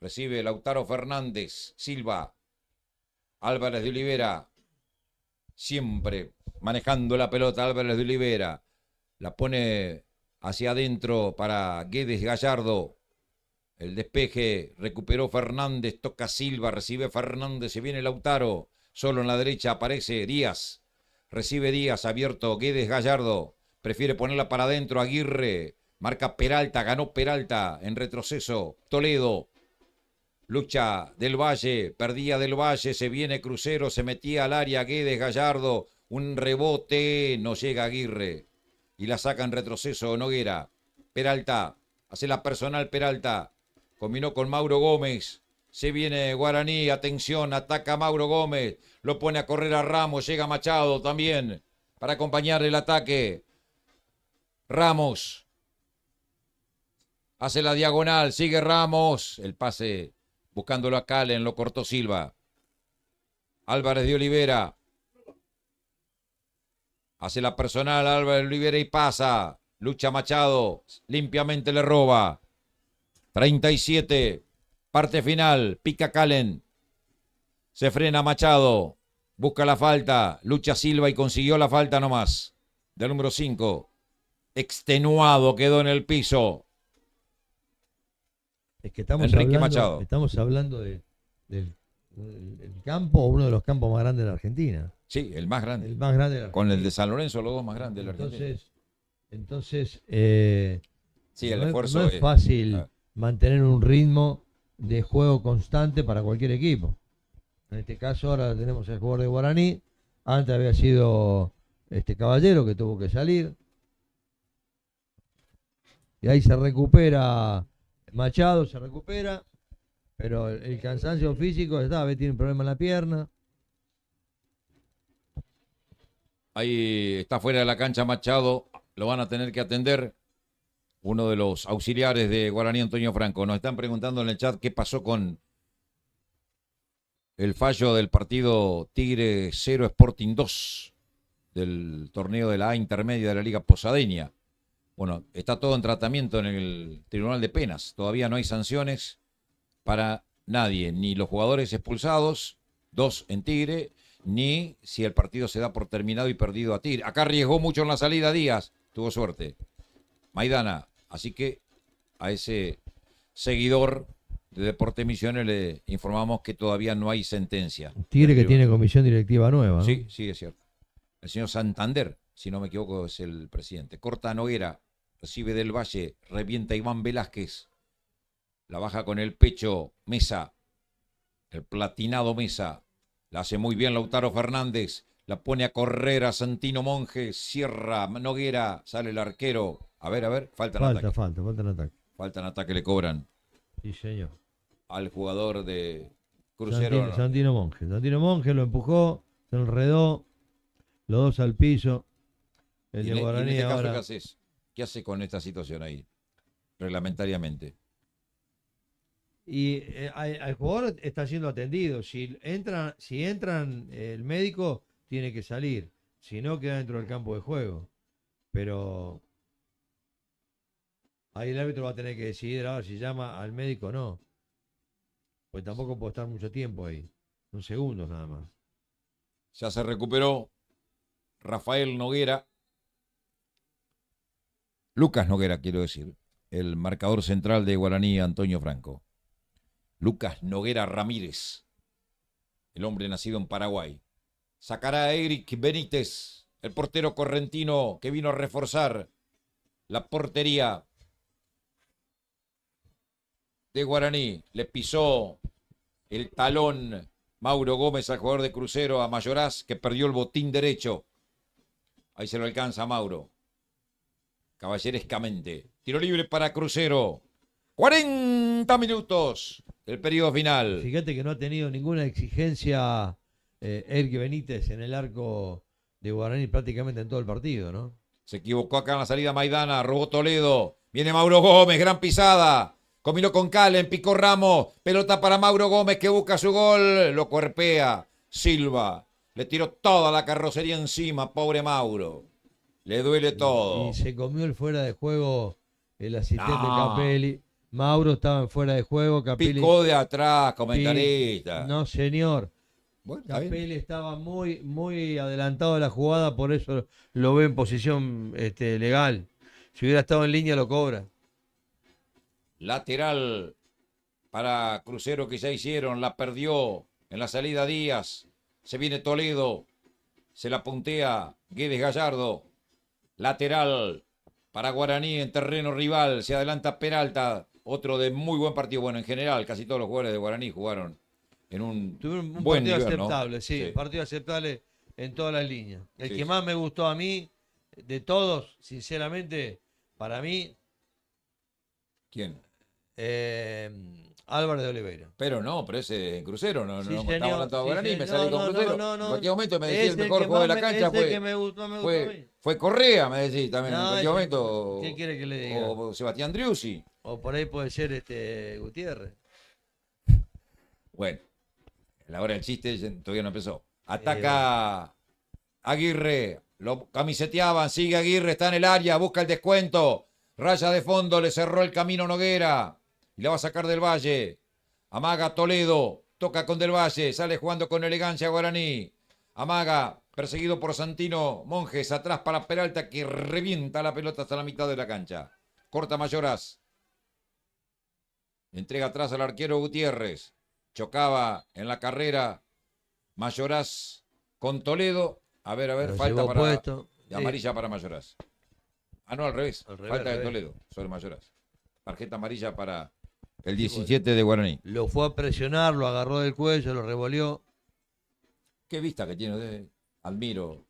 Recibe Lautaro Fernández. Silva. Álvarez de Olivera. Siempre manejando la pelota Álvarez de Olivera. La pone hacia adentro para Guedes Gallardo. El despeje. Recuperó Fernández. Toca Silva. Recibe Fernández. Se viene Lautaro. Solo en la derecha aparece Díaz. Recibe Díaz. Abierto Guedes Gallardo. Prefiere ponerla para adentro Aguirre. Marca Peralta, ganó Peralta en retroceso. Toledo. Lucha del Valle, perdía del Valle, se viene Crucero, se metía al área Guedes Gallardo. Un rebote, no llega Aguirre. Y la saca en retroceso Noguera. Peralta, hace la personal Peralta. Combinó con Mauro Gómez. Se viene Guaraní, atención, ataca a Mauro Gómez. Lo pone a correr a Ramos, llega Machado también para acompañar el ataque. Ramos. Hace la diagonal, sigue Ramos. El pase buscándolo a Calen, lo cortó Silva. Álvarez de Olivera. Hace la personal Álvarez de Olivera y pasa. Lucha Machado, limpiamente le roba. 37, parte final, pica Calen. Se frena Machado, busca la falta. Lucha Silva y consiguió la falta nomás. Del número 5. Extenuado quedó en el piso. Es que estamos Enrique hablando, Machado. Estamos hablando del campo, uno de los campos más grandes de la Argentina. Sí, el más grande. El más grande de la Con el Argentina. de San Lorenzo, los dos más grandes de la Argentina. Entonces, Sí, el no, esfuerzo no es fácil mantener un ritmo de juego constante para cualquier equipo. En este caso ahora tenemos el jugador de Guaraní. Antes había sido Caballero que tuvo que salir. Y ahí se recupera Machado, se recupera. Pero el cansancio físico está, tiene un problema en la pierna. Ahí está fuera de la cancha Machado. Lo van a tener que atender. Uno de los auxiliares de Guaraní, Antonio Franco. Nos están preguntando en el chat qué pasó con el fallo del partido Tigre 0 Sporting 2 del torneo de la A intermedia de la Liga Posadeña. Bueno, está todo en tratamiento en el Tribunal de Penas. Todavía no hay sanciones para nadie, ni los jugadores expulsados, 2 en Tigre, ni si el partido se da por terminado y perdido a Tigre. Acá arriesgó mucho en la salida Díaz, tuvo suerte. Maidana, así que a ese seguidor de Deportes Misiones le informamos que todavía no hay sentencia. Tigre que tiene comisión directiva nueva, ¿no? Sí, sí, es cierto. El señor Santander, si no me equivoco, es el presidente. Corta Noguera, recibe del Valle, revienta Iván Velázquez. La baja con el pecho Mesa, el platinado Mesa. La hace muy bien Lautaro Fernández. La pone a correr a Santino Monge. Cierra Noguera, sale el arquero. A ver, falta en ataque. Falta en ataque. Falta en ataque, le cobran Sí, señor. al jugador de Crucero. Santino Monge lo empujó, se enredó, los dos al piso. El Y de en Guaraní este caso, ahora. ¿qué haces? ¿Qué hace con esta situación ahí? Reglamentariamente. Y al jugador está siendo atendido. Si entran, el médico tiene que salir. Si no, queda dentro del campo de juego. Pero ahí el árbitro va a tener que decidir ahora si llama al médico o no. Pues tampoco puede estar mucho tiempo ahí. Un segundo nada más. Ya se recuperó Rafael Noguera. Lucas Noguera, quiero decir. El marcador central de Guaraní, Antonio Franco. Lucas Noguera Ramírez. El hombre nacido en Paraguay. Sacará a Eric Benítez, el portero correntino que vino a reforzar la portería de Guaraní. Le pisó el talón Mauro Gómez al jugador de Crucero, a Mayoraz, que perdió el botín derecho. Ahí se lo alcanza a Mauro. Caballerescamente. Tiro libre para Crucero. 40 minutos del periodo final. Fíjate que no ha tenido ninguna exigencia Eric Benítez en el arco de Guaraní prácticamente en todo el partido, ¿no? Se equivocó acá en la salida Maidana, robó Toledo. Viene Mauro Gómez, gran pisada. Combinó con Calen, picó Ramos. Pelota para Mauro Gómez que busca su gol. Lo cuerpea Silva. Le tiró toda la carrocería encima, pobre Mauro. Le duele todo. Y se comió el fuera de juego el asistente No. Capelli. Mauro estaba en fuera de juego. Capelli Picó de atrás, comentarista. No, señor. Bueno, está bien. Capelli estaba muy, muy adelantado a la jugada, por eso lo ve en posición legal. Si hubiera estado en línea, lo cobra. Lateral para Crucero que ya hicieron. La perdió en la salida Díaz. Se viene Toledo. Se la puntea Guedes Gallardo. Lateral para Guaraní en terreno rival. Se adelanta Peralta. Otro de muy buen partido. Bueno, en general, casi todos los jugadores de Guaraní jugaron en un Tuvieron un buen partido nivel, ¿no? aceptable, sí, Sí. partido aceptable en todas las líneas. El Sí, que sí. más me gustó a mí, de todos, sinceramente, para mí, ¿Quién? Álvarez de Oliveira. Pero ese en Crucero, no Sí, estamos señor, hablando de sí, Guaraní, me señor. salí con No, Crucero. no, no. En cualquier momento me decís Es el mejor jugador de la cancha es el que fue, me gustó a mí. fue Correa, me decís también en No, cualquier ese- momento. ¿qué quiere que le diga? O Sebastián Driussi. O por ahí puede ser Gutiérrez. Bueno, la hora del chiste todavía no empezó. Ataca Aguirre, lo camiseteaban, sigue Aguirre, está en el área, busca el descuento. Raya de fondo, le cerró el camino Noguera. Y la va a sacar del Valle. Amaga Toledo, toca con Del Valle, sale jugando con elegancia Guaraní. Amaga, perseguido por Santino Monjes, atrás para Peralta que revienta la pelota hasta la mitad de la cancha. Corta Mayoraz. Entrega atrás al arquero Gutiérrez. Chocaba en la carrera Mayoraz con Toledo. A ver, Lo falta llevó para puesto. amarilla para Mayoraz. Ah, no, al revés. Al revés, Falta al de revés. Toledo sobre Mayoraz. Tarjeta amarilla para el 17 de Guaraní. Lo fue a presionar, lo agarró del cuello, lo revolvió. Qué vista que tiene. Admiro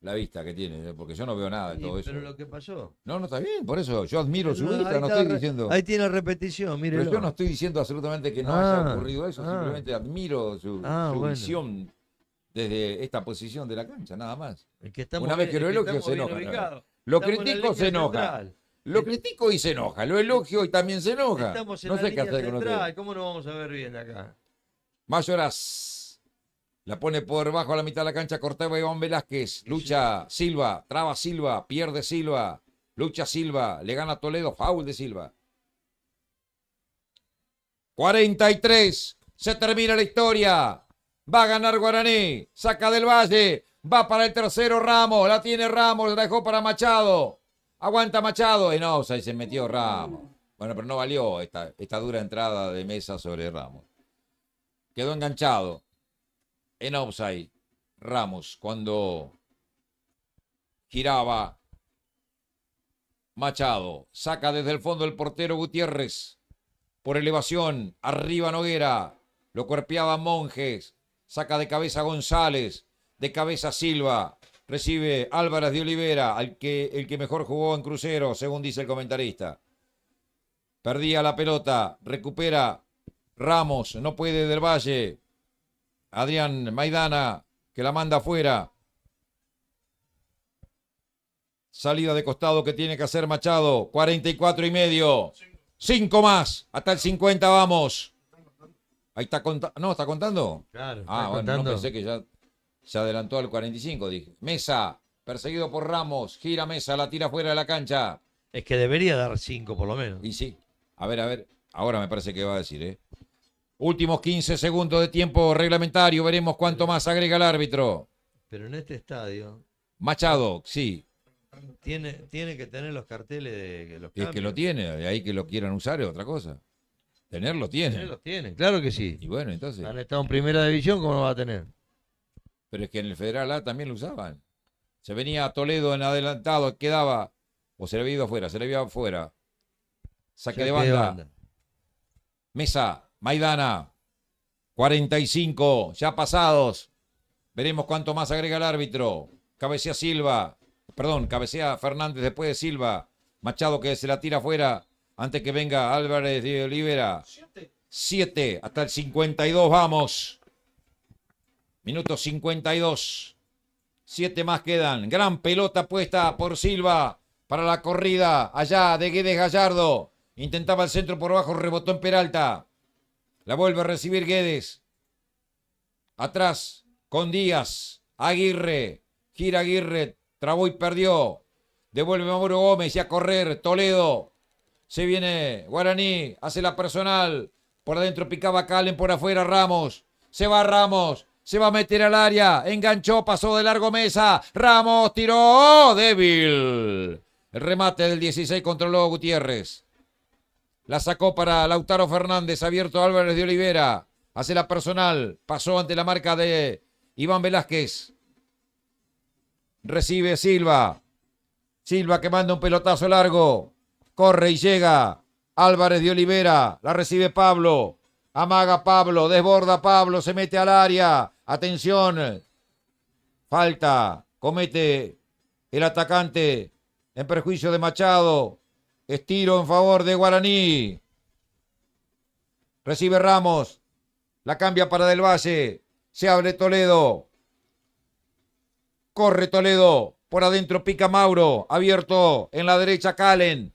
la vista que tiene, porque yo no veo nada de todo eso. Pero lo que pasó. No, está bien, por eso yo admiro su No, vista, ahí no está, estoy diciendo. Ahí tiene repetición, mire. Pero yo no estoy diciendo absolutamente que no haya ocurrido eso, simplemente admiro su bueno. visión desde esta posición de la cancha, nada más. El que estamos Una vez que lo el que elogio estamos se bien enoja. ubicados. Lo Estamos en la critico, se línea enoja. central. Lo critico y se enoja. Lo elogio y también se enoja. Estamos en No la sé qué línea hacer con central. usted. ¿Cómo nos vamos a ver bien acá? Mayoras. La pone por bajo a la mitad de la cancha. Cortaba Iván Velázquez. Lucha Silva. Traba Silva. Pierde Silva. Lucha Silva. Le gana Toledo. Foul de Silva. 43. Se termina la historia. Va a ganar Guaraní. Saca del Valle. Va para el tercero Ramos. La tiene Ramos. La dejó para Machado. Aguanta Machado. En offside se metió Ramos. Bueno, pero no valió esta dura entrada de Mesa sobre Ramos. Quedó enganchado. En offside. Ramos. Cuando giraba Machado. Saca desde el fondo el portero Gutiérrez. Por elevación. Arriba Noguera. Lo cuerpeaba Monjes. Saca de cabeza González. De cabeza Silva. Recibe Álvarez de Olivera. El que mejor jugó en Crucero, según dice el comentarista. Perdía la pelota. Recupera Ramos. No puede del Valle. Adrián Maidana. Que la manda afuera. Salida de costado que tiene que hacer Machado. 44,5. 5 más. Hasta el 50 vamos. Ahí está contando. No, ¿está contando? Claro. Ah, bueno, no pensé que ya se adelantó al 45, dije. Mesa, perseguido por Ramos. Gira Mesa, la tira fuera de la cancha. Es que debería dar 5 por lo menos. Y sí. A ver. Ahora me parece que va a decir, ¿eh? Últimos 15 segundos de tiempo reglamentario. Veremos cuánto más agrega el árbitro. Pero en este estadio Machado, sí. tiene que tener los carteles de los Es cambios. que lo tiene. De ahí que lo quieran usar es otra cosa. Tenerlo tiene. Los tiene, claro que sí. Y bueno, entonces. Han estado en primera división, ¿cómo lo va a tener? Pero es que en el Federal A también lo usaban. Se venía Toledo en adelantado, quedaba. O se le había ido afuera, Saque de banda. Mesa, Maidana. 45, ya pasados. Veremos cuánto más agrega el árbitro. Cabecea Silva. Perdón, cabecea Fernández después de Silva. Machado que se la tira afuera antes que venga Álvarez de Olivera. 7 hasta el 52, vamos. Minuto 52. 7 más quedan. Gran pelota puesta por Silva para la corrida allá de Guedes Gallardo. Intentaba el centro por abajo, rebotó en Peralta. La vuelve a recibir Guedes. Atrás con Díaz. Aguirre. Gira Aguirre. Trabó y perdió. Devuelve Mauro Gómez y a correr Toledo. Se viene Guaraní. Hace la personal. Por adentro picaba Calen, por afuera Ramos. Se va Ramos. Se va a meter al área. Enganchó, pasó de largo Mesa. Ramos tiró. Débil. El remate del 16 controló Gutiérrez. La sacó para Lautaro Fernández. Abierto Álvarez de Olivera. Hace la personal. Pasó ante la marca de Iván Velázquez. Recibe Silva. Silva que manda un pelotazo largo. Corre y llega. Álvarez de Olivera. La recibe Pablo. Amaga Pablo. Desborda Pablo. Se mete al área. Atención. Falta. Comete el atacante en perjuicio de Machado. Estiro en favor de Guaraní. Recibe Ramos. La cambia para Del Valle. Se abre Toledo. Corre Toledo. Por adentro pica Mauro. Abierto en la derecha Calen.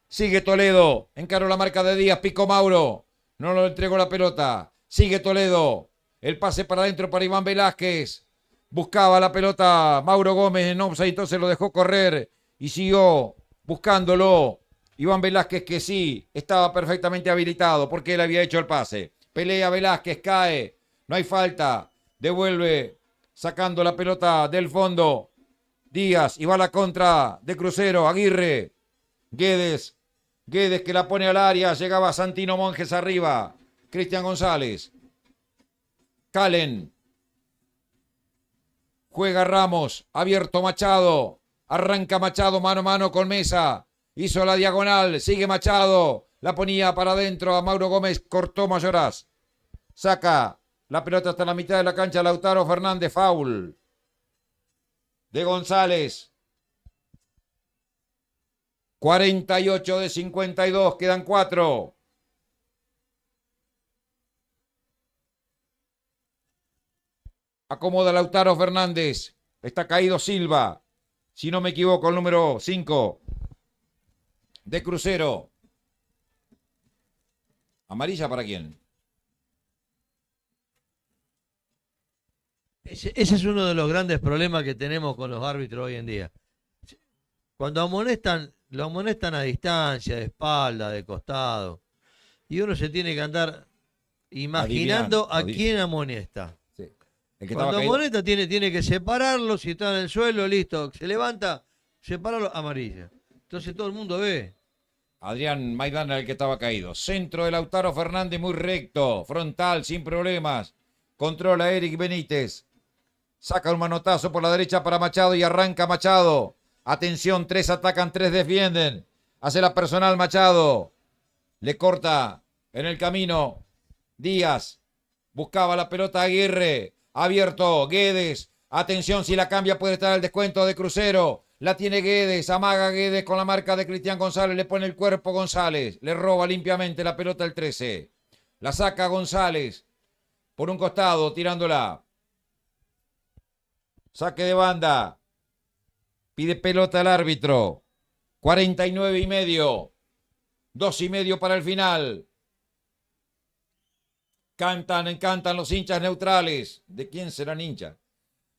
Sigue Toledo. Encaró la marca de Díaz. Picó Mauro. No lo entregó la pelota. Sigue Toledo. El pase para adentro para Iván Velázquez. Buscaba la pelota Mauro Gómez en offside. Entonces lo dejó correr. Y siguió buscándolo. Iván Velázquez que sí estaba perfectamente habilitado porque él había hecho el pase. Pelea Velázquez, cae. No hay falta. Devuelve sacando la pelota del fondo. Díaz y va a la contra de Crucero. Aguirre. Guedes que la pone al área. Llegaba Santino Monjes arriba. Cristian González. Calen. Juega Ramos. Abierto Machado. Arranca Machado mano a mano con Mesa. Hizo la diagonal. Sigue Machado. La ponía para adentro a Mauro Gómez. Cortó Mayoraz. Saca la pelota hasta la mitad de la cancha. Lautaro Fernández. Foul de González. 48 de 52. Quedan 4. Acomoda Lautaro Fernández. Está caído Silva. Si no me equivoco, el número 5 de Crucero. ¿Amarilla para quién? Ese es uno de los grandes problemas que tenemos con los árbitros hoy en día. Cuando amonestan, lo amonestan a distancia, de espalda, de costado. Y uno se tiene que andar imaginando a quién amonesta. Sí. El que Cuando estaba caído. amonesta tiene que separarlo, si está en el suelo, listo, se levanta, separarlo, amarilla. Entonces todo el mundo ve. Adrián Maidana, el que estaba caído. Centro de Lautaro Fernández, muy recto. Frontal, sin problemas. Controla Eric Benítez. Saca un manotazo por la derecha para Machado y arranca Machado. Atención, 3 atacan, 3 defienden. Hace la personal Machado. Le corta en el camino. Díaz. Buscaba la pelota Aguirre. Abierto. Guedes. Atención, si la cambia puede estar el descuento de Crucero. La tiene Guedes. Amaga Guedes con la marca de Cristian González. Le pone el cuerpo González. Le roba limpiamente la pelota el 13. La saca González. Por un costado, tirándola. Saque de banda. Pide pelota al árbitro. 49,5. 2,5 para el final. Encantan los hinchas neutrales. ¿De quién serán hinchas?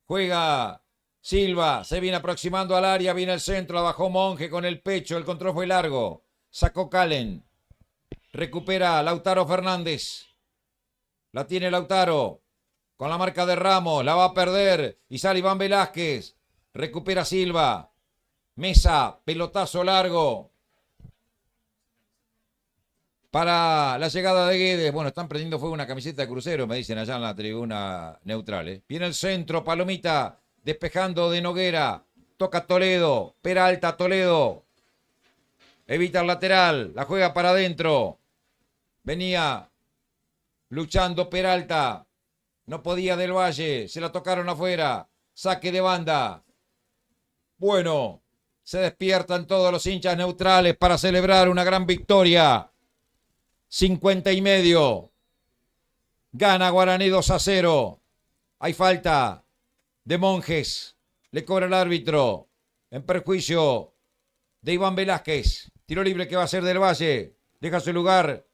Juega Silva. Se viene aproximando al área. Viene el centro. La bajó Monje con el pecho. El control fue largo. Sacó Calen. Recupera Lautaro Fernández. La tiene Lautaro. Con la marca de Ramos. La va a perder. Y sale Iván Velázquez. Recupera Silva. Mesa. Pelotazo largo. Para la llegada de Guedes. Bueno, están prendiendo fuego una camiseta de Crucero, me dicen allá en la tribuna neutral. Viene el centro. Palomita. Despejando de Noguera. Toca Toledo. Peralta Toledo. Evita el lateral. La juega para adentro. Venía luchando Peralta. No podía Del Valle. Se la tocaron afuera. Saque de banda. Bueno, se despiertan todos los hinchas neutrales para celebrar una gran victoria. 50,5. Gana Guaraní 2-0. Hay falta de Monjes. Le cobra el árbitro. En perjuicio de Iván Velázquez. Tiro libre que va a ser Del Valle. Deja su lugar.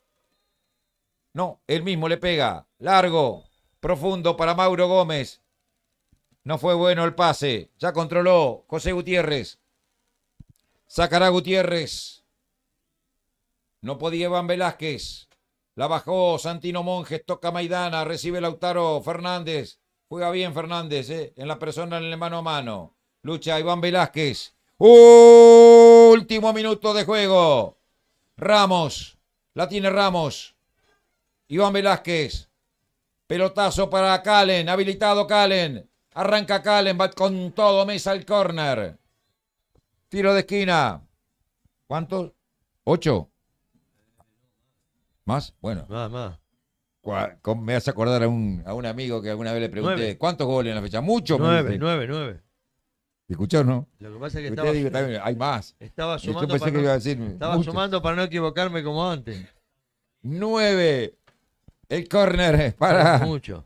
No, él mismo le pega. Largo. Profundo para Mauro Gómez. No fue bueno el pase. Ya controló José Gutiérrez. Sacará Gutiérrez. No podía Iván Velázquez. La bajó Santino Monjes. Toca Maidana. Recibe Lautaro Fernández. Juega bien Fernández, en la persona en el mano a mano. Lucha Iván Velázquez. Último minuto de juego. Ramos. La tiene Ramos. Iván Velázquez. Pelotazo para Calen. Habilitado Calen. Arranca Calen. Va con todo Mesa el córner. Tiro de esquina. ¿Cuántos? 8. ¿Más? Bueno. Más. Me hace acordar a un amigo que alguna vez le pregunté, 9. ¿cuántos goles en la fecha? Mucho. 9. ¿Escuchó, no? Lo que pasa es que Usted digo, también, hay más. estaba Yo sumando, pensé para que no, iba a decir estaba mucho. sumando para no equivocarme como antes. 9. El córner para Mucho.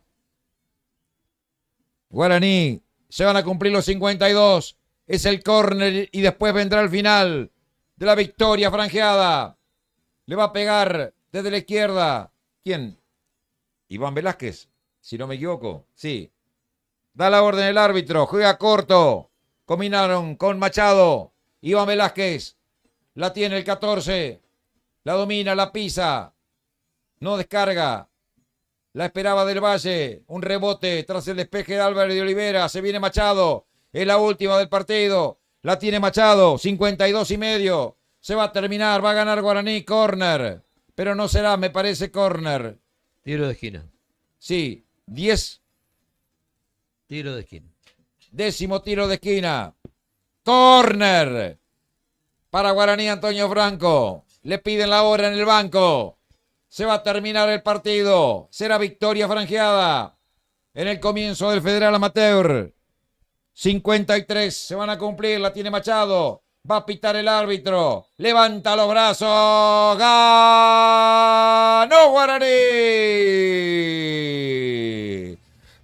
Guaraní. Se van a cumplir los 52. Es el córner y después vendrá el final de la victoria franjeada. Le va a pegar desde la izquierda. ¿Quién? Iván Velázquez, si no me equivoco. Sí. Da la orden el árbitro. Juega corto. Combinaron con Machado. Iván Velázquez. La tiene el 14. La domina, la pisa. No descarga. La esperaba Del Valle. Un rebote tras el despeje de Álvarez de Olivera. Se viene Machado. Es la última del partido. La tiene Machado. 52,5. Se va a terminar. Va a ganar Guaraní. Córner. Pero no será, me parece, córner. Tiro de esquina. Sí. 10. Tiro de esquina. 10º tiro de esquina. Córner. Para Guaraní Antonio Franco. Le piden la hora en el banco. Se va a terminar el partido. Será victoria franjeada en el comienzo del Federal Amateur. 53 se van a cumplir. La tiene Machado. Va a pitar el árbitro. Levanta los brazos. ¡Ganó Guaraní!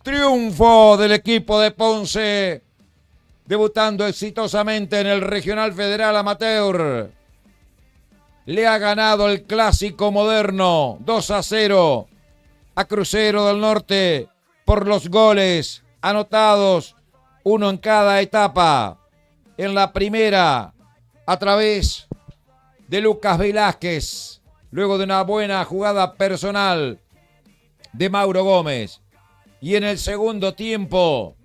Triunfo triunfo del equipo de Ponce, debutando exitosamente en el Regional Federal Amateur. Le ha ganado el clásico moderno 2-0 a Crucero del Norte por los goles anotados, uno en cada etapa. En la primera, a través de Lucas Velázquez, luego de una buena jugada personal de Mauro Gómez. Y en el segundo tiempo,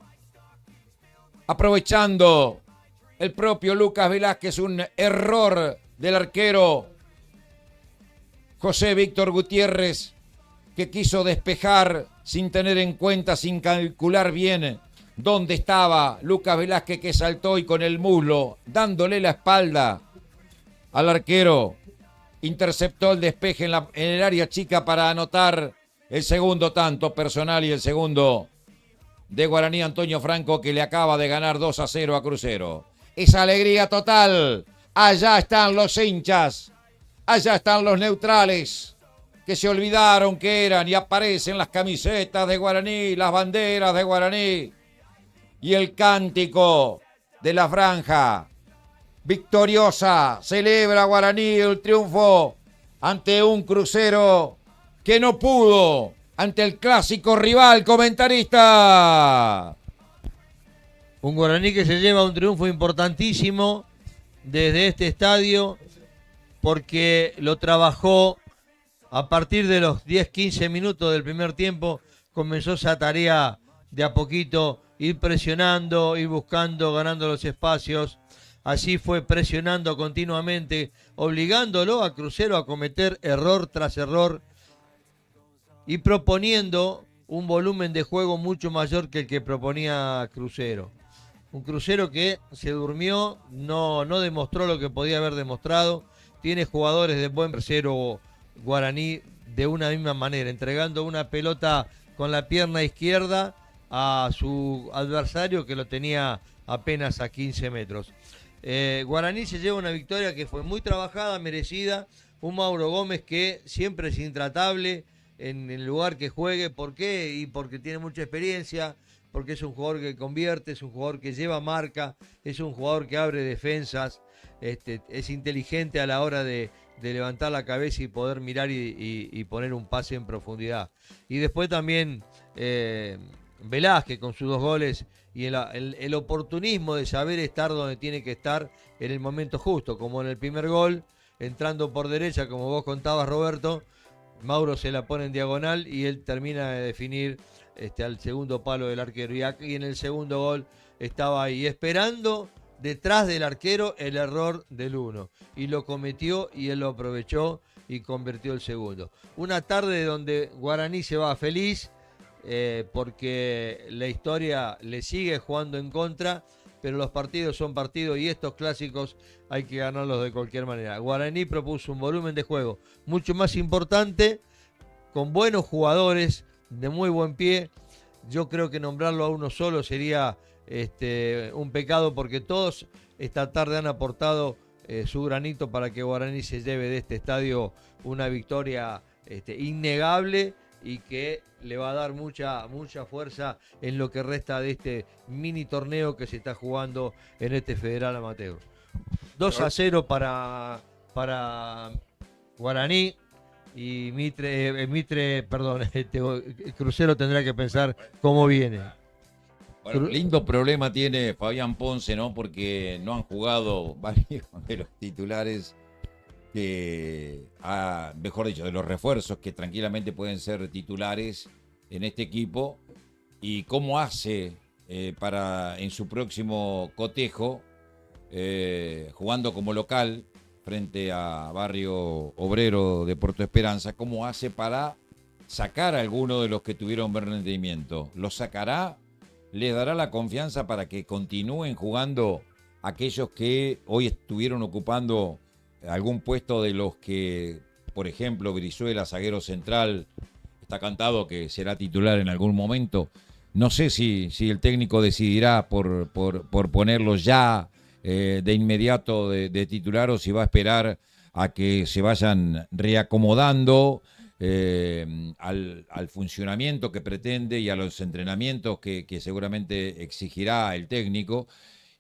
aprovechando el propio Lucas Velázquez, un error del arquero José Víctor Gutiérrez, que quiso despejar sin tener en cuenta, sin calcular bien dónde estaba Lucas Velázquez, que saltó y con el muslo, dándole la espalda al arquero, interceptó el despeje en el área chica para anotar el segundo tanto personal y el segundo de Guaraní Antonio Franco, que le acaba de ganar 2-0 a Crucero. Esa alegría total, allá están los hinchas, allá están los neutrales, que se olvidaron que eran y aparecen las camisetas de Guaraní, las banderas de Guaraní y el cántico de la franja victoriosa. Celebra Guaraní el triunfo ante un Crucero que no pudo ante el clásico rival. Comentarista. Un Guaraní que se lleva un triunfo importantísimo desde este estadio, porque lo trabajó a partir de los 10-15 minutos del primer tiempo. Comenzó esa tarea de a poquito, ir presionando, ir buscando, ganando los espacios. Así fue presionando continuamente, obligándolo a Crucero a cometer error tras error y proponiendo un volumen de juego mucho mayor que el que proponía Crucero. Un Crucero que se durmió, no demostró lo que podía haber demostrado. Tiene jugadores de buen tercero Guaraní de una misma manera, entregando una pelota con la pierna izquierda a su adversario que lo tenía apenas a 15 metros. Guaraní se lleva una victoria que fue muy trabajada, merecida. Un Mauro Gómez que siempre es intratable en el lugar que juegue. ¿Por qué? Y porque tiene mucha experiencia, porque es un jugador que convierte, es un jugador que lleva marca, es un jugador que abre defensas, es inteligente a la hora de levantar la cabeza y poder mirar y poner un pase en profundidad. Y después también Velázquez con sus 2 goles y el oportunismo de saber estar donde tiene que estar en el momento justo, como en el primer gol, entrando por derecha, como vos contabas, Roberto. Mauro se la pone en diagonal y él termina de definir al segundo palo del arquero. Y aquí en el segundo gol estaba ahí esperando detrás del arquero el error del 1. Y lo cometió y él lo aprovechó y convirtió el segundo. Una tarde donde Guaraní se va feliz porque la historia le sigue jugando en contra, pero los partidos son partidos y estos clásicos hay que ganarlos de cualquier manera. Guaraní propuso un volumen de juego mucho más importante, con buenos jugadores de muy buen pie. Yo creo que nombrarlo a uno solo sería un pecado, porque todos esta tarde han aportado su granito para que Guaraní se lleve de este estadio una victoria innegable y que le va a dar mucha fuerza en lo que resta de este mini torneo que se está jugando en este Federal Amateur. 2-0 para Guaraní, y Crucero tendrá que pensar cómo viene. Bueno, lindo problema tiene Fabián Ponce, ¿no? Porque no han jugado varios de los titulares, mejor dicho, de los refuerzos que tranquilamente pueden ser titulares en este equipo. Y cómo hace para en su próximo cotejo, jugando como local frente a Barrio Obrero de Puerto Esperanza, cómo hace para sacar a alguno de los que tuvieron buen rendimiento. ¿Lo sacará? ¿Le dará la confianza para que continúen jugando aquellos que hoy estuvieron ocupando algún puesto de los que, por ejemplo, Brizuela, zaguero central, está cantado que será titular en algún momento? No sé si el técnico decidirá por ponerlos ya de inmediato de titular, o si va a esperar a que se vayan reacomodando al funcionamiento que pretende y a los entrenamientos que seguramente exigirá el técnico.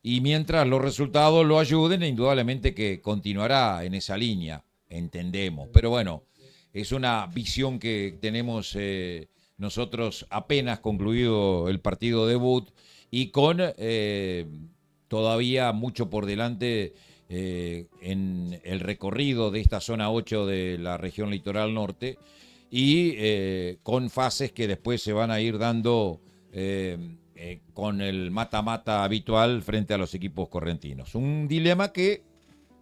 Y mientras los resultados lo ayuden, indudablemente que continuará en esa línea, entendemos. Pero bueno, es una visión que tenemos nosotros apenas concluido el partido debut y con todavía mucho por delante en el recorrido de esta zona 8 de la región litoral norte y con fases que después se van a ir dando con el mata-mata habitual frente a los equipos correntinos. Un dilema que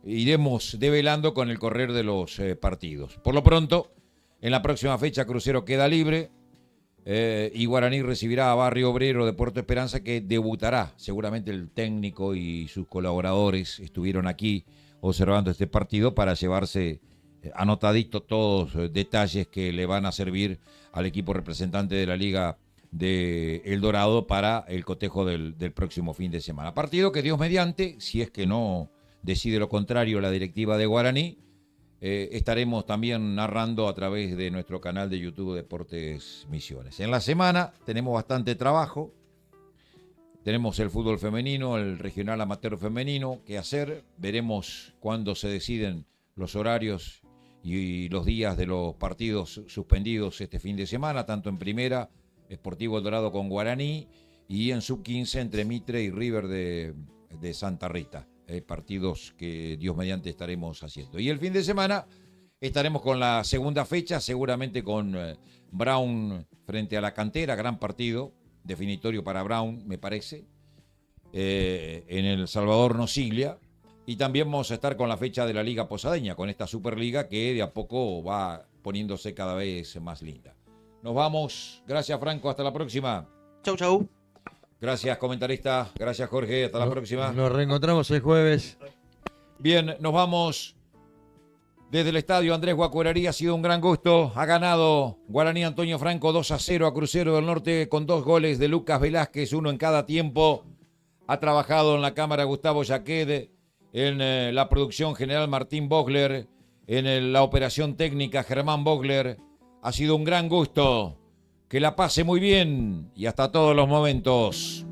iremos develando con el correr de los partidos. Por lo pronto, en la próxima fecha Crucero queda libre y Guaraní recibirá a Barrio Obrero de Puerto Esperanza, que debutará. Seguramente el técnico y sus colaboradores estuvieron aquí observando este partido para llevarse anotaditos todos detalles que le van a servir al equipo representante de la Liga de El Dorado para el cotejo del próximo fin de semana. Partido que, Dios mediante, si es que no decide lo contrario la directiva de Guaraní, estaremos también narrando a través de nuestro canal de YouTube Deportes Misiones. En la semana tenemos bastante trabajo. Tenemos el fútbol femenino, el regional amateur femenino que hacer. Veremos cuándo se deciden los horarios y los días de los partidos suspendidos este fin de semana, tanto en primera, Sportivo El Dorado con Guaraní, y en sub-15 entre Mitre y River de Santa Rita. Partidos que Dios mediante estaremos haciendo. Y el fin de semana estaremos con la segunda fecha, seguramente con Brown frente a la Cantera, gran partido, definitorio para Brown, me parece, en el Salvador Nosiglia. Y también vamos a estar con la fecha de la Liga Posadeña, con esta Superliga que de a poco va poniéndose cada vez más linda. Nos vamos. Gracias, Franco. Hasta la próxima. Chau, chau. Gracias, comentarista. Gracias, Jorge. Hasta la próxima. Nos reencontramos el jueves. Bien, nos vamos desde el estadio Andrés Guacuerarí. Ha sido un gran gusto. Ha ganado Guaraní Antonio Franco 2-0 a Crucero del Norte con 2 goles de Lucas Velázquez, uno en cada tiempo. Ha trabajado en la cámara Gustavo Yaqued, en la producción general Martín Bogler, en la operación técnica Germán Bogler. Ha sido un gran gusto. Que la pase muy bien y hasta todos los momentos.